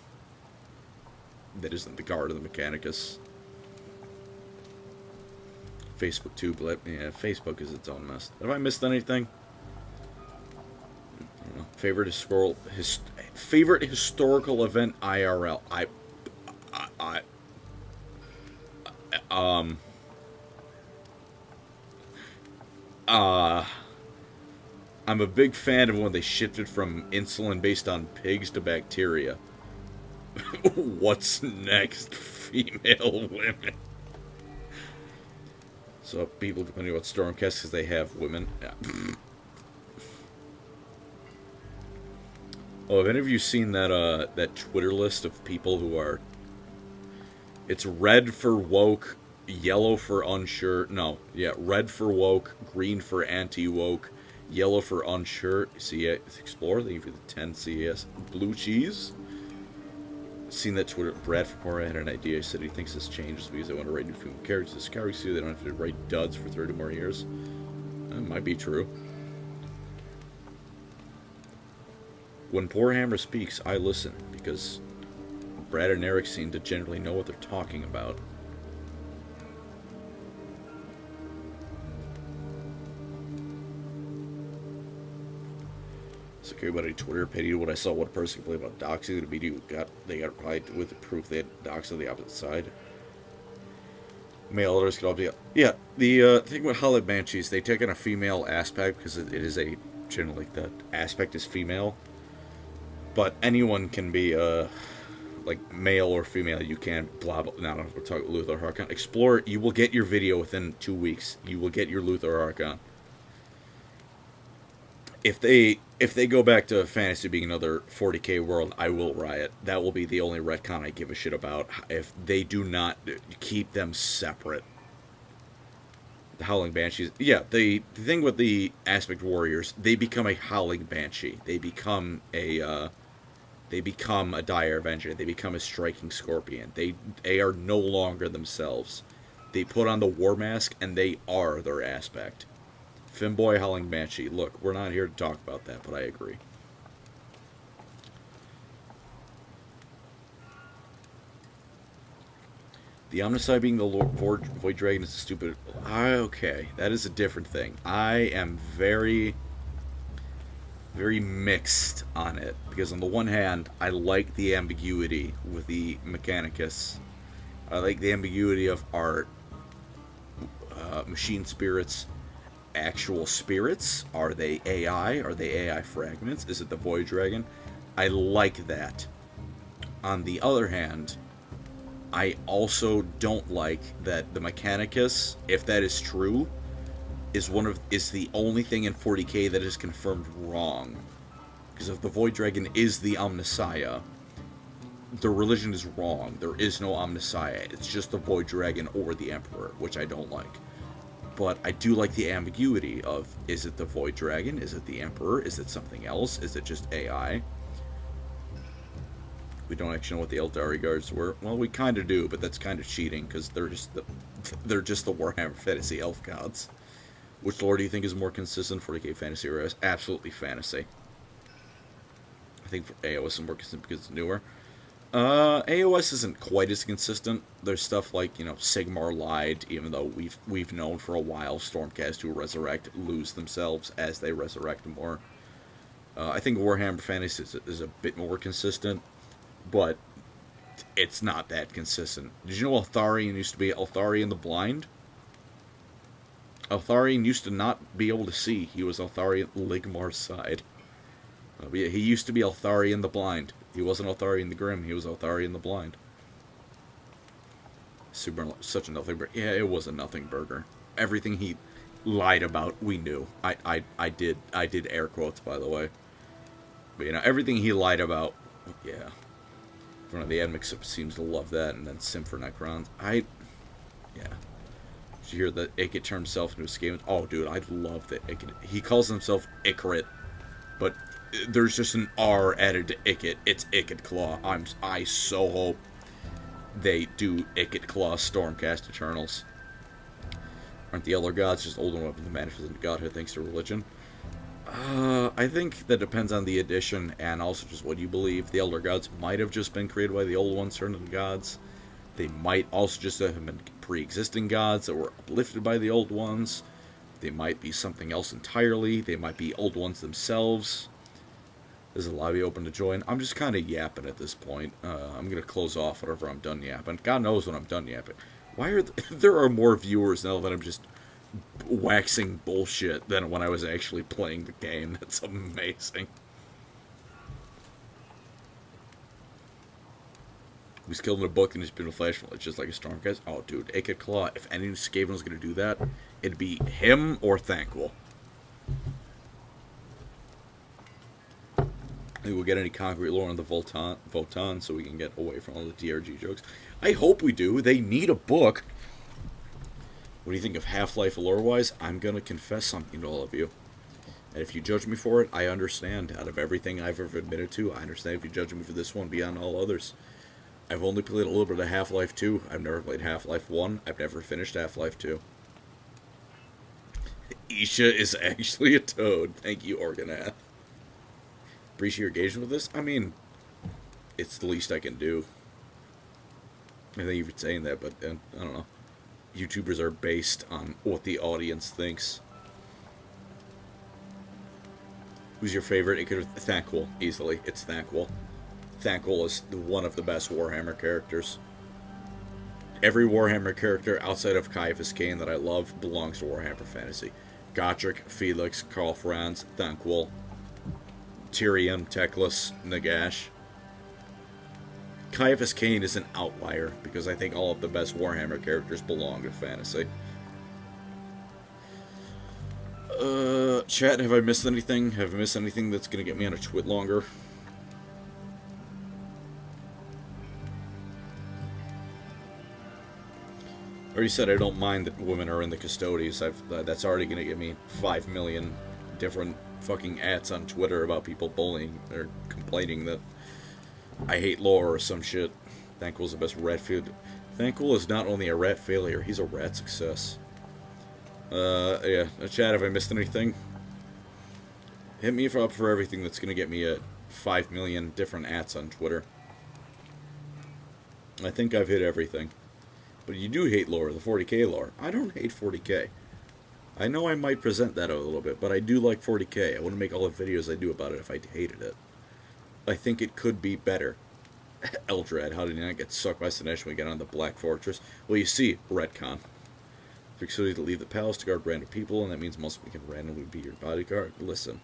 That isn't the Guard or the Mechanicus. Facebook too, but yeah, Facebook is its own mess. Have I missed anything? I don't know. Favorite historical event IRL. I'm a big fan of when they shifted from insulin based on pigs to bacteria. What's next? Female women. So people complaining about Stormcast because they have women. Yeah. Oh, have any of you seen that that Twitter list of people who are... It's red for woke, yellow for unsure... No, yeah, red for woke, green for anti-woke, yellow for unsure. See, Explorer, thank you for the 10 CES. Blue cheese? Seen that Twitter. Brad from Horror had an idea. He said he thinks this changes because they want to write new female characters. This character, so they don't have to write duds for 30 more years. That might be true. When Poor Hammer speaks, I listen, because Brad and Eric seem to generally know what they're talking about. So everybody Twitter pity what I saw one person complain about doxing. The media they got replied with the proof they had doxed on the opposite side. Male others could all be... Yeah, the thing with Howling Banshees, they take on a female aspect because it is a... Generally, the aspect is female. But anyone can be, like, male or female. You can, blah, blah. Now, we're talking Luther Harkon. Explorer, you will get your video within 2 weeks. You will get your Luther Harkon. If they go back to fantasy being another 40k world, I will riot. That will be the only retcon I give a shit about. If they do not keep them separate. The Howling Banshees. Yeah, the thing with the Aspect Warriors, they become a Howling Banshee. They become a Dire Avenger. They become a Striking Scorpion. They are no longer themselves. They put on the War Mask, and they are their aspect. Finboy, Howling Banshee. Look, we're not here to talk about that, but I agree. The Omnicide being the Void Dragon is a stupid... Okay, that is a different thing. I am very, very mixed on it. Because on the one hand, I like the ambiguity with the Mechanicus. I like the ambiguity of art. Machine spirits... Actual spirits? Are they AI? Are they AI fragments? Is it the Void Dragon? I like that. On the other hand, I also don't like that the Mechanicus, if that is true, is the only thing in 40k that is confirmed wrong. Because if the Void Dragon is the Omnissiah, the religion is wrong. There is no Omnissiah. It's just the Void Dragon or the Emperor, which I don't like. But I do like the ambiguity of, is it the Void Dragon? Is it the Emperor? Is it something else? Is it just AI? We don't actually know what the Eldari Guards were. Well, we kind of do, but that's kind of cheating, because they're just the Warhammer Fantasy Elf Gods. Which lore do you think is more consistent, 40k Fantasy or AOS? Absolutely Fantasy. I think for AOS is more consistent because it's newer. AOS isn't quite as consistent. There's stuff like, you know, Sigmar lied, even though we've known for a while Stormcast who resurrect lose themselves as they resurrect more. I think Warhammer Fantasy is a bit more consistent, but it's not that consistent. Did you know Eltharion used to be Eltharion the Blind? Eltharion used to not be able to see. He was Eltharion Ligmar's side. He used to be Eltharion the Blind. He wasn't Eltharion the Grim, he was Eltharion the Blind. Such a nothing burger. Yeah, it was a nothing burger. Everything lied about, we knew. I did air quotes, by the way. But, you know, everything he lied about, yeah. One of the admix seems to love that, and then Sim for Necrons. Yeah. Did you hear that Ikit turned himself into a scam? Oh, dude, I love that Ikit. He calls himself Ikarit, but there's just an R added to Ikit. It's Ikit Claw. I so hope they do Ikit Claw Stormcast Eternals. Aren't the Elder Gods just older weapons to manifest into godhood thanks to religion? I think that depends on the edition and also just what you believe. The Elder Gods might have just been created by the old ones turned into gods. They might also just have been pre-existing gods that were uplifted by the old ones. They might be something else entirely. They might be old ones themselves. Is the lobby open to join? I'm just kind of yapping at this point. I'm going to close off whenever I'm done yapping. God knows when I'm done yapping. Why are there are more viewers now that I'm just waxing bullshit than when I was actually playing the game? That's amazing. He was killed in a book and he's been a flash. It's just like a Stormcast. Oh, dude, Ikit Claw. If any Skaven was going to do that, it'd be him or Thankful. Maybe we'll get any concrete lore on the Votan so we can get away from all the DRG jokes. I hope we do. They need a book. What do you think of Half-Life lore-wise? I'm going to confess something to all of you. And if you judge me for it, I understand. Out of everything I've ever admitted to, I understand if you judge me for this one beyond all others. I've only played a little bit of Half-Life 2. I've never played Half-Life 1. I've never finished Half-Life 2. Isha is actually a toad. Thank you, Organath. Appreciate your engagement with this? I mean, it's the least I can do. I think you've been saying that, but I don't know. YouTubers are based on what the audience thinks. Who's your favorite? It could have Thankful, easily. It's Thankful. Thankful is one of the best Warhammer characters. Every Warhammer character outside of Caiaphas Cain that I love belongs to Warhammer Fantasy. Gotrek, Felix, Karl Franz, Thankful, Tyrion, Teclis, Nagash. Caiaphas Cain is an outlier because I think all of the best Warhammer characters belong to fantasy. Chat, have I missed anything? Have I missed anything that's going to get me on a twit longer? I already said I don't mind that women are in the custodies. That's already going to get me 5 million different fucking ads on Twitter about people bullying or complaining that I hate lore or some shit. Thankful's the best rat failure. Thankful is not only a rat failure, he's a rat success. Yeah. Chat, have I missed anything? Hit me up for everything that's going to get me a 5 million different ads on Twitter. I think I've hit everything. But you do hate lore, the 40k lore. I don't hate 40k. I know I might present that a little bit, but I do like 40k. I wouldn't make all the videos I do about it if I hated it. I think it could be better. Eldrad, how did he not get sucked by Sinesh when we get on the Black Fortress? Well, you see, retcon. Fixity to leave the palace to guard random people, and that means most we can randomly be your bodyguard. Listen.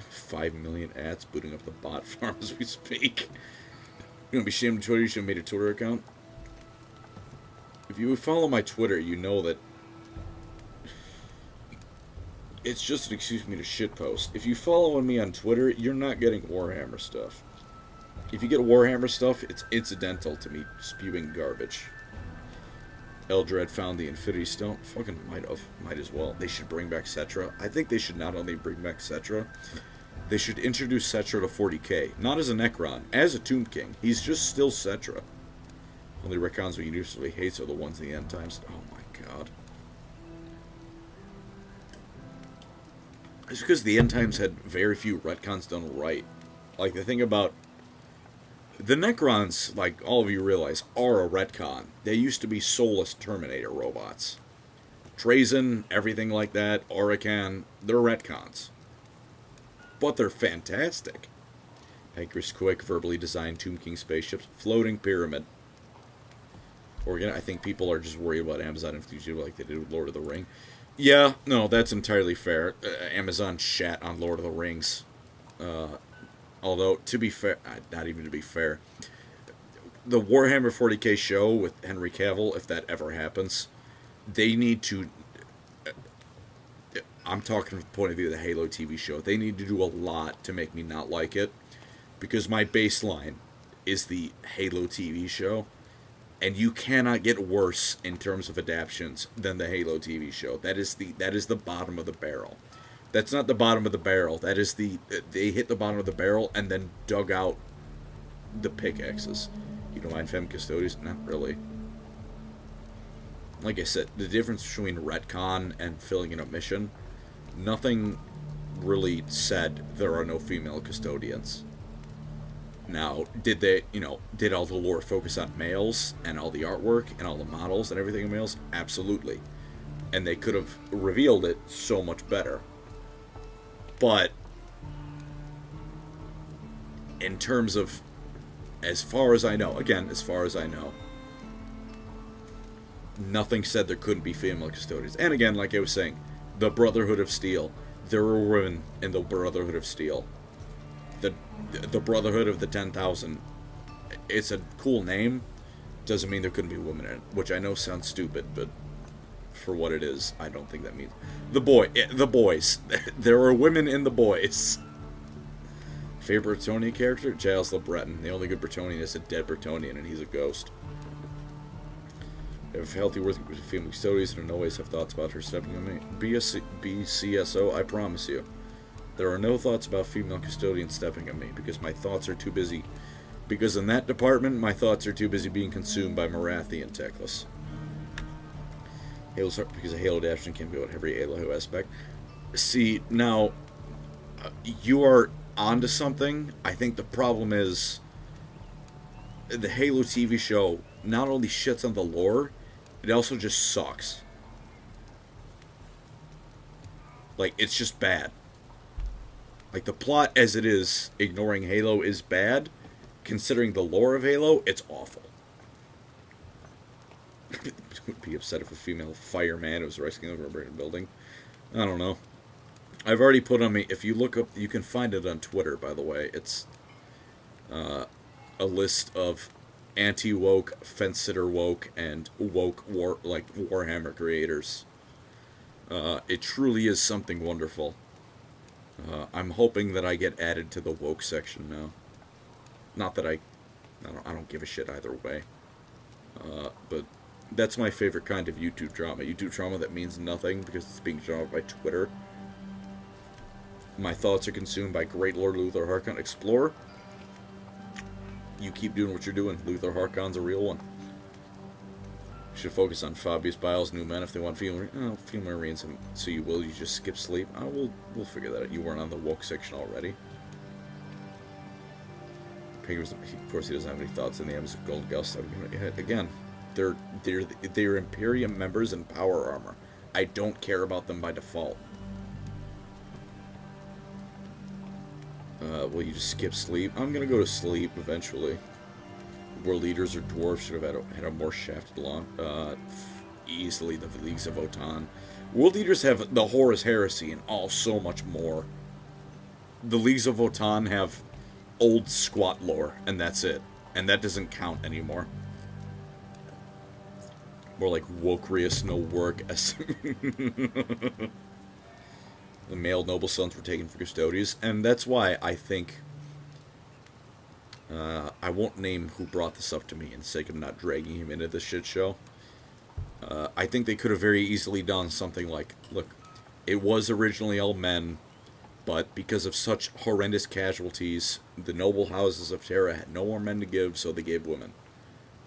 5 million ads booting up the bot farm as we speak. You're gonna be shamed on Twitter, you should have made a Twitter account. If you follow my Twitter, you know that it's just an excuse for me to shitpost. If you follow me on Twitter, you're not getting Warhammer stuff. If you get Warhammer stuff, it's incidental to me spewing garbage. Eldrad found the Infinity Stone. Fucking might as well. They should bring back Cetra. I think they should not only bring back Cetra, they should introduce Cetra to 40k. Not as a Necron, as a Tomb King. He's just still Cetra. Only retcons we universally hates are the ones in the end times. Oh my god. It's because the end times had very few retcons done right. Like, the thing about the Necrons, like all of you realize, are a retcon. They used to be soulless Terminator robots. Trazen, everything like that, Oracan, they're retcons. But they're fantastic. Pancreas Quick, verbally designed Tomb King spaceships, floating pyramid. Or again, I think people are just worried about Amazon and like they did with Lord of the Ring. Yeah, no, that's entirely fair. Amazon shat on Lord of the Rings. Although, to be fair, not even to be fair, the Warhammer 40k show with Henry Cavill, if that ever happens, they need to... I'm talking from the point of view of the Halo TV show. They need to do a lot to make me not like it, because my baseline is the Halo TV show, and you cannot get worse in terms of adaptations than the Halo TV show. That is the bottom of the barrel. That's not the bottom of the barrel. That is they hit the bottom of the barrel and then dug out the pickaxes. You don't mind Femme Custodies? Not really. Like I said, the difference between retcon and filling in a mission, nothing really said there are no female custodians. Now, did all the lore focus on males and all the artwork and all the models and everything in males? Absolutely. And they could have revealed it so much better. But in terms of, as far as I know, nothing said there couldn't be female custodians. And again, like I was saying, the Brotherhood of Steel, there were women in the Brotherhood of Steel. The Brotherhood of the 10,000, it's a cool name, doesn't mean there couldn't be women in it, which I know sounds stupid, but for what it is, I don't think that means... The boys. There are women in the boys. Favorite Bretonnian character? Giles the Breton. The only good Bretonnian is a dead Bretonnian, and he's a ghost. If healthy, worthy female custodians and always have thoughts about her stepping on me. Be CSO, I promise you. There are no thoughts about female custodians stepping on me, because my thoughts are too busy. Because in that department, my thoughts are too busy being consumed by Marathi and Teclis. Halo's because a Halo adaptation can be about every Halo aspect. See, now, you are onto something. I think the problem is the Halo TV show not only shits on the lore, it also just sucks. Like, it's just bad. Like, the plot as it is, ignoring Halo, is bad. Considering the lore of Halo, it's awful. Would be upset if a female fireman was rescuing over a burning building. I don't know. I've already put on me, if you look up, you can find it on Twitter, by the way. It's a list of anti-woke, fence-sitter woke, and woke Warhammer creators. It truly is something wonderful. I'm hoping that I get added to the woke section now. Not that I don't give a shit either way. But that's my favorite kind of YouTube drama. YouTube drama that means nothing because it's being drawn by Twitter. My thoughts are consumed by Great Lord Luther Harkon. Explorer, you keep doing what you're doing. Luther Harkon's a real one. You should focus on Fabius Biles' new men if they want female Marines. So you will. You just skip sleep. We'll figure that out. You weren't on the woke section already. Of course, he doesn't have any thoughts in the M's of Gold Gust. Again, they're Imperium members in power armor. I don't care about them by default. Will you just skip sleep? I'm gonna go to sleep eventually. World leaders or dwarves should have had a more shafted lawn. Easily the Leagues of Votann. World leaders have the Horus Heresy and so much more. The Leagues of Votann have old squat lore, and that's it. And that doesn't count anymore. More like PancreasNoWork. The male noble sons were taken for custodians, and that's why I think I won't name who brought this up to me in the sake of not dragging him into this shit show. I think they could have very easily done something like, look, it was originally all men, but because of such horrendous casualties, the noble houses of Terra had no more men to give, so they gave women.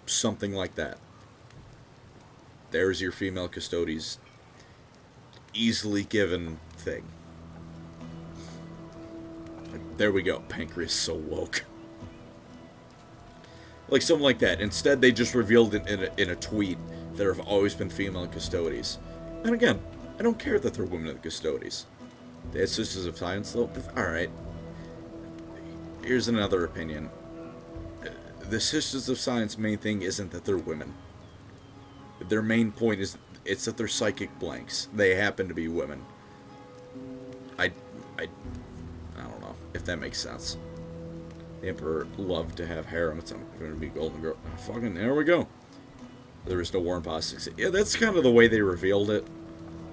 Something like that. There's your female custodies. Easily given thing. There we go. Pancreas so woke. Like something like that. Instead, they just revealed it in a tweet that there have always been female custodies. And again, I don't care that they're women in the custodies. They had Sisters of Science, though. Alright. Here's another opinion. The Sisters of Science main thing isn't that they're women. Their main point is it's that they're psychic blanks. They happen to be women. I don't know if that makes sense. The Emperor loved to have harem. It's going to be Golden Girl. Fucking, there we go. There is no war in politics. Yeah, that's kind of the way they revealed it.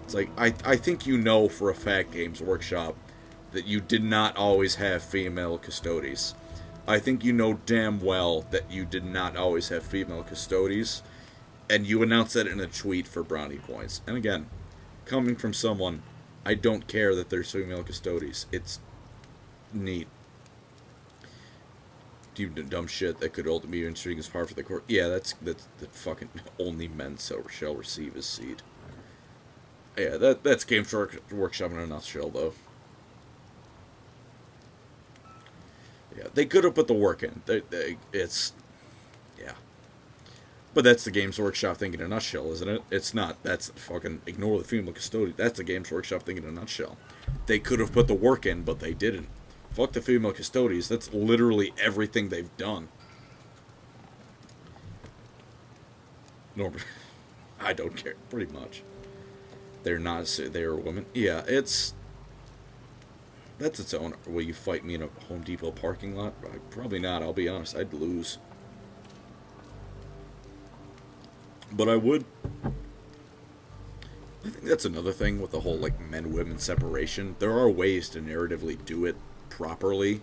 It's like, I think you know for a fact, Games Workshop, that you did not always have female custodies. I think you know damn well that you did not always have female custodies, and you announced that in a tweet for brownie points. And again, coming from someone, I don't care that there's female custodies. It's neat. Do dumb shit that could ultimately be intriguing as par for the court. Yeah, that's the fucking only men shall receive his seed. Yeah, that's Games Workshop in a nutshell, though. Yeah, they could have put the work in. It's, yeah. But that's the Games Workshop thing in a nutshell, isn't it? It's not. That's fucking ignore the female custodian. That's the Games Workshop thing in a nutshell. They could have put the work in, but they didn't. Fuck the female custodians. That's literally everything they've done. No, I don't care. Pretty much. They're not. They're women. Yeah, it's. That's its own. Will you fight me in a Home Depot parking lot? Probably not. I'll be honest. I'd lose. But I would. I think that's another thing with the whole like men-women separation. There are ways to narratively do it properly.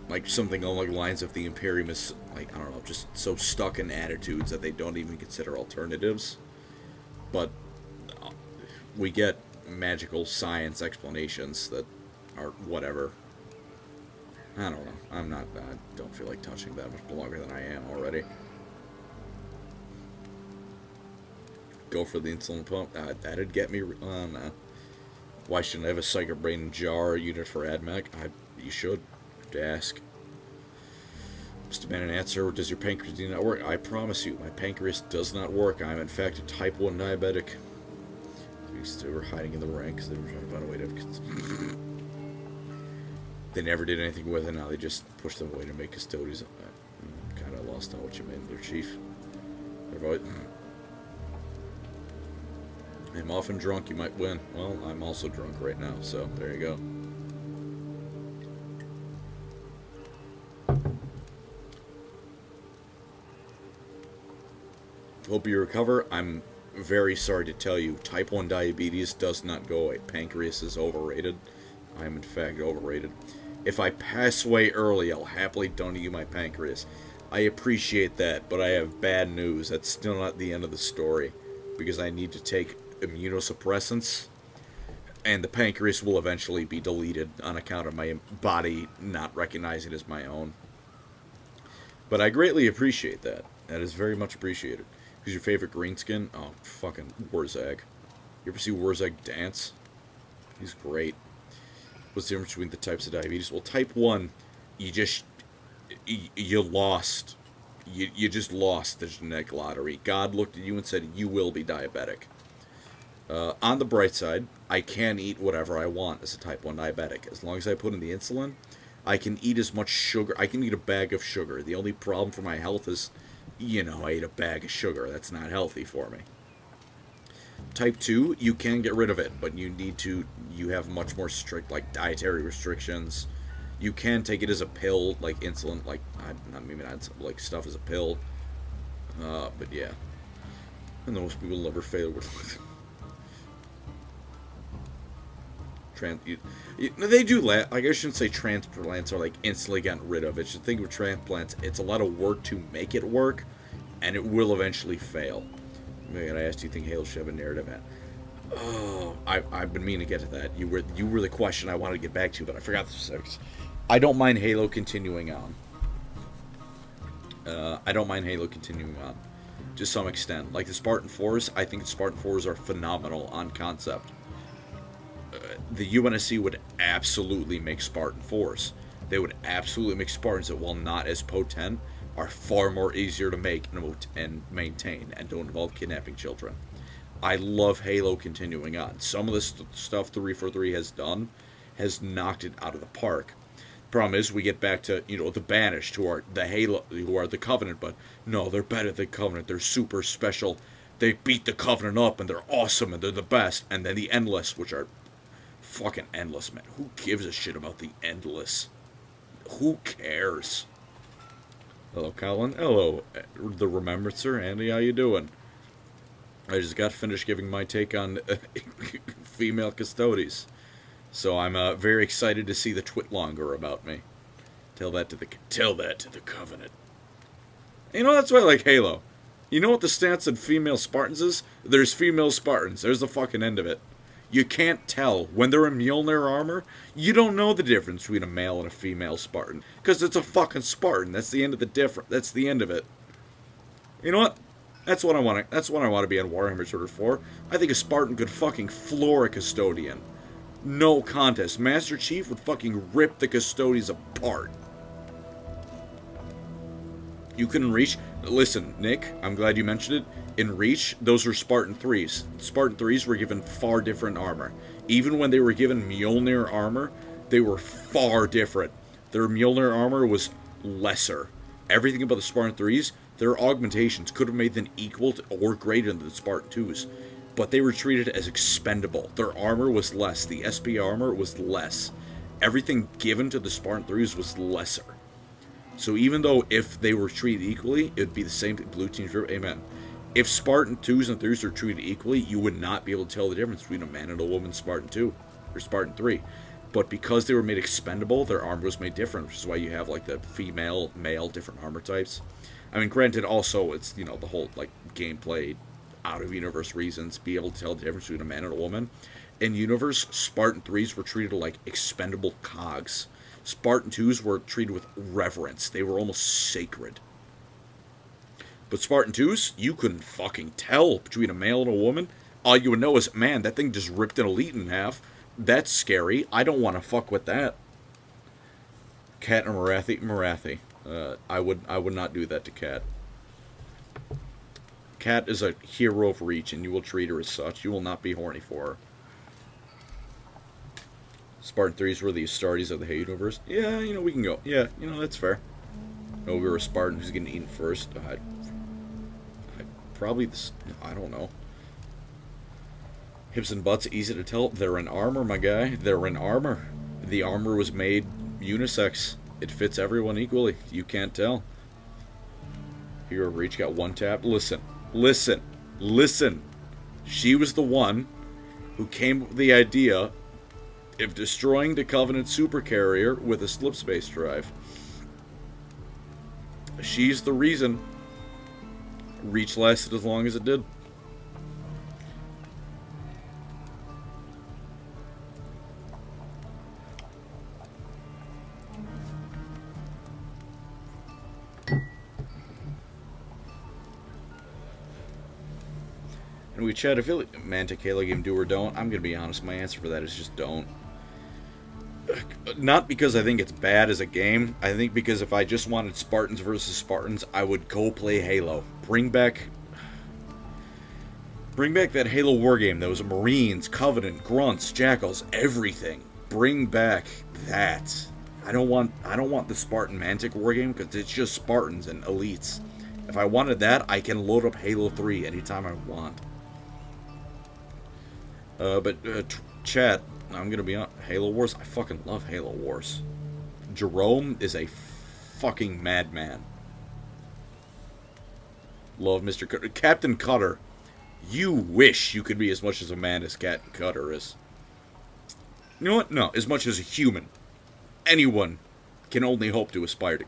Like something along the lines of the Imperium is, like, I don't know, just so stuck in attitudes that they don't even consider alternatives. But we get magical science explanations that are whatever. I don't know. I don't feel like touching that much longer than I am already. Go for the insulin pump. That'd get me. No. Why shouldn't I have a Psycho Brain jar unit for AdMech? You should. Have to ask. Just demand an answer. Does your pancreas not work? I promise you, my pancreas does not work. I am in fact a type 1 diabetic. They were hiding in the ranks. They were trying to find a way to. They never did anything with it. Now they just pushed them away to make custodians. Kind of lost on what you meant there, Chief. I'm often drunk. You might win. Well, I'm also drunk right now, so there you go. Hope you recover. I'm very sorry to tell you, type 1 diabetes does not go away. Pancreas is overrated. I am in fact overrated. If I pass away early, I'll happily donate you my pancreas. I appreciate that, but I have bad news. That's still not the end of the story, because I need to take immunosuppressants, and the pancreas will eventually be deleted on account of my body not recognizing it as my own. But I greatly appreciate that. That is very much appreciated. Who's your favorite greenskin? Oh, fucking Warzag. You ever see Warzag dance? He's great. What's the difference between the types of diabetes? Well, type 1, you lost. You just lost the genetic lottery. God looked at you and said, you will be diabetic. On the bright side, I can eat whatever I want as a type 1 diabetic. As long as I put in the insulin, I can eat as much sugar. I can eat a bag of sugar. The only problem for my health is, I ate a bag of sugar. That's not healthy for me. Type 2, you can get rid of it, but you have much more strict, like, dietary restrictions. You can take it as a pill, like insulin, like, like stuff as a pill. But yeah. And most people never fail with they do like, I shouldn't say transplants are like instantly gotten rid of. It's the thing with transplants, it's a lot of work to make it work, and it will eventually fail. Man, I asked, do you think Halo should have a narrative? Oh, I've been meaning to get to that. You were the question I wanted to get back to, but I forgot the specifics. I don't mind Halo continuing on. To some extent. Like the Spartan 4s, I think the Spartan 4s are phenomenal on concept. The UNSC would absolutely make Spartan 4s. They would absolutely make Spartans that, while not as potent, are far more easier to make and maintain, and don't involve kidnapping children. I love Halo continuing on. Some of the stuff 343 has done has knocked it out of the park. Problem is, we get back to, the Banished, who are the Covenant, but no, they're better than Covenant. They're super special. They beat the Covenant up, and they're awesome, and they're the best. And then the Endless, which are fucking endless, man. Who gives a shit about the Endless? Who cares? Hello, Colin. Hello, the Remembrancer. Andy, how you doing? I just got finished giving my take on female custodies. So I'm very excited to see the twit longer about me. Tell that to the Covenant. You know, that's why I like Halo. You know what the stance on female Spartans is? There's female Spartans. There's the fucking end of it. You can't tell. When they're in Mjolnir armor, you don't know the difference between a male and a female Spartan. Because it's a fucking Spartan. That's the end of the difference. That's the end of it. You know what? That's what I want to be on Warhammer Order 4. I think a Spartan could fucking floor a Custodian. No contest. Master Chief would fucking rip the Custodians apart. You couldn't reach... Listen, Nick, I'm glad you mentioned it. In Reach, those were Spartan 3s. Spartan 3s were given far different armor. Even when they were given Mjolnir armor, they were far different. Their Mjolnir armor was lesser. Everything about the Spartan 3s, their augmentations could have made them equal to or greater than the Spartan 2s. But they were treated as expendable. Their armor was less. The SP armor was less. Everything given to the Spartan 3s was lesser. So even though if they were treated equally, it would be the same blue team's rip. Amen. If Spartan 2s and 3s are treated equally, you would not be able to tell the difference between a man and a woman Spartan 2 or Spartan 3. But because they were made expendable, their armor was made different, which is why you have like the female, male, different armor types. I mean, granted, also it's, you know, the whole like gameplay, out of universe reasons, be able to tell the difference between a man and a woman. In universe, Spartan 3s were treated like expendable cogs. Spartan 2s were treated with reverence. They were almost sacred. But Spartan 2s, you couldn't fucking tell between a male and a woman. All you would know is, man, that thing just ripped an elite in half. That's scary. I don't want to fuck with that. Cat and Marathi. I would not do that to Cat. Cat is a hero of Reach, and you will treat her as such. You will not be horny for her. Spartan 3s were the Astartes of the Hay universe. Yeah, you know, we can go. Yeah, you know, that's fair. No, we were a Spartan who's getting eaten first. Probably, I don't know. Hips and butts, easy to tell. They're in armor, my guy. They're in armor. The armor was made unisex. It fits everyone equally. You can't tell. Hero of Reach got one tap. Listen. She was the one who came up with the idea of destroying the Covenant supercarrier with a slip space drive. She's the reason Reach lasted as long as it did. And we chat, if you Mantic Halo game do or don't, I'm going to be honest, my answer for that is just don't. Not because I think it's bad as a game, I think because if I just wanted Spartans versus Spartans, I would go play Halo. Bring back that Halo war game that was Marines, Covenant, Grunts, Jackals, everything. Bring back that. I don't want the Spartan Mantic war game because it's just Spartans and elites. If I wanted that, I can load up Halo 3 anytime I want. Chat, I'm gonna be on Halo Wars. I fucking love Halo Wars. Jerome is a fucking madman. Love Mr. Cutter. Captain Cutter. You wish you could be as much as a man as Captain Cutter is. You know what? No, as much as a human. Anyone can only hope to aspire to.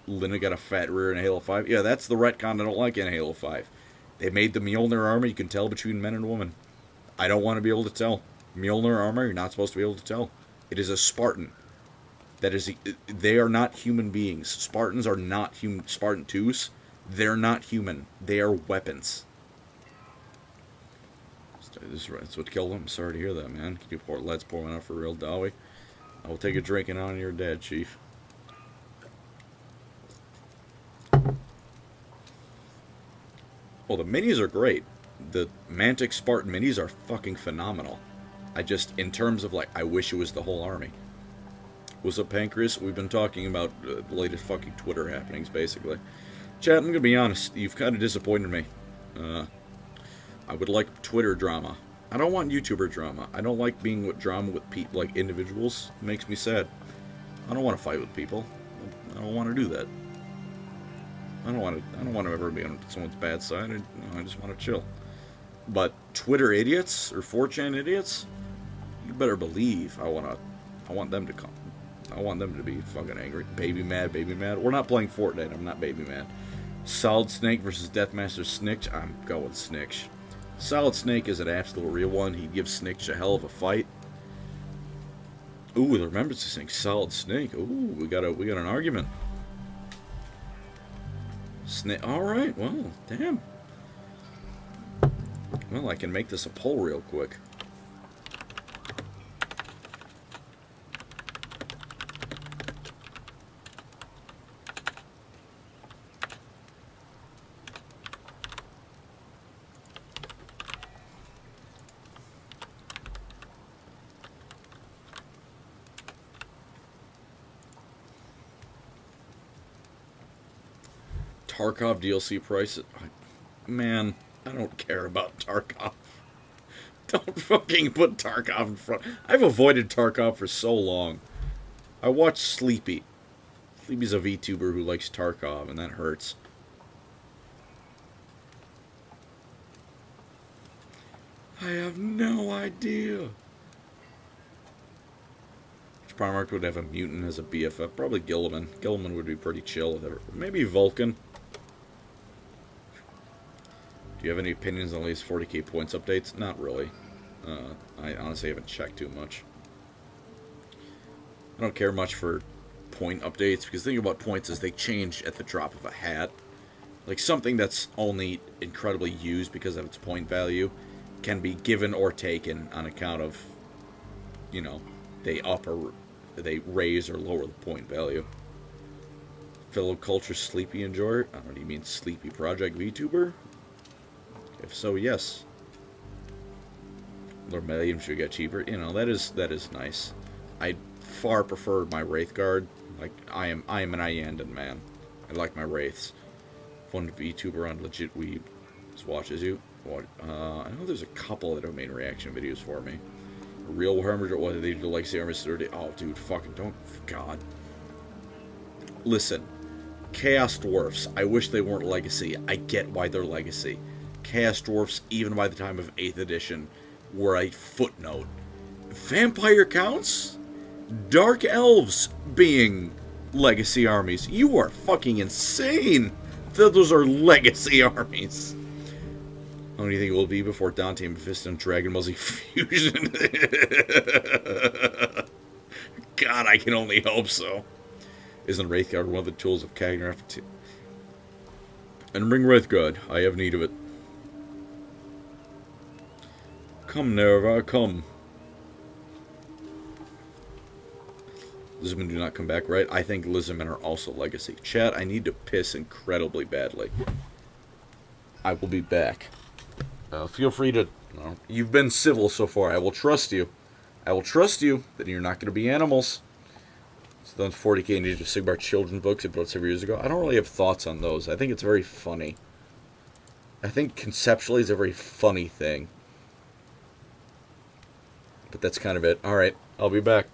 Lina got a fat rear in Halo 5. Yeah, that's the retcon I don't like in Halo 5. They made the Mjolnir armor, you can tell between men and women. I don't want to be able to tell. Mjolnir armor, you're not supposed to be able to tell. It is a Spartan. They are not human beings. Spartans are not human. Spartan 2s, they're not human. They are weapons. That's what killed them. I'm sorry to hear that, man. Can you let's pour one out for real, Dowie? I will take a drink and honor your dad, Chief. Well, the minis are great. The Mantic Spartan minis are fucking phenomenal. I just, in terms of like, I wish it was the whole army. What's up, Pancreas? We've been talking about the latest fucking Twitter happenings, basically. Chat, I'm gonna be honest, you've kind of disappointed me. I would like Twitter drama. I don't want YouTuber drama. I don't like being with drama with people, like individuals. It makes me sad. I don't want to fight with people. I don't want to do that. I don't want to ever be on someone's bad side. I just want to chill. But Twitter idiots or 4chan idiots, you better believe I want them to come. I want them to be fucking angry. Baby mad, baby mad. We're not playing Fortnite. I'm not baby mad. Solid Snake versus Deathmaster Snitch. I'm going Snitch. Solid Snake is an absolute real one. He'd give Snitch a hell of a fight. Ooh, the remembrance is saying Solid Snake. Ooh, we got an argument. Snake. All right. Well, damn. Well, I can make this a poll real quick. Tarkov DLC prices. Man, I don't care about Tarkov. Don't fucking put Tarkov in front. I've avoided Tarkov for so long. I watch Sleepy. Sleepy's a VTuber who likes Tarkov, and that hurts. I have no idea. Which Primarch would have a mutant as a BFF? Probably Gilliman. Gilliman would be pretty chill with it. Maybe Vulcan. Do you have any opinions on the latest 40k points updates? Not really. I honestly haven't checked too much. I don't care much for point updates, because the thing about points is they change at the drop of a hat. Like, something that's only incredibly used because of its point value can be given or taken on account of, you know, they raise or lower the point value. Fellow Culture Sleepy Enjoyer? I don't know, do you mean Sleepy Project VTuber? If so, yes. Lord Medium should get cheaper. You know, that is nice. I far prefer my Wraith Guard. Like, I am an Iandan man. I like my Wraiths. Fun VTuber on Legit Weeb watches you. I know there's a couple that have made reaction videos for me. Real Warhammer, what did they do? Legacy Army 30? Oh, dude, fucking don't. God. Listen. Chaos Dwarfs. I wish they weren't Legacy. I get why they're Legacy. Chaos Dwarfs, even by the time of 8th edition, were a footnote. Vampire counts? Dark Elves being Legacy armies. You are fucking insane! Those are Legacy armies. How do you think it will be before Dante, Mephisto, and Dragon Muzzy fusion? God, I can only hope so. Isn't Wraithguard one of the tools of Cagnar? And bring Wraithguard. I have need of it. Come, Nerva, come. Lizardmen do not come back, right? I think Lizardmen are also Legacy. Chat, I need to piss incredibly badly. I will be back. Feel free to... you've been civil so far. I will trust you. I will trust you that you're not going to be animals. So those 40k Age of Sigmar children's books I bought several years ago. I don't really have thoughts on those. I think it's very funny. I think conceptually it's a very funny thing. But that's kind of it. Alright, I'll be back.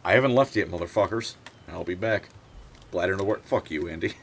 I haven't left yet, motherfuckers. I'll be back. Bladder to work. Fuck you, Andy.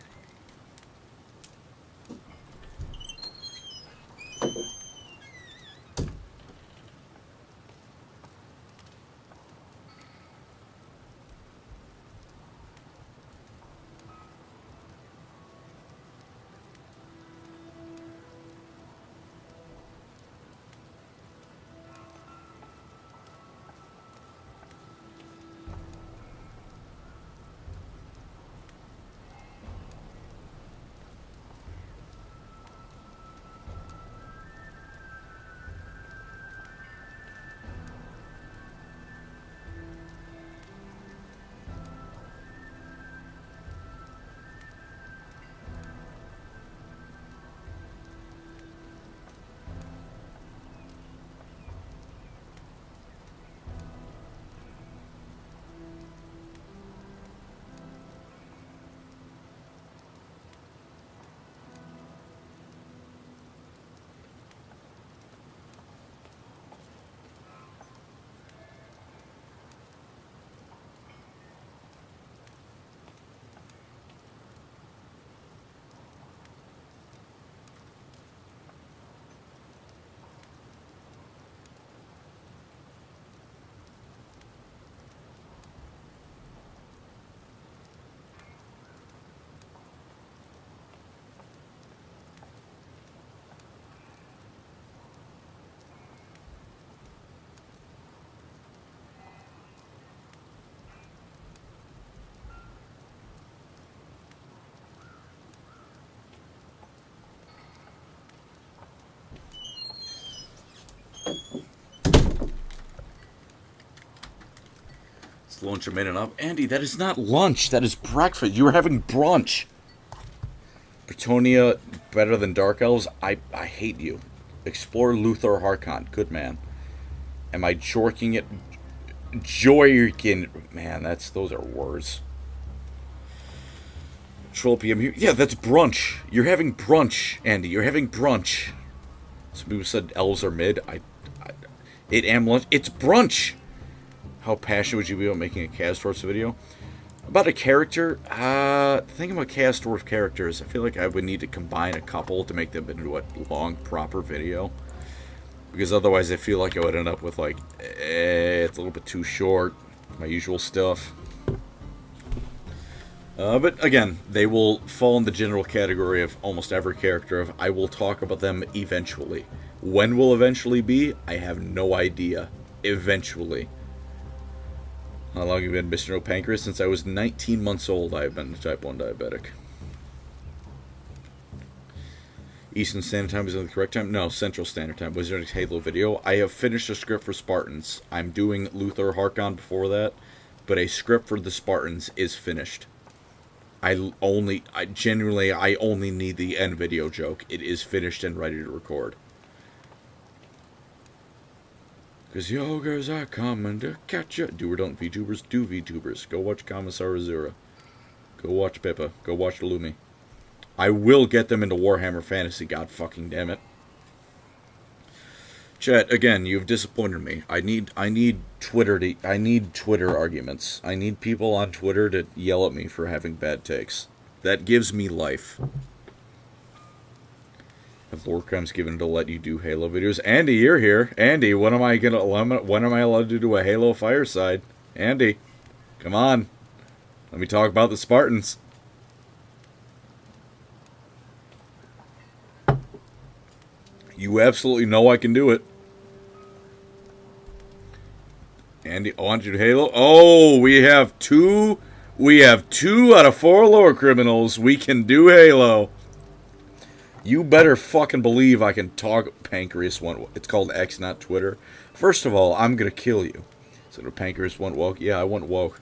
It's lunch a minute up. Andy, that is not lunch. That is breakfast. You are having brunch. Bretonia better than Dark Elves? I hate you. Explore Luthor Harkon. Good man. Am I jorking it? Joykin. Man, those are words. Tropium here. Yeah, that's brunch. You're having brunch, Andy. You're having brunch. Some people said elves are mid. It am lunch. It's brunch. How passionate would you be about making a Cast Dwarfs video? About a character? Thinking about Cast Dwarf characters, I feel like I would need to combine a couple to make them into a long, proper video. Because otherwise I feel like I would end up with like, it's a little bit too short. My usual stuff. But again, they will fall in the general category of almost every character of I will talk about them eventually. When will eventually be? I have no idea. Eventually. How long have you been Mr. No Pancreas? Since I was 19 months old, I have been a type 1 diabetic. Eastern Standard Time is in the correct time? No, Central Standard Time. Was there a Halo video? I have finished a script for Spartans. I'm doing Luthor Harkon before that, but a script for the Spartans is finished. I genuinely only need the end video joke. It is finished and ready to record. Because yogas are coming to catch ya. Do or don't VTubers? Do VTubers. Go watch Commissar Azura. Go watch Pippa. Go watch Illumi. I will get them into Warhammer Fantasy, god fucking damn it. Chat, again, you've disappointed me. I need Twitter arguments. I need people on Twitter to yell at me for having bad takes. That gives me life. If Lordcrim's given to let you do Halo videos. Andy, you're here. Andy, when am I allowed to do a Halo fireside? Andy, come on. Let me talk about the Spartans. You absolutely know I can do it. Andy, I want you to Halo. Oh, we have two out of 4 lower criminals. We can do Halo. You better fucking believe I can talk Pancreas one. It's called X, not Twitter. First of all, I'm gonna kill you. So the Pancreas want woke? Yeah, I want woke.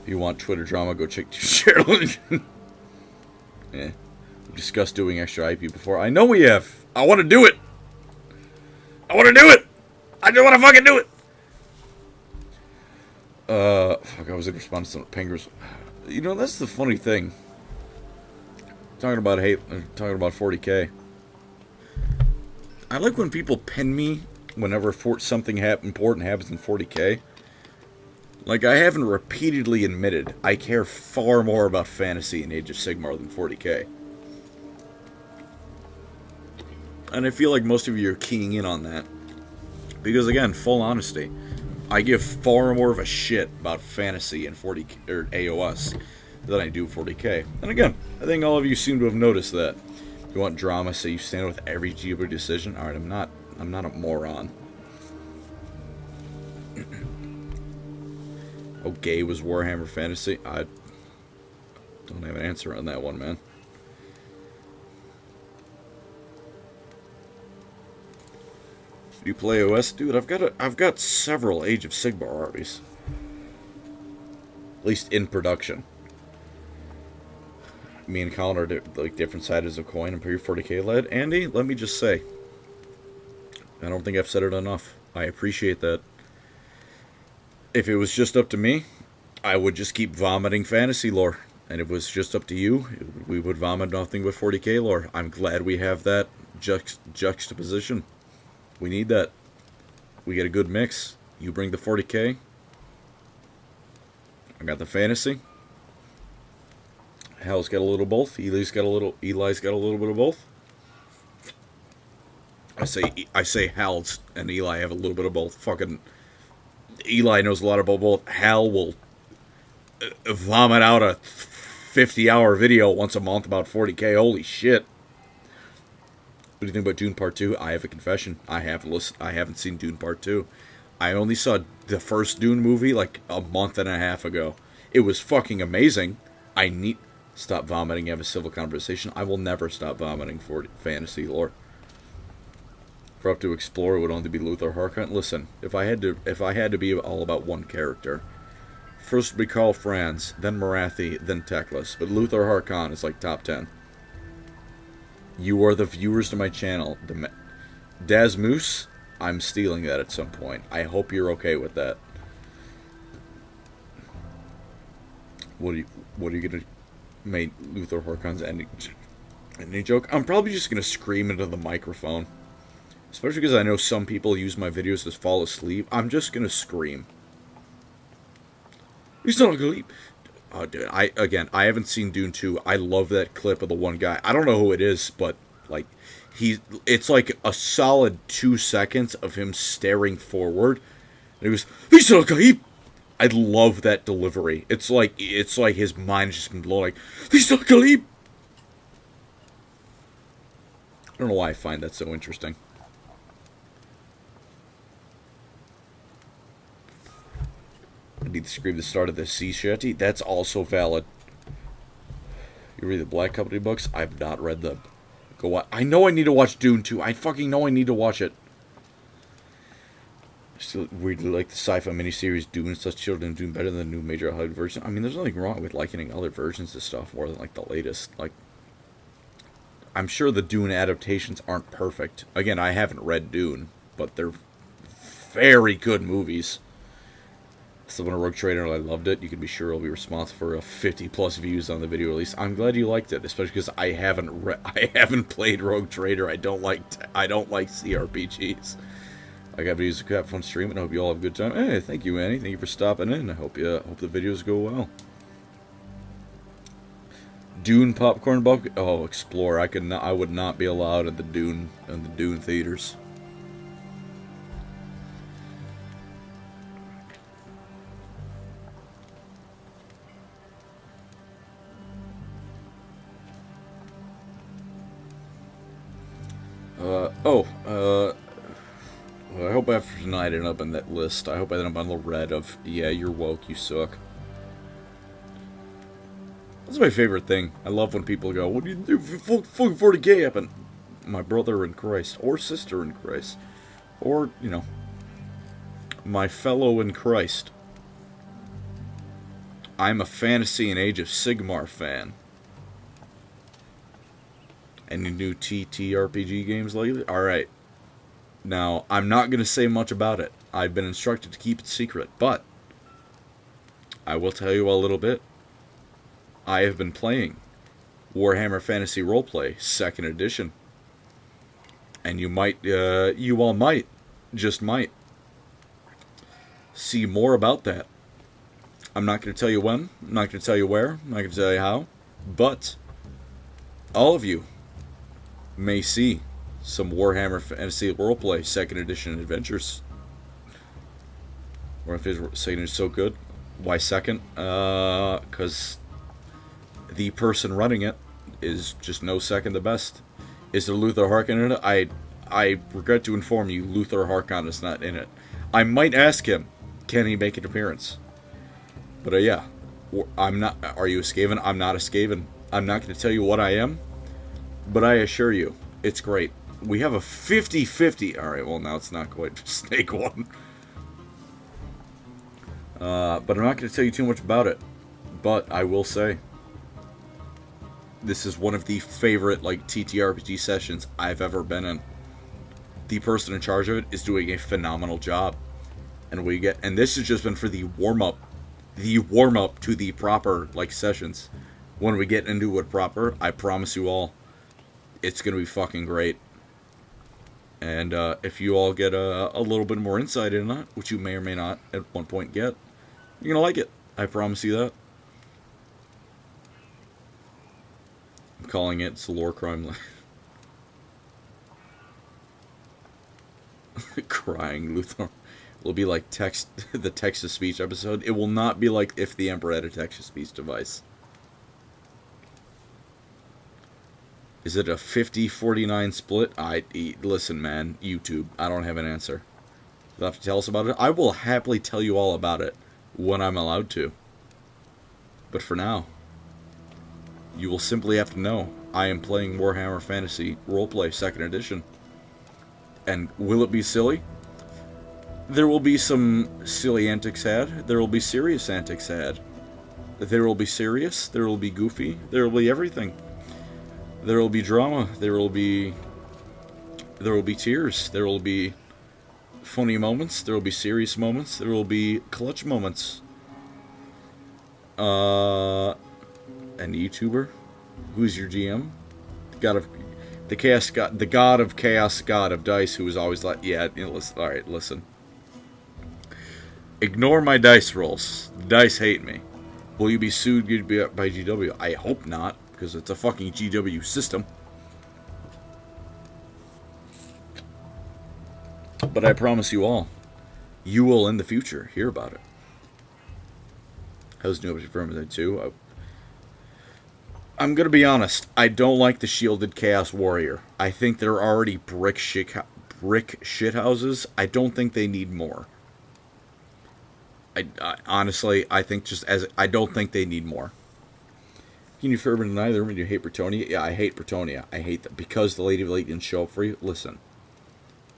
If you want Twitter drama, go check Sherilyn. Yeah. We've discussed doing extra IP before. I know we have. I want to do it. I want to do it. I just want to fucking do it. Fuck, I was in response to Pancreas. You know, that's the funny thing. Talking about 40K. I like when people pin me whenever something important happens in 40K. Like, I haven't repeatedly admitted I care far more about fantasy in Age of Sigmar than 40K. And I feel like most of you are keying in on that. Because, again, full honesty, I give far more of a shit about fantasy in 40 or AOS than I do 40K. And again, I think all of you seem to have noticed that. If you want drama, so you stand with every Geo decision. Alright, I'm not a moron. How gay was Warhammer Fantasy? I don't have an answer on that one, man. Do you play OS? Dude, I've got several Age of Sigmar armies. At least in production. Me and Colin are like different sides of a coin and pretty 40K led. Andy, let me just say, I don't think I've said it enough. I appreciate that. If it was just up to me, I would just keep vomiting fantasy lore. And if it was just up to you, we would vomit nothing but 40K lore. I'm glad we have that juxtaposition. We need that. We get a good mix. You bring the 40K. I got the fantasy. Hal's got a little both. Eli's got a little bit of both. I say Hal and Eli have a little bit of both. Fucking Eli knows a lot about both. Hal will vomit out a 50-hour video once a month about 40K. Holy shit. What do you think about Dune Part 2? I have a confession. I haven't seen Dune Part 2. I only saw the first Dune movie like a month and a half ago. It was fucking amazing. Stop vomiting, have a civil conversation. I will never stop vomiting for fantasy lore. Corrupt to Explorer would only be Luther Harkon. Listen, if I had to be all about one character, first would be Karl Franz, then Marathi, then Teclis. But Luther Harkon is like top 10. You are the viewers to my channel. Daz Moose, I'm stealing that at some point. I hope you're okay with that. What are you gonna make Luther Harkon's ending joke? I'm probably just gonna scream into the microphone. Especially because I know some people use my videos to fall asleep. I'm just gonna scream. He's not gonna leap. Oh, dude, I haven't seen Dune 2. I love that clip of the one guy. I don't know who it is, but like it's like a solid 2 seconds of him staring forward. And he goes, he's not gonna leap. I love that delivery. It's like his mind just been blown. Like, he's not gonna leap. I don't know why I find that so interesting. I need to scream the start of the sea shanty. That's also valid. You read the Black Company books? I've not read them. Go watch. I know I need to watch Dune 2. I fucking know I need to watch it. I still weirdly like the sci-fi miniseries Dune. Such children Dune better than the new major Hollywood version. I mean, there's nothing wrong with liking other versions of stuff more than like the latest. Like, I'm sure the Dune adaptations aren't perfect. Again, I haven't read Dune, but they're very good movies. Still been a Rogue Trader and I loved it. You can be sure I'll be responsible for 50+ views on the video release. I'm glad you liked it, especially because I haven't played Rogue Trader. I don't like CRPGs. I got videos to have fun streaming. I hope you all have a good time. Hey, thank you, Annie. Thank you for stopping in. I hope the videos go well. Dune popcorn bucket. Oh, Explore. I would not be allowed at the Dune theaters. I hope after tonight I end up on that list. I hope I end up on the red of, yeah, you're woke, you suck. That's my favorite thing. I love when people go, what do you do for 40K up? And my brother in Christ, or sister in Christ, or, you know, my fellow in Christ. I'm a Fantasy and Age of Sigmar fan. Any new TTRPG games lately? Alright. Now, I'm not going to say much about it. I've been instructed to keep it secret, but I will tell you a little bit. I have been playing Warhammer Fantasy Roleplay 2nd Edition. And you all might, just might, see more about that. I'm not going to tell you when, I'm not going to tell you where, I'm not going to tell you how, but all of you may see some Warhammer Fantasy Roleplay 2nd Edition adventures. Warhammer Fantasy 2nd is so good. Why second? Because the person running it is just no second the best. Is there Luther Harkon in it? I regret to inform you, Luther Harkon is not in it. I might ask him, can he make an appearance? But yeah, I'm not. Are you a Skaven? I'm not a Skaven. I'm not going to tell you what I am, but I assure you, it's great. We have a 50-50. Alright, well now it's not quite Snake One. But I'm not going to tell you too much about it. But I will say, this is one of the favorite like TTRPG sessions I've ever been in. The person in charge of it is doing a phenomenal job. And this has just been for the warm-up to the proper like sessions. When we get into it proper, I promise you all, it's going to be fucking great. And if you all get a little bit more insight into that, which you may or may not at one point get, you're going to like it. I promise you that. I'm calling it Lore Crime. Crying Luthor. It'll be like the text-to-speech episode. It will not be like if the Emperor had a text-to-speech device. Is it a 50-49 split? Listen, man, YouTube, I don't have an answer. You'll have to tell us about it. I will happily tell you all about it when I'm allowed to. But for now, you will simply have to know I am playing Warhammer Fantasy Roleplay 2nd Edition. And will it be silly? There will be some silly antics had. There will be serious antics had. There will be serious. There will be goofy. There will be everything. There will be drama. There will be tears. There will be funny moments. There will be serious moments. There will be clutch moments. An YouTuber? Who's your GM? The god of chaos, god of dice, who was always like, yeah, listen, alright, listen. Ignore my dice rolls. The dice hate me. Will you be sued by GW? I hope not, because it's a fucking GW system. But I promise you all, you will in the future hear about it. How's new up to Vermintide 2? I'm gonna be honest. I don't like the shielded Chaos Warrior. I think they're already brick shithouses. I don't think they need more. I honestly, I think I don't think they need more. Can you further deny them when you hate Bretonnia? Yeah, I hate Bretonnia. I hate that because the Lady of Light didn't show up for you. Listen,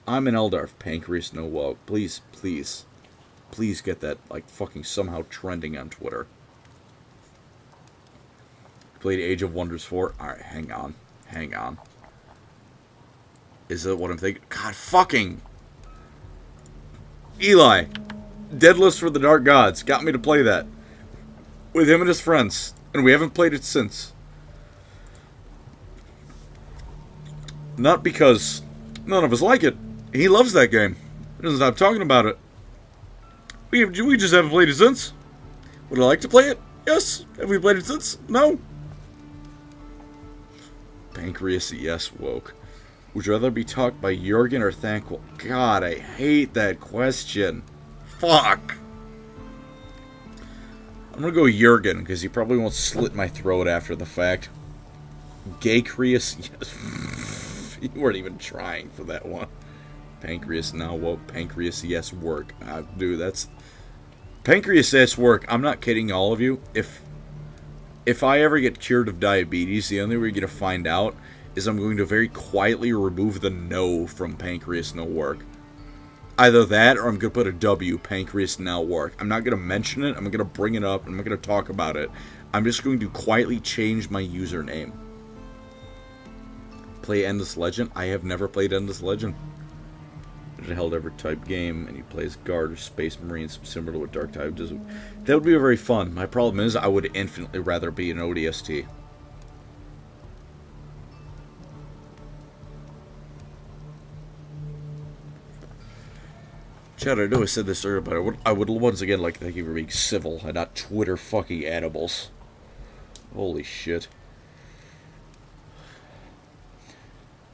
I'm an Eldarf. PancreasNoWork. Please, please, please get that like fucking somehow trending on Twitter. Played Age of Wonders 4. Alright, hang on. Hang on. Is that what I'm thinking? God fucking Eli. Deadlist for the Dark Gods. Got me to play that. With him and his friends. And we haven't played it since. Not because none of us like it. He loves that game. He doesn't stop talking about it. We just haven't played it since. Would I like to play it? Yes. Have we played it since? No. Pancreas, yes, woke. Would you rather be talked by Jurgen or Thankful? God, I hate that question. Fuck. I'm gonna go Jurgen, because he probably won't slit my throat after the fact. Gaycreas, yes. You weren't even trying for that one. Pancreas, now woke. Pancreas, yes, work. Dude, that's... Pancreas, yes, work. I'm not kidding all of you. If I ever get cured of diabetes, the only way you're going to find out is I'm going to very quietly remove the no from PancreasNoWork. Either that or I'm going to put a W, PancreasNoWork. I'm not going to mention it, I'm going to bring it up, I'm not going to talk about it. I'm just going to quietly change my username. Play Endless Legend? I have never played Endless Legend. It's a held ever type game, and you play as guard or space marines, similar to what Dark Tide does. That would be very fun. My problem is I would infinitely rather be an ODST. Chad, I know I said this earlier, but I would once again like to thank you for being civil and not Twitter fucking animals. Holy shit.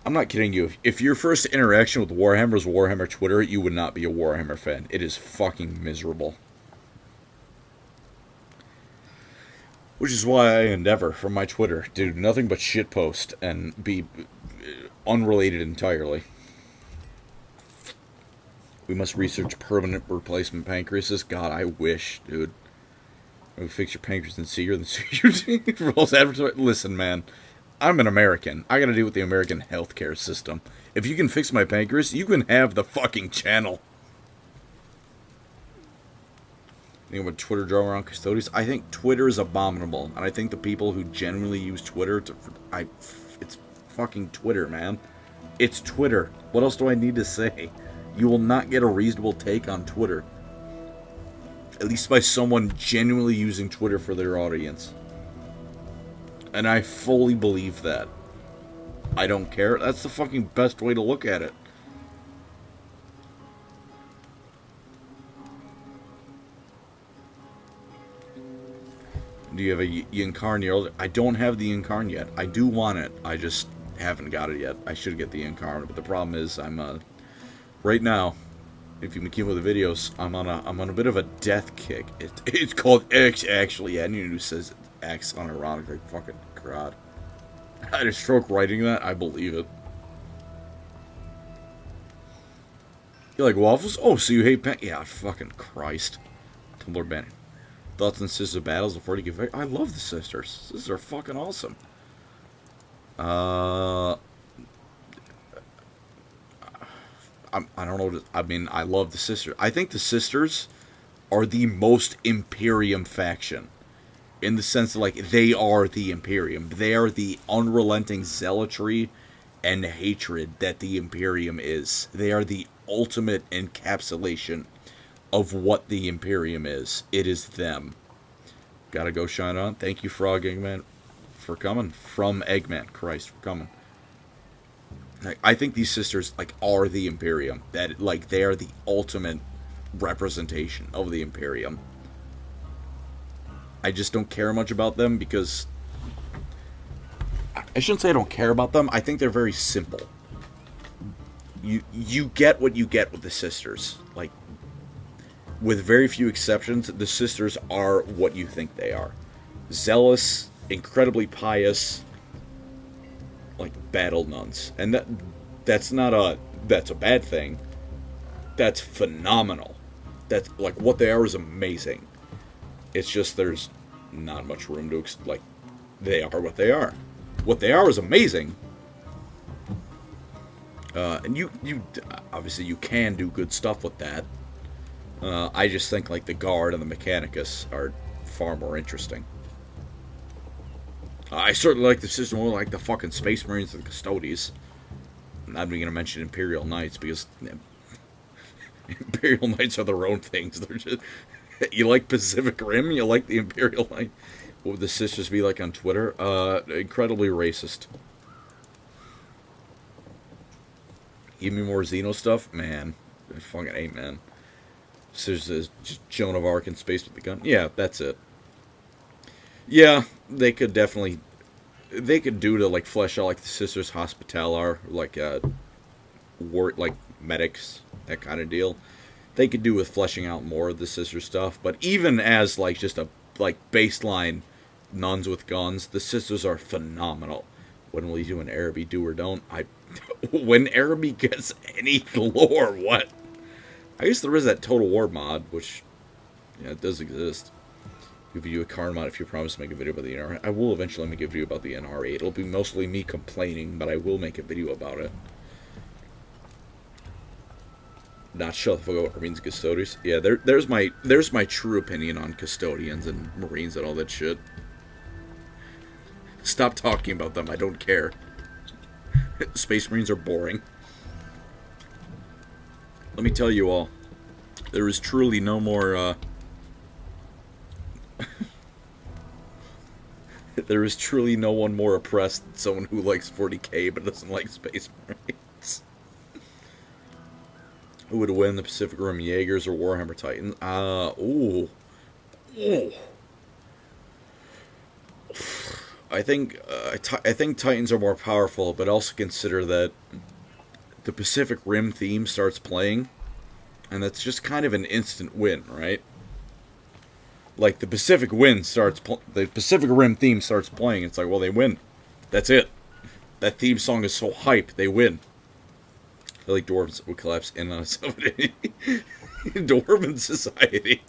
I'm not kidding you. If your first interaction with Warhammer was Warhammer Twitter, you would not be a Warhammer fan. It is fucking miserable. Which is why I endeavor, from my Twitter, to do nothing but shitpost and be unrelated entirely. We must research permanent replacement pancreases. God, I wish, dude. We fix your pancreas and see then see your rolls advertising. Listen, man. I'm an American. I gotta deal with the American healthcare system. If you can fix my pancreas, you can have the fucking channel. You know what Twitter drama around custodians? I think Twitter is abominable, and I think the people who genuinely use Twitter it's fucking Twitter, man. It's Twitter. What else do I need to say? You will not get a reasonable take on Twitter. At least by someone genuinely using Twitter for their audience. And I fully believe that. I don't care. That's the fucking best way to look at it. Do you have a Yinkarn? I don't have the Yinkarn yet. I do want it. I just haven't got it yet. I should get the Yinkarn, but the problem is I'm right now, if you can keep with the videos, I'm on a bit of a death kick. It's called X actually. Yeah, anyone who says X unironically, fucking God. I had a stroke writing that. I believe it. You like waffles? Oh, so you hate yeah, fucking Christ. Tumblr banning. Thoughts on Sisters of Battles before you give back? I love the Sisters. Sisters are fucking awesome. I don't know. I mean, I love the sisters. I think the sisters are the most Imperium faction, in the sense that, like, they are the Imperium. They are the unrelenting zealotry and hatred that the Imperium is. They are the ultimate encapsulation of what the Imperium is. It is them. Gotta go shine on. Thank you, Frog Eggman, for coming. From Eggman, Christ, for coming. Like, I think these sisters, like, are the Imperium. That, like, they are the ultimate representation of the Imperium. I just don't care much about them because... I shouldn't say I don't care about them. I think they're very simple. You get what you get with the sisters. Like, with very few exceptions, the sisters are what you think they are. Zealous, incredibly pious, like, battle nuns. And that's a bad thing. That's phenomenal. That's, like, what they are is amazing. It's just there's not much room to, like, they are what they are. What they are is amazing. And you obviously you can do good stuff with that. I just think, like, the Guard and the Mechanicus are far more interesting. I certainly like the system more like the fucking Space Marines and the Custodians. I'm not even going to mention Imperial Knights because Imperial Knights are their own things. They're just... You like Pacific Rim? You like the Imperial Knight? What would the sisters be like on Twitter? Incredibly racist. Give me more Xeno stuff? Man. I fucking ain't, man. Sisters is just Joan of Arc in space with the gun? Yeah, that's it. Yeah, they could definitely... They could do to, like, flesh out, like, the Sisters Hospitaller, like, like, medics, that kind of deal. They could do with fleshing out more of the sister stuff, but even as, like, just a, like, baseline nuns with guns, the sisters are phenomenal. When will you do an Araby do or don't? When Araby gets any lore, what? I guess there is that Total War mod, which, yeah, it does exist. Give you a card mod if you promise to make a video about the NR. I will eventually make a video about the NR8. It'll be mostly me complaining, but I will make a video about it. Not shut the fuck up, Marines and Custodians. Yeah, there's my true opinion on Custodians and Marines and all that shit. Stop talking about them, I don't care. Space Marines are boring. Let me tell you all, there is truly no more, there is truly no one more oppressed than someone who likes 40k but doesn't like Space Marines. Who would win, the Pacific Rim Jaegers or Warhammer Titans? Ooh. I think Titans are more powerful, but also consider that the Pacific Rim theme starts playing, and that's just kind of an instant win, right? Like, the Pacific Rim theme starts playing, it's like, well, they win. That's it. That theme song is so hype, they win. I feel like dwarves would collapse in on itself. Dwarven society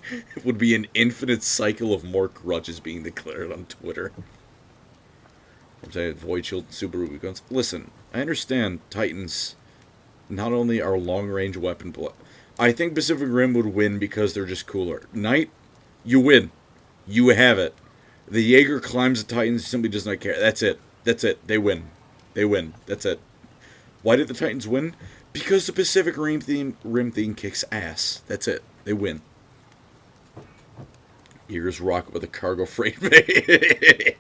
would be an infinite cycle of more grudges being declared on Twitter. I'm saying Void Shield, Subaru guns. Listen, I understand Titans not only are long-range weapon, I think Pacific Rim would win because they're just cooler. Knight, you win. You have it. The Jaeger climbs the Titans, simply does not care. That's it. That's it. They win. They win. That's it. Why did the Titans win? Because the Pacific Rim theme kicks ass. That's it. They win. Jaegers rock with a cargo freight bay.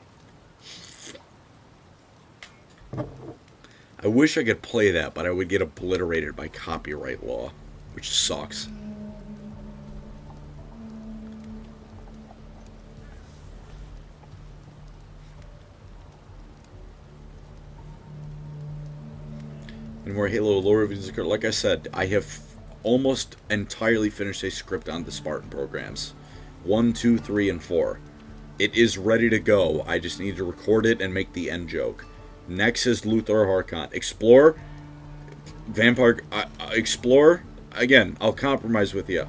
I wish I could play that, but I would get obliterated by copyright law, which sucks. Any more Halo lore reviews? Like I said, I have almost entirely finished a script on the Spartan programs. 1, 2, 3, and 4. It is ready to go. I just need to record it and make the end joke. Next is Luthor Harkon. Explore. Vampire. Explore. Again, I'll compromise with you.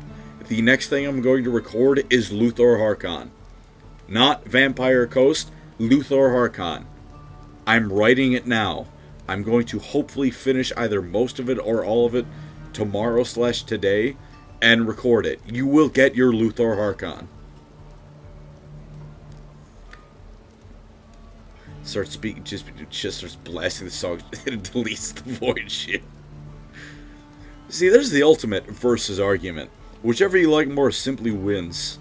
The next thing I'm going to record is Luthor Harkon. Not Vampire Coast. Luthor Harkon. I'm writing it now. I'm going to hopefully finish either most of it or all of it tomorrow/today and record it. You will get your Luthor Harkon. Starts speaking, just starts blasting the song and deletes the void shit. See, there's the ultimate versus argument. Whichever you like more simply wins.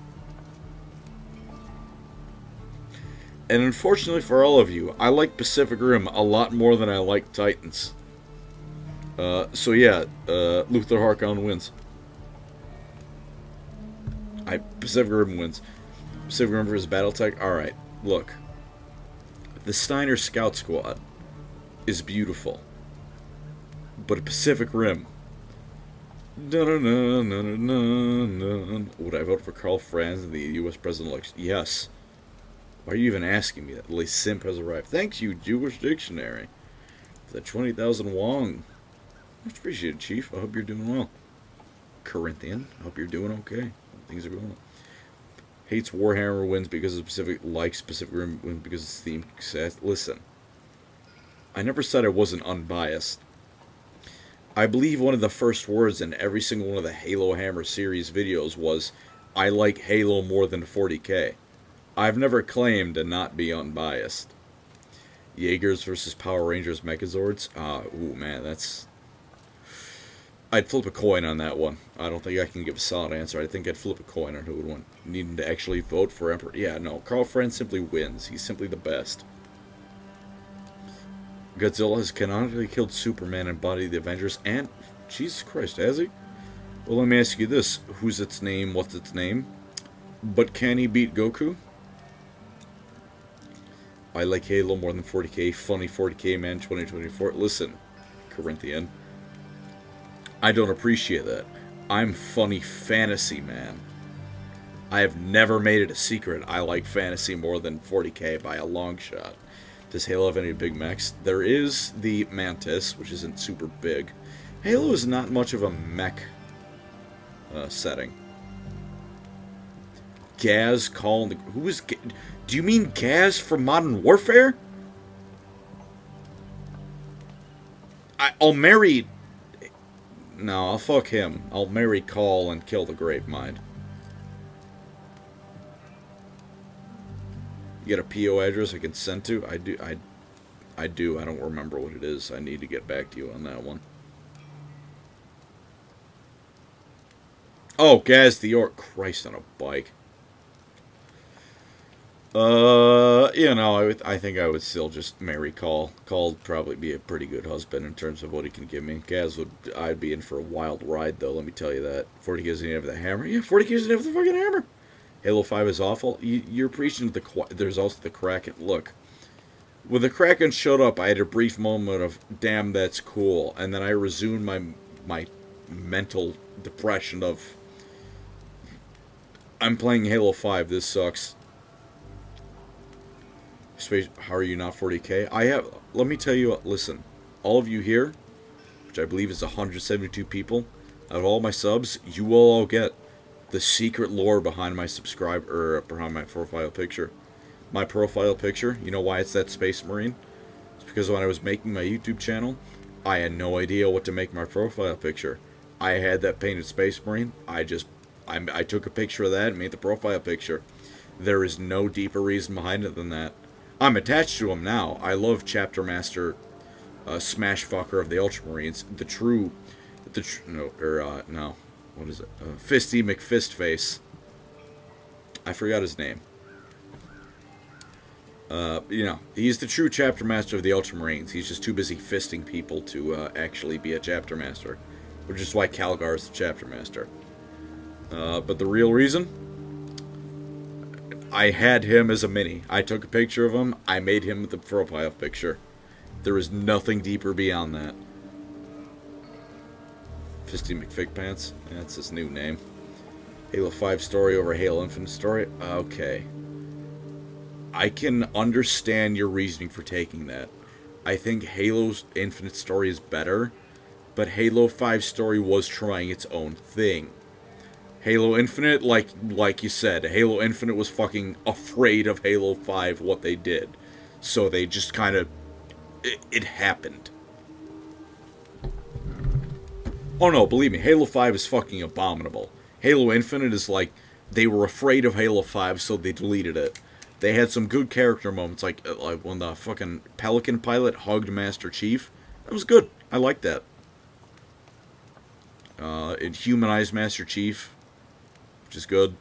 And unfortunately for all of you, I like Pacific Rim a lot more than I like Titans. So yeah, Luthor Harkon wins. Pacific Rim wins. Pacific Rim vs. Battletech. Alright, look. The Steiner Scout Squad is beautiful. But Pacific Rim... Would I vote for Carl Franz in the U.S. president election? Yes. Why are you even asking me that? At least Simp has arrived. Thank you, Jewish Dictionary. For the 20,000 wong. Much appreciated, Chief. I hope you're doing well. Corinthian, I hope you're doing okay. Things are going on. Hates Warhammer, wins because of Pacific, likes Pacific Rim, wins because it's theme success. Listen, I never said I wasn't unbiased. I believe one of the first words in every single one of the Halo Hammer series videos was, I like Halo more than 40k. I've never claimed to not be unbiased. Jaegers versus Power Rangers Megazords? Ooh, man, that's... I'd flip a coin on that one. I don't think I can give a solid answer. I think I'd flip a coin on who would win. Needing to actually vote for Emperor. Yeah, no, Carl Franz simply wins. He's simply the best. Godzilla has canonically killed Superman and bodied the Avengers, and... Jesus Christ, has he? Well, let me ask you this. Who's its name? What's its name? But can he beat Goku? I like Halo more than 40k. Funny 40k man 2024. Listen, Corinthian. I don't appreciate that. I'm funny fantasy man. I have never made it a secret I like fantasy more than 40k by a long shot. Does Halo have any big mechs? There is the Mantis, which isn't super big. Halo is not much of a mech setting. Gaz calling... Who is... Do you mean Gaz from Modern Warfare? I'll marry... No, I'll fuck him. I'll marry Call and kill the Great Mind. You got a PO address I can send to? I do. I don't remember what it is. I need to get back to you on that one. Oh, Gaz the Orc. Christ on a bike. You know, I think I would still just marry Call. Call would probably be a pretty good husband in terms of what he can give me. Gaz I'd be in for a wild ride, though, let me tell you that. 40k doesn't have the hammer. Yeah, 40k doesn't have the fucking hammer. Halo 5 is awful. You're preaching to the... There's also the Kraken. Look, when the Kraken showed up, I had a brief moment of, damn, that's cool. And then I resumed my mental depression of, I'm playing Halo 5, this sucks. How are you not 40k? Let me tell you, listen, all of you here, which I believe is 172 people, out of all my subs, you will all get the secret lore behind my behind my profile picture. My profile picture, you know why it's that Space Marine? It's because when I was making my YouTube channel, I had no idea what to make my profile picture. I had that painted Space Marine, I took a picture of that and made the profile picture. There is no deeper reason behind it than that. I'm attached to him now. I love Chapter Master, Smash Fucker of the Ultramarines, what is it? Fisty McFistface. I forgot his name. You know, he's the true Chapter Master of the Ultramarines. He's just too busy fisting people to actually be a Chapter Master. Which is why Calgar is the Chapter Master. But the real reason? I had him as a mini. I took a picture of him. I made him the profile picture. There is nothing deeper beyond that. Fisty McFigpants. That's his new name. Halo 5 story over Halo Infinite story. Okay. I can understand your reasoning for taking that. I think Halo's Infinite story is better, but Halo 5 story was trying its own thing. Halo Infinite, like you said, Halo Infinite was fucking afraid of Halo 5, what they did. So they just kind of... It happened. Oh no, believe me, Halo 5 is fucking abominable. Halo Infinite is like, they were afraid of Halo 5, so they deleted it. They had some good character moments, like when the fucking Pelican pilot hugged Master Chief. That was good. I liked that. It humanized Master Chief, which is good.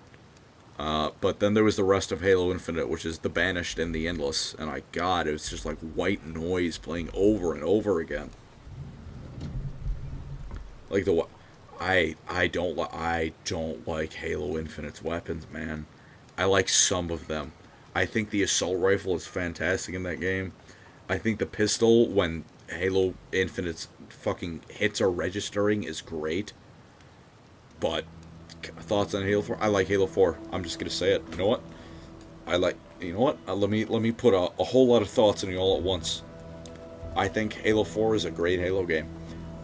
But then there was the rest of Halo Infinite, which is the Banished and the Endless. And God, it was just like white noise playing over and over again. Like I don't like Halo Infinite's weapons, man. I like some of them. I think the assault rifle is fantastic in that game. I think the pistol, when Halo Infinite's fucking hits are registering, is great. But thoughts on Halo 4? I like Halo 4. I'm just gonna say it. You know what? Let me put a whole lot of thoughts in you all at once. I think Halo 4 is a great Halo game.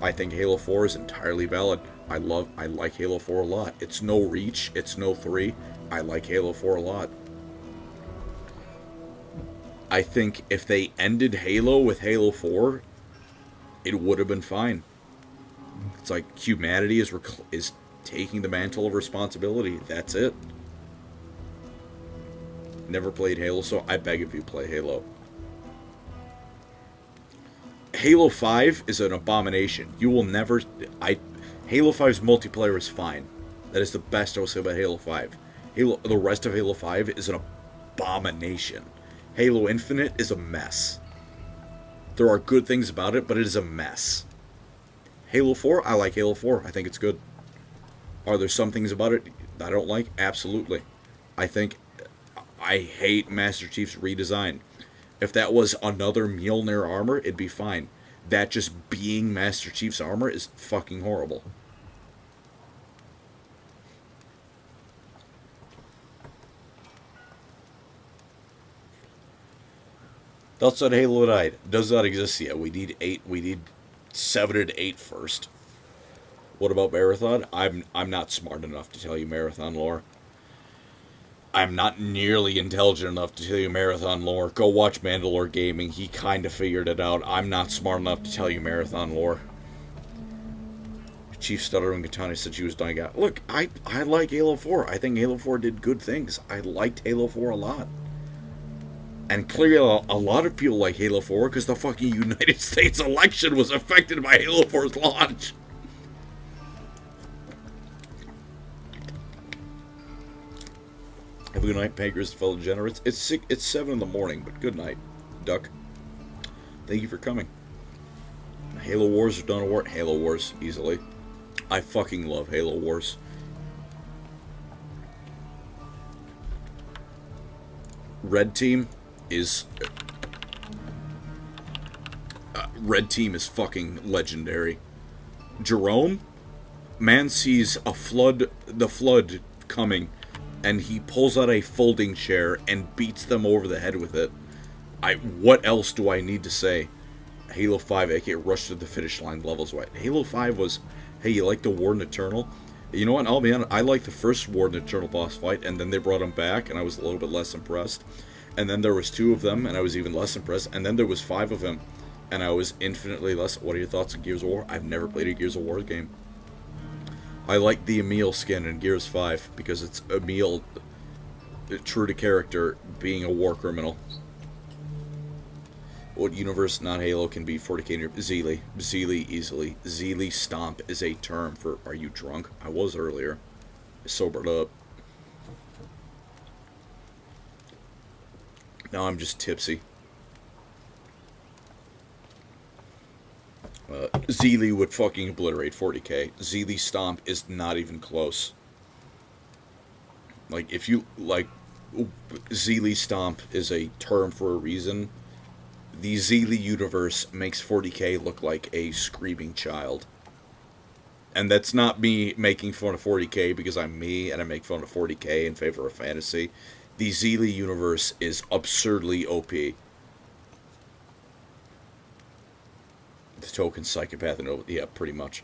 I think Halo 4 is entirely valid. I like Halo 4 a lot. It's no Reach. It's no 3. I like Halo 4 a lot. I think if they ended Halo with Halo 4, it would have been fine. It's like humanity is taking the mantle of responsibility. That's it. Never played Halo, so I beg of you, play Halo. Halo 5 is an abomination. You will never... Halo 5's multiplayer is fine. That is the best I will say about Halo 5. The rest of Halo 5 is an abomination. Halo Infinite is a mess. There are good things about it, but it is a mess. Halo 4, I like Halo 4. I think it's good. Are there some things about it that I don't like? Absolutely. I hate Master Chief's redesign. If that was another Mjolnir armor, it'd be fine. That just being Master Chief's armor is fucking horrible. Thoughts on Halo Night does not exist yet. We need 8. We need 7 and 8 first. What about Marathon? I'm not smart enough to tell you Marathon lore. I'm not nearly intelligent enough to tell you Marathon lore. Go watch Mandalore Gaming. He kind of figured it out. I'm not smart enough to tell you Marathon lore. Chief Stuttering Katana said she was dying out. Look, I like Halo 4. I think Halo 4 did good things. I liked Halo 4 a lot. And clearly a lot of people like Halo 4 because the fucking United States election was affected by Halo 4's launch. Have a good night, Pancreas, fellow degenerates. It's 7 in the morning, but good night, Duck. Thank you for coming. Halo Wars or Dawn of War? Halo Wars, easily. I fucking love Halo Wars. Red Team is fucking legendary. Jerome, man sees the flood coming, and he pulls out a folding chair and beats them over the head with it. What else do I need to say? Halo 5, aka Rush to the Finish Line levels right. Halo 5 was, hey, you like the Warden Eternal? You know what, I'll be honest, I liked the first Warden Eternal boss fight, and then they brought him back, and I was a little bit less impressed. And then there was 2 of them, and I was even less impressed. And then there was 5 of him, and I was infinitely less. What are your thoughts on Gears of War? I've never played a Gears of War game. I like the Emil skin in Gears 5, because it's Emil, true to character, being a war criminal. What universe, not Halo, can be 40k? Zeely. Zeely, easily. Zeely Stomp is a term for, are you drunk? I was earlier. I sobered up. Now I'm just tipsy. Zeely would fucking obliterate 40k. Zeely Stomp is not even close. Like, if you, like, Zeely Stomp is a term for a reason. The Zeely universe makes 40k look like a screaming child. And that's not me making fun of 40k because I'm me and I make fun of 40k in favor of fantasy. The Zeely universe is absurdly OP. The token psychopath and yeah, pretty much.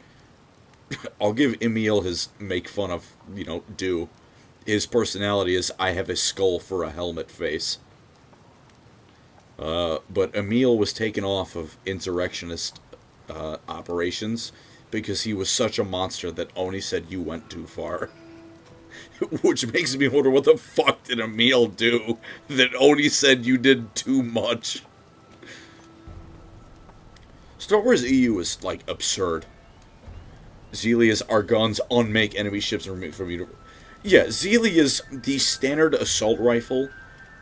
I'll give Emil his make fun of, due. His personality is, I have a skull for a helmet face. But Emil was taken off of insurrectionist operations because he was such a monster that Oni said you went too far. Which makes me wonder what the fuck did Emil do that Oni said you did too much. Star Wars EU is, like, absurd. Zelius, our guns unmake enemy ships and remove from universe. Yeah, Zelius, the standard assault rifle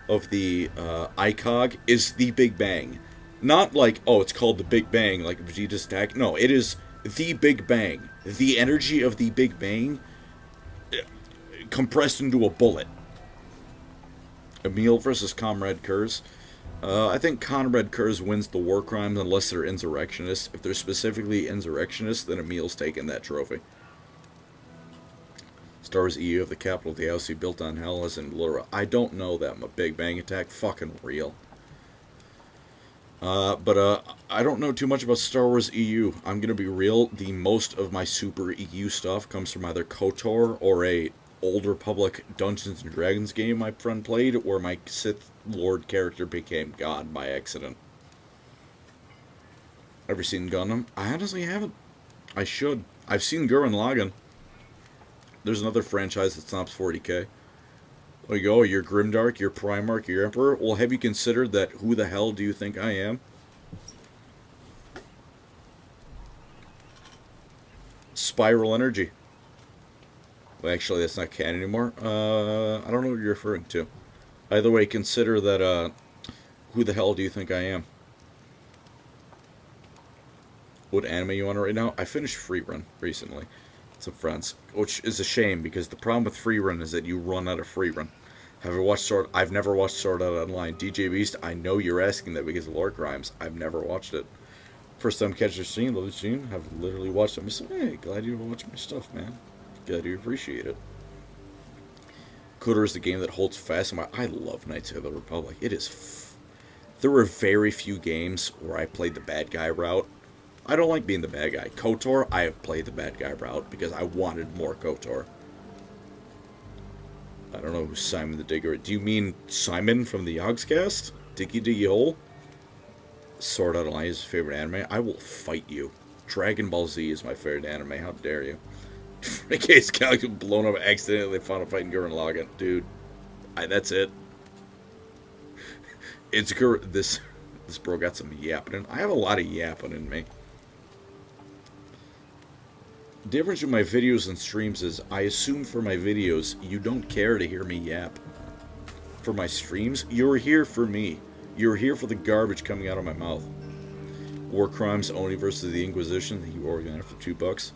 of the ICOG, is the Big Bang. Not like, oh, it's called the Big Bang, like Vegeta's attack. No, it is the Big Bang. The energy of the Big Bang compressed into a bullet. Emil versus Comrade Kurz. I think Comrade Kurz wins the war crimes unless they're insurrectionists. If they're specifically insurrectionists, then Emil's taking that trophy. Star Wars EU of the capital of the galaxy built on hell as in Lura. I don't know that. A Big Bang attack, fucking real. But I don't know too much about Star Wars EU. I'm gonna be real. The most of my Super EU stuff comes from either KOTOR or a Old Republic Dungeons and Dragons game my friend played, where my Sith Lord character became God by accident. Ever seen Gundam? I honestly haven't. I should. I've seen Gurren Lagann. There's another franchise that snobs 40k. There you go, you're Grimdark, you're Primarch, you're Emperor. Well, have you considered that who the hell do you think I am? Spiral Energy. Well, actually, that's not canon anymore. I don't know what you're referring to. Either way, consider that, who the hell do you think I am? What anime you on right now? I finished Freerun recently. Some friends, which is a shame because the problem with Freerun is that you run out of Freerun. Have you watched Sword? I've never watched Sword Art Online. DJ Beast, I know you're asking that because of lore crimes. I've never watched it. First time catching the stream, love the stream. Have literally watched it. I'm just like, hey, glad you watch my stuff, man. Glad you appreciate it. KOTOR is the game that holds fast in my. I love Knights of the Republic. It is. There were very few games where I played the bad guy route. I don't like being the bad guy. KOTOR, I have played the bad guy route because I wanted more KOTOR. I don't know who's Simon the Digger. Do you mean Simon from the Yogscast? Diggy Diggy Hole? Sword Art Online is his favorite anime. I will fight you. Dragon Ball Z is my favorite anime. How dare you? In case Galaxy blown up accidentally, they found a fight in Gurren Lagann. Dude, that's it. It's this bro got some yapping in. I have a lot of yapping in me. The difference with my videos and streams is I assume for my videos you don't care to hear me yap. For my streams, you're here for me. You're here for the garbage coming out of my mouth. War Crimes, Oni versus the Inquisition. I think you ordered it for $2.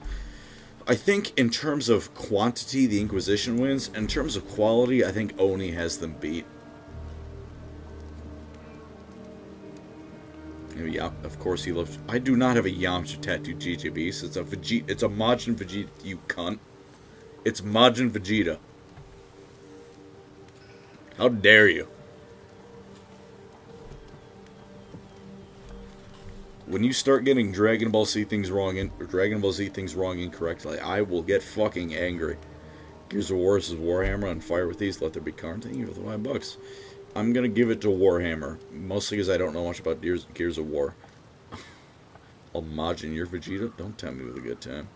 I think in terms of quantity, the Inquisition wins. In terms of quality, I think Oni has them beat. Yeah, of course he loves. I do not have a Yamcha tattoo, GGBs. It's a Vegeta. It's a Majin Vegeta, you cunt. It's Majin Vegeta. How dare you? When you start getting Dragon Ball Z things wrong incorrectly, I will get fucking angry. Gears of War is Warhammer on fire with these. Let there be carnage. Thank you for the $5. I'm gonna give it to Warhammer, mostly because I don't know much about Gears of War. I'll Majin your Vegeta? Don't tempt me with a good time.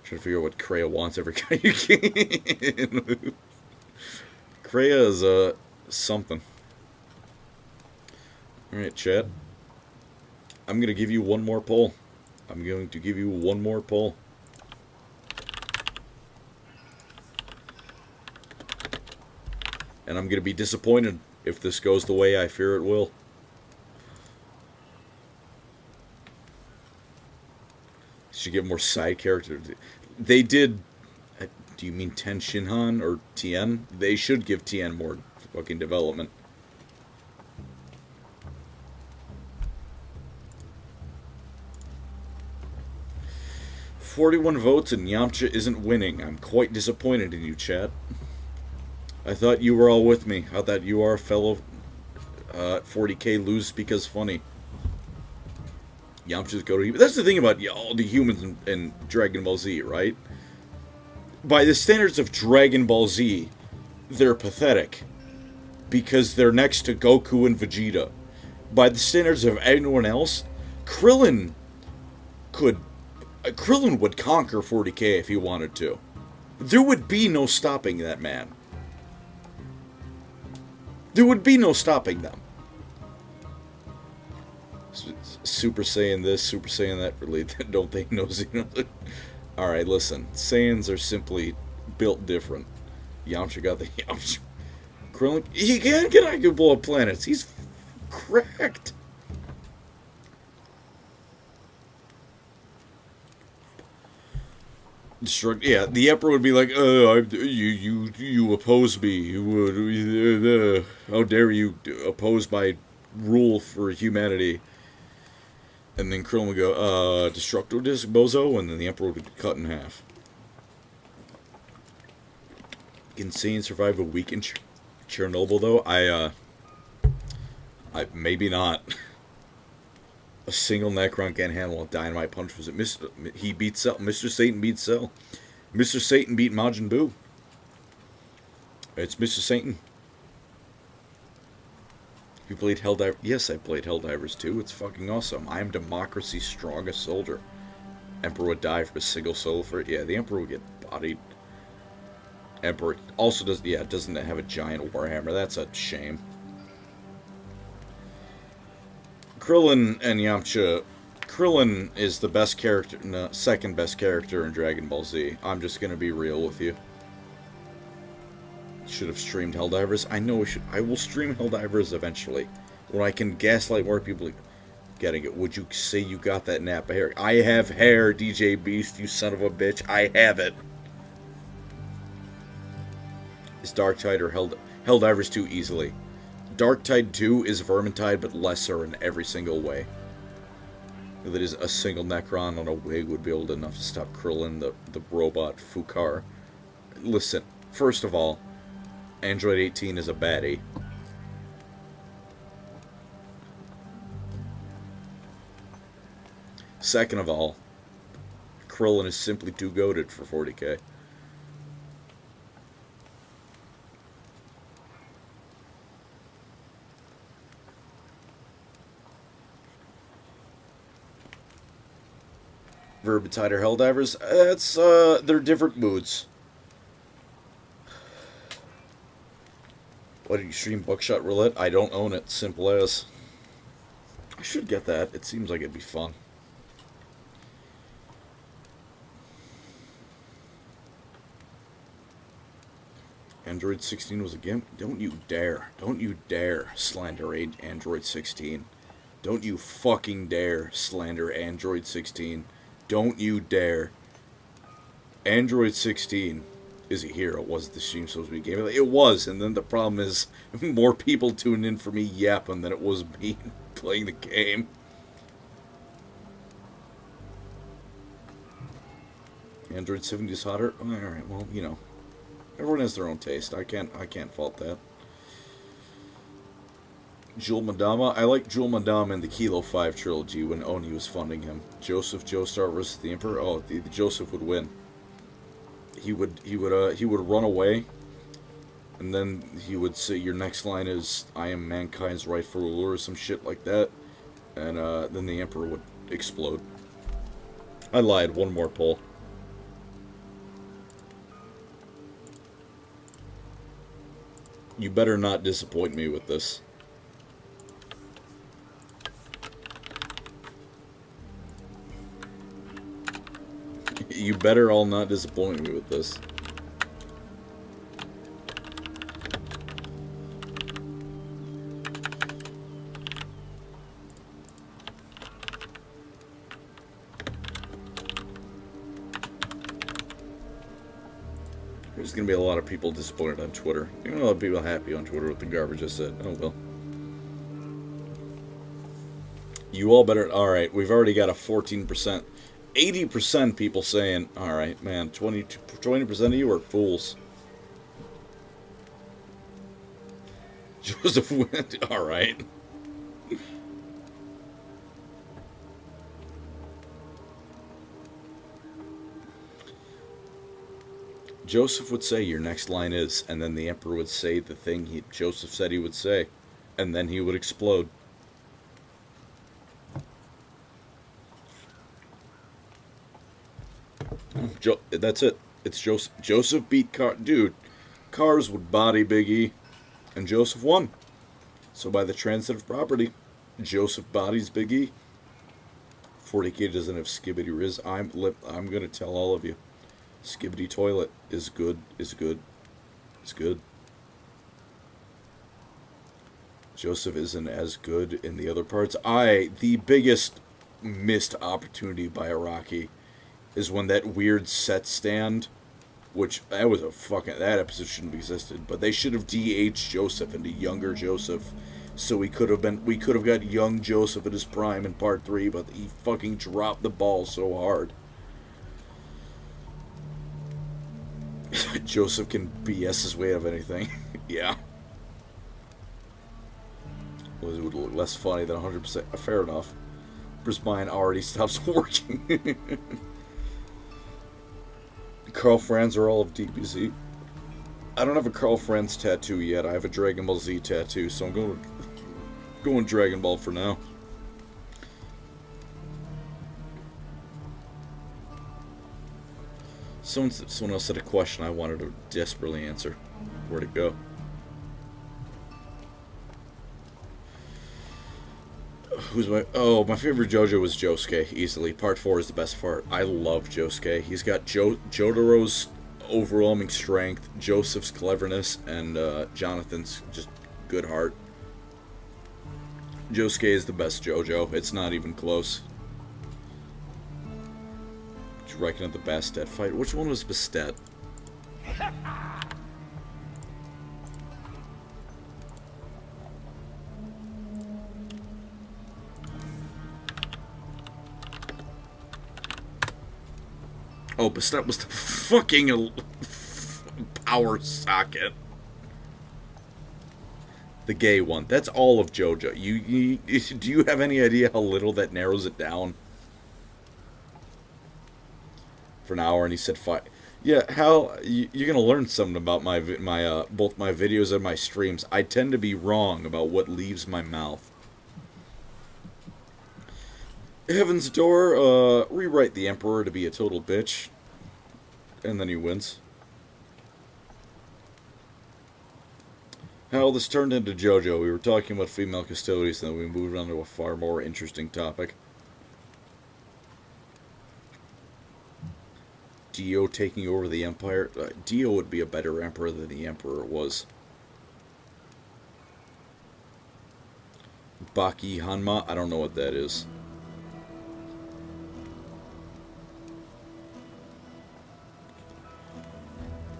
Trying to figure out what Kreia wants every guy you can. Kreia is, something. Alright, chat. I'm gonna give you one more poll. I'm going to give you one more poll. And I'm going to be disappointed if this goes the way I fear it will. Should get more side characters. They did. Do you mean Ten Shinhan or Tien? They should give Tien more fucking development. $41 votes and Yamcha isn't winning. I'm quite disappointed in you, chat. I thought you were all with me. I thought you are a fellow 40k lose because funny. Yamcha's go to... That's the thing about all the humans in Dragon Ball Z, right? By the standards of Dragon Ball Z, they're pathetic. Because they're next to Goku and Vegeta. By the standards of anyone else, Krillin could Krillin would conquer 40k if he wanted to. There would be no stopping that man. There would be no stopping them. Super Saiyan this, Super Saiyan that. Really, don't they know? Alright, listen. Saiyans are simply built different. Yamcha got the Yamcha. Krillin, he can get I can blow up planets. He's cracked. Yeah, the Emperor would be like, you oppose me. You would, how dare you oppose my rule for humanity? And then Krillin would go, Destructo Disc, bozo, and then the Emperor would be cut in half. Can Saiyan survive a week in Chernobyl, though? Maybe not. A single Necron can't handle a dynamite punch. Was it he beat Cell? Mr. Satan beat Cell. Mr. Satan beat Majin Buu. It's Mr. Satan. You played Helldivers? Yes, I played Helldivers too. It's fucking awesome. I am democracy's strongest soldier. Emperor would die for a single soul for it. Yeah, the Emperor would get bodied. Emperor also doesn't have a giant warhammer. That's a shame. Krillin and Yamcha. Krillin is the best character, no, second best character in Dragon Ball Z. I'm just gonna be real with you. Should have streamed Helldivers. I know I should. I will stream Helldivers eventually, when I can gaslight more people getting it. Would you say you got that nap of hair? I have hair, DJ Beast. You son of a bitch. I have it. Is Darktide or Helldivers 2 easily? Darktide 2 is Vermintide, but lesser in every single way. That is, a single Necron on a wig would be able to enough to stop Krillin, the robot Fukar. Listen, first of all, Android 18 is a baddie. Second of all, Krillin is simply too goated for 40k. Vermintide or Helldivers? They're different moods. What, did you stream Buckshot Roulette? I don't own it, simple as. I should get that. It seems like it'd be fun. Android 16 was a gimp? Don't you dare slander Android 16. Don't you fucking dare slander Android 16. Don't you dare. Android 16 is a hero. Was the stream supposed to be a game? It was, and then the problem is more people tuned in for me yapping than it was me playing the game. Android 70 is hotter? Alright, well, you know. Everyone has their own taste. I can't fault that. Jul Madama. I like Jul Madama in the Kilo 5 trilogy when Oni was funding him. Joseph Joestar versus the Emperor. Oh, the Joseph would win. He would run away, and then he would say, "Your next line is, I am mankind's rightful ruler," or some shit like that, and then the Emperor would explode. I lied. One more poll. You better not disappoint me with this. You better all not disappoint me with this. There's gonna be a lot of people disappointed on Twitter. Even a lot of people happy on Twitter with the garbage I said. Oh well. You all better... Alright, we've already got a 14%... 80% people saying, alright, man, 20% of you are fools. Joseph went, alright. Joseph would say, your next line is, and then the Emperor would say the thing Joseph said he would say, and then he would explode. That's it. It's Joseph. Joseph beat Dude, Cars would body Big E, and Joseph won. So by the transitive property, Joseph bodies Big E. 40K doesn't have Skibbity Riz. I'm gonna tell all of you. Skibbity Toilet is good. Is good. Is good. Joseph isn't as good in the other parts. The biggest missed opportunity by Iraqi is when that weird set stand, which that episode shouldn't have existed, but they should have DH'd Joseph into younger Joseph, so we could have got young Joseph at his prime in part 3, but he fucking dropped the ball so hard. Joseph can BS his way out of anything. Yeah. Well, it would look less funny than 100%. Fair enough. Bruce mine already stops working. Carl Franz are all of DBZ. I don't have a Carl Franz tattoo yet. I have a Dragon Ball Z tattoo, so I'm going Dragon Ball for now. Someone else had a question I wanted to desperately answer. Where'd it go? My favorite JoJo was Josuke, easily. Part 4 is the best part. I love Josuke. He's got Jotaro's overwhelming strength, Joseph's cleverness, and Jonathan's just good heart. Josuke is the best JoJo. It's not even close. Did you reckon at the Bastet fight? Which one was Bastet? Oh, Bastet was the fucking power socket. The gay one. That's all of JoJo. Do you have any idea how little that narrows it down? For an hour, and he said five. Yeah, Hal, you're gonna learn something about my both my videos and my streams. I tend to be wrong about what leaves my mouth. Heaven's Door, rewrite the Emperor to be a total bitch. And then he wins. How this turned into JoJo. We were talking about female custodians, and then we moved on to a far more interesting topic. Dio taking over the Empire. Dio would be a better Emperor than the Emperor was. Baki Hanma? I don't know what that is.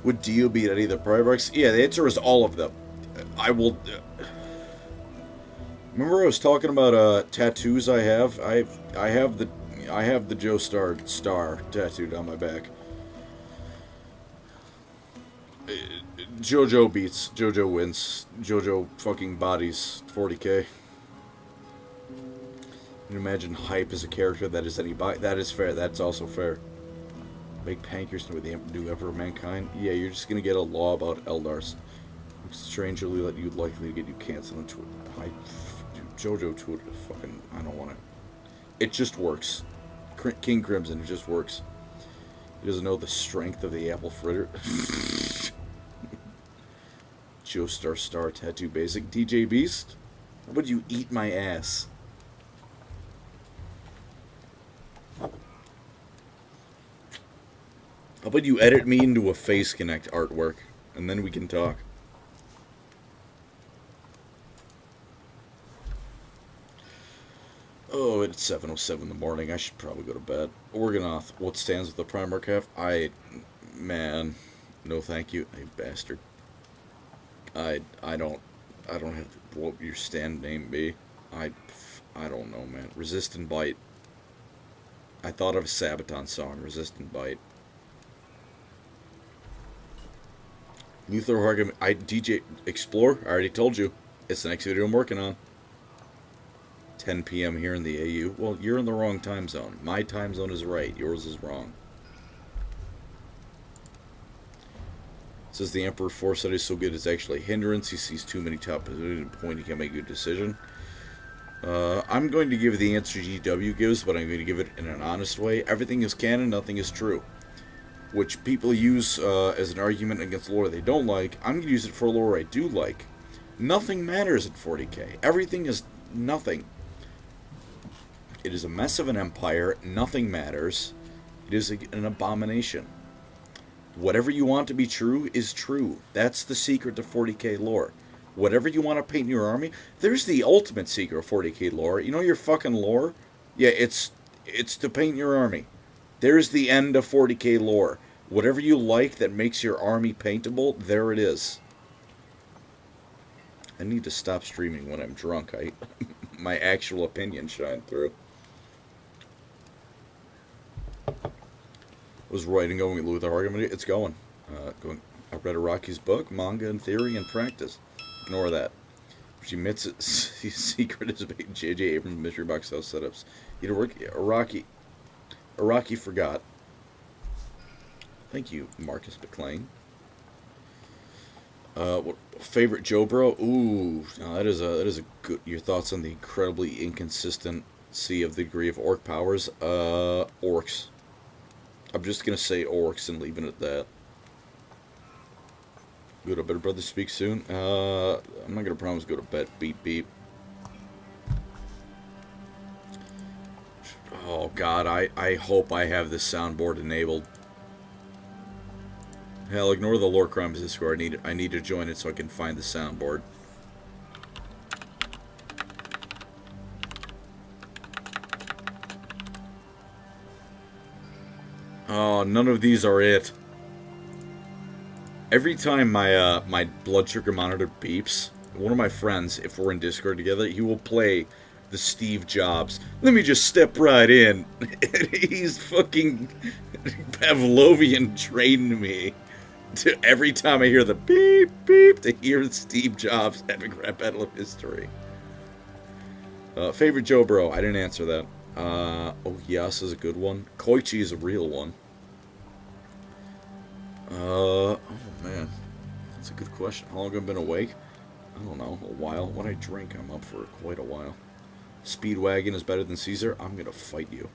Would Dio beat any of the Primarchs? Yeah, the answer is all of them. I will... remember I was talking about tattoos I have? I have the Joestar star tattooed on my back. JoJo beats. JoJo wins. JoJo fucking bodies 40K. Can you imagine Hype as a character that is anybody? That is fair. That's also fair. Make PancreasNoWork the new Emperor of Mankind? Yeah, you're just gonna get a law about Eldars. Strangely, that you'd likely get you canceled on Twitter. JoJo Twitter, fucking, I don't want it. It just works. King Crimson, it just works. He doesn't know the strength of the apple fritter. Joestar Star Tattoo Basic. DJ Beast? How about you eat my ass? How about you edit me into a Face Connect artwork, and then we can talk. Oh, it's 7:07 in the morning. I should probably go to bed. Organoth, what stands with the Primarch have? Man, no thank you. You bastard. I don't have to, what your stand name be? I don't know, man. Resist and Bite. I thought of a Sabaton song, Resist and Bite. Luther Hargam, DJ Explore, I already told you. It's the next video I'm working on. 10 p.m. here in the AU. Well, you're in the wrong time zone. My time zone is right. Yours is wrong. It says the Emperor foresight is so good it's actually a hindrance. He sees too many top positions at a point he can't make a good decision. I'm going to give the answer GW gives, but I'm going to give it in an honest way. Everything is canon, nothing is true. which people use as an argument against lore they don't like, I'm going to use it for lore I do like. Nothing matters at 40k. Everything is nothing. It is a mess of an empire. Nothing matters. It is an abomination. Whatever you want to be true is true. That's the secret to 40k lore. Whatever you want to paint in your army, there's the ultimate secret of 40k lore. You know your fucking lore? Yeah, it's to paint your army. There's the end of 40k lore. Whatever you like that makes your army paintable, there it is. I need to stop streaming when I'm drunk. My actual opinion shine through. Was writing going with the argument? It's going. I read Araki's book, manga in theory and practice. Ignore that. She admits it. Secret is J.J. Abrams mystery box house setups. Araki forgot. Thank you, Marcus McLean. What favorite Joe bro? Ooh, no, that is a good. Your thoughts on the incredibly inconsistency of the degree of orc powers? Orcs. I'm just gonna say orcs and leaving it at that. Go to bed, brother. Speak soon. I'm not gonna promise go to bed. Beep beep. Oh God, I hope I have this soundboard enabled. Hell, ignore the Lore Crimes Discord. I need to join it so I can find the soundboard. Oh, none of these are it. Every time my my blood sugar monitor beeps, one of my friends, if we're in Discord together, he will play the Steve Jobs. Let me just step right in. He's fucking Pavlovian trained me to every time I hear the beep beep to hear Steve Jobs epic rap battle of history. Favorite Joe bro? I didn't answer that. Oh yes is a good one. Koichi is a real one. Oh man, that's a good question. How long have I been awake? I don't know, a while. When I drink, I'm up for quite a while. Speedwagon is better than Caesar. I'm gonna fight you.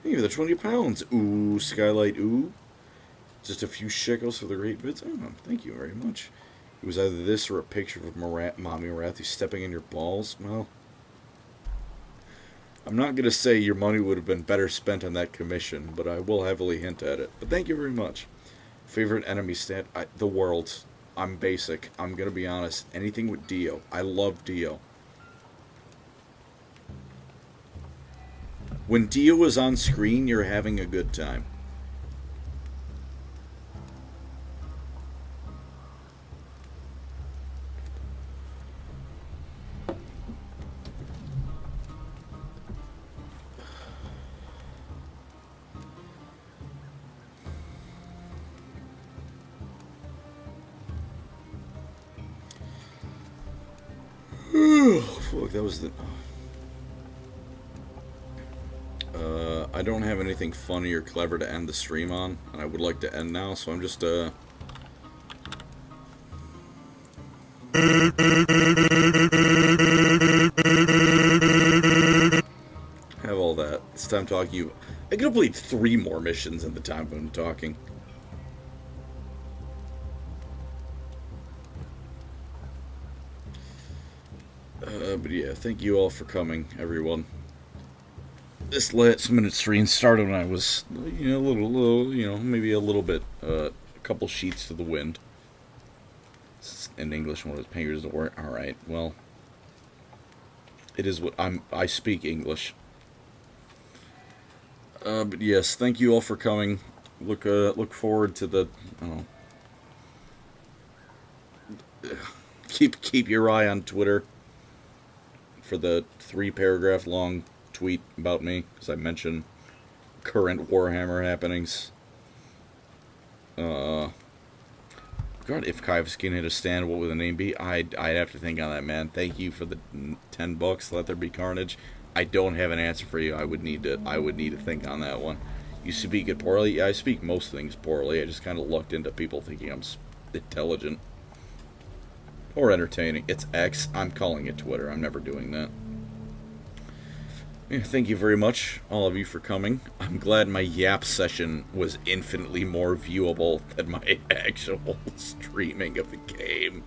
Hey, the 20 pounds. Ooh, Skylight. Ooh, just a few shekels for the great bits. Oh, thank you very much. It was either this or a picture of Mommy Morathi stepping in your balls. Well, I'm not gonna say your money would have been better spent on that commission, but I will heavily hint at it. But thank you very much. Favorite enemy stat? The world. I'm basic. I'm gonna be honest. Anything with Dio. I love Dio. When Dio is on screen, you're having a good time. Fuck, that was the... I don't have anything funny or clever to end the stream on, and I would like to end now, so I'm just, have all that. It's time talking you. I could complete 3 more missions in the time I'm talking. But yeah, thank you all for coming, everyone. This last minute stream started when I was, you know, a little, you know, maybe a little bit, a couple sheets to the wind. In English, one of those PancreasNoWork. All right, well, it is what I speak English. But yes, thank you all for coming. Look forward to the, I don't know. Keep your eye on Twitter for the 3-paragraph long tweet about me, because I mentioned current Warhammer happenings. God, if Kyvskin hit a stand, what would the name be? I'd have to think on that, man. Thank you for the $10. Let there be carnage. I don't have an answer for you. I would need to think on that one. You speak it poorly? Yeah, I speak most things poorly. I just kind of lucked into people thinking I'm intelligent. Or entertaining. It's X. I'm calling it Twitter. I'm never doing that. Thank you very much, all of you, for coming. I'm glad my yap session was infinitely more viewable than my actual streaming of the game.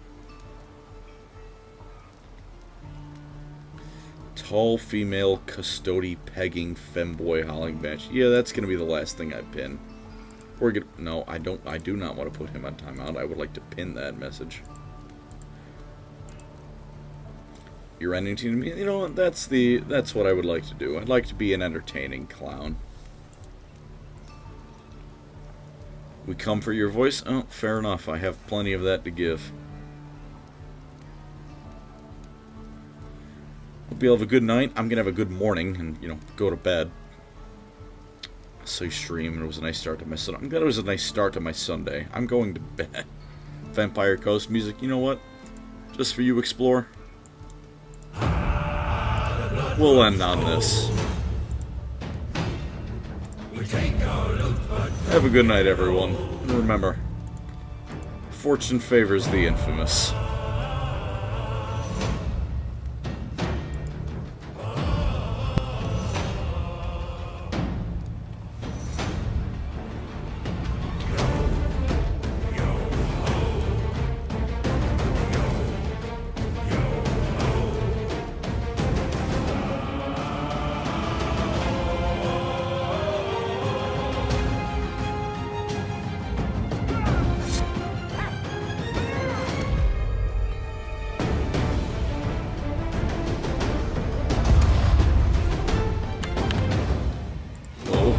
Tall female custody pegging femboy howling bench. Yeah, that's gonna be the last thing I pin. We're gonna no, I do not want to put him on timeout. I would like to pin that message. You're ending to me. You know, that's what I would like to do. I'd like to be an entertaining clown. We come for your voice? Oh, fair enough. I have plenty of that to give. Hope you'll have a good night. I'm gonna have a good morning and, you know, go to bed. So you stream, and it was a nice start to my Sunday. I'm glad it was a nice start to my Sunday. I'm going to bed. Vampire Coast music, you know what? Just for you, Explore. We'll end on this. Have a good night, everyone. And remember, fortune favors the infamous.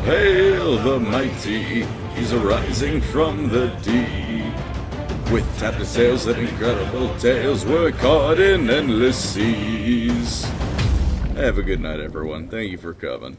Hail the mighty, he's arising from the deep. With tattered sails and incredible tales, we're caught in endless seas. Have a good night, everyone. Thank you for coming.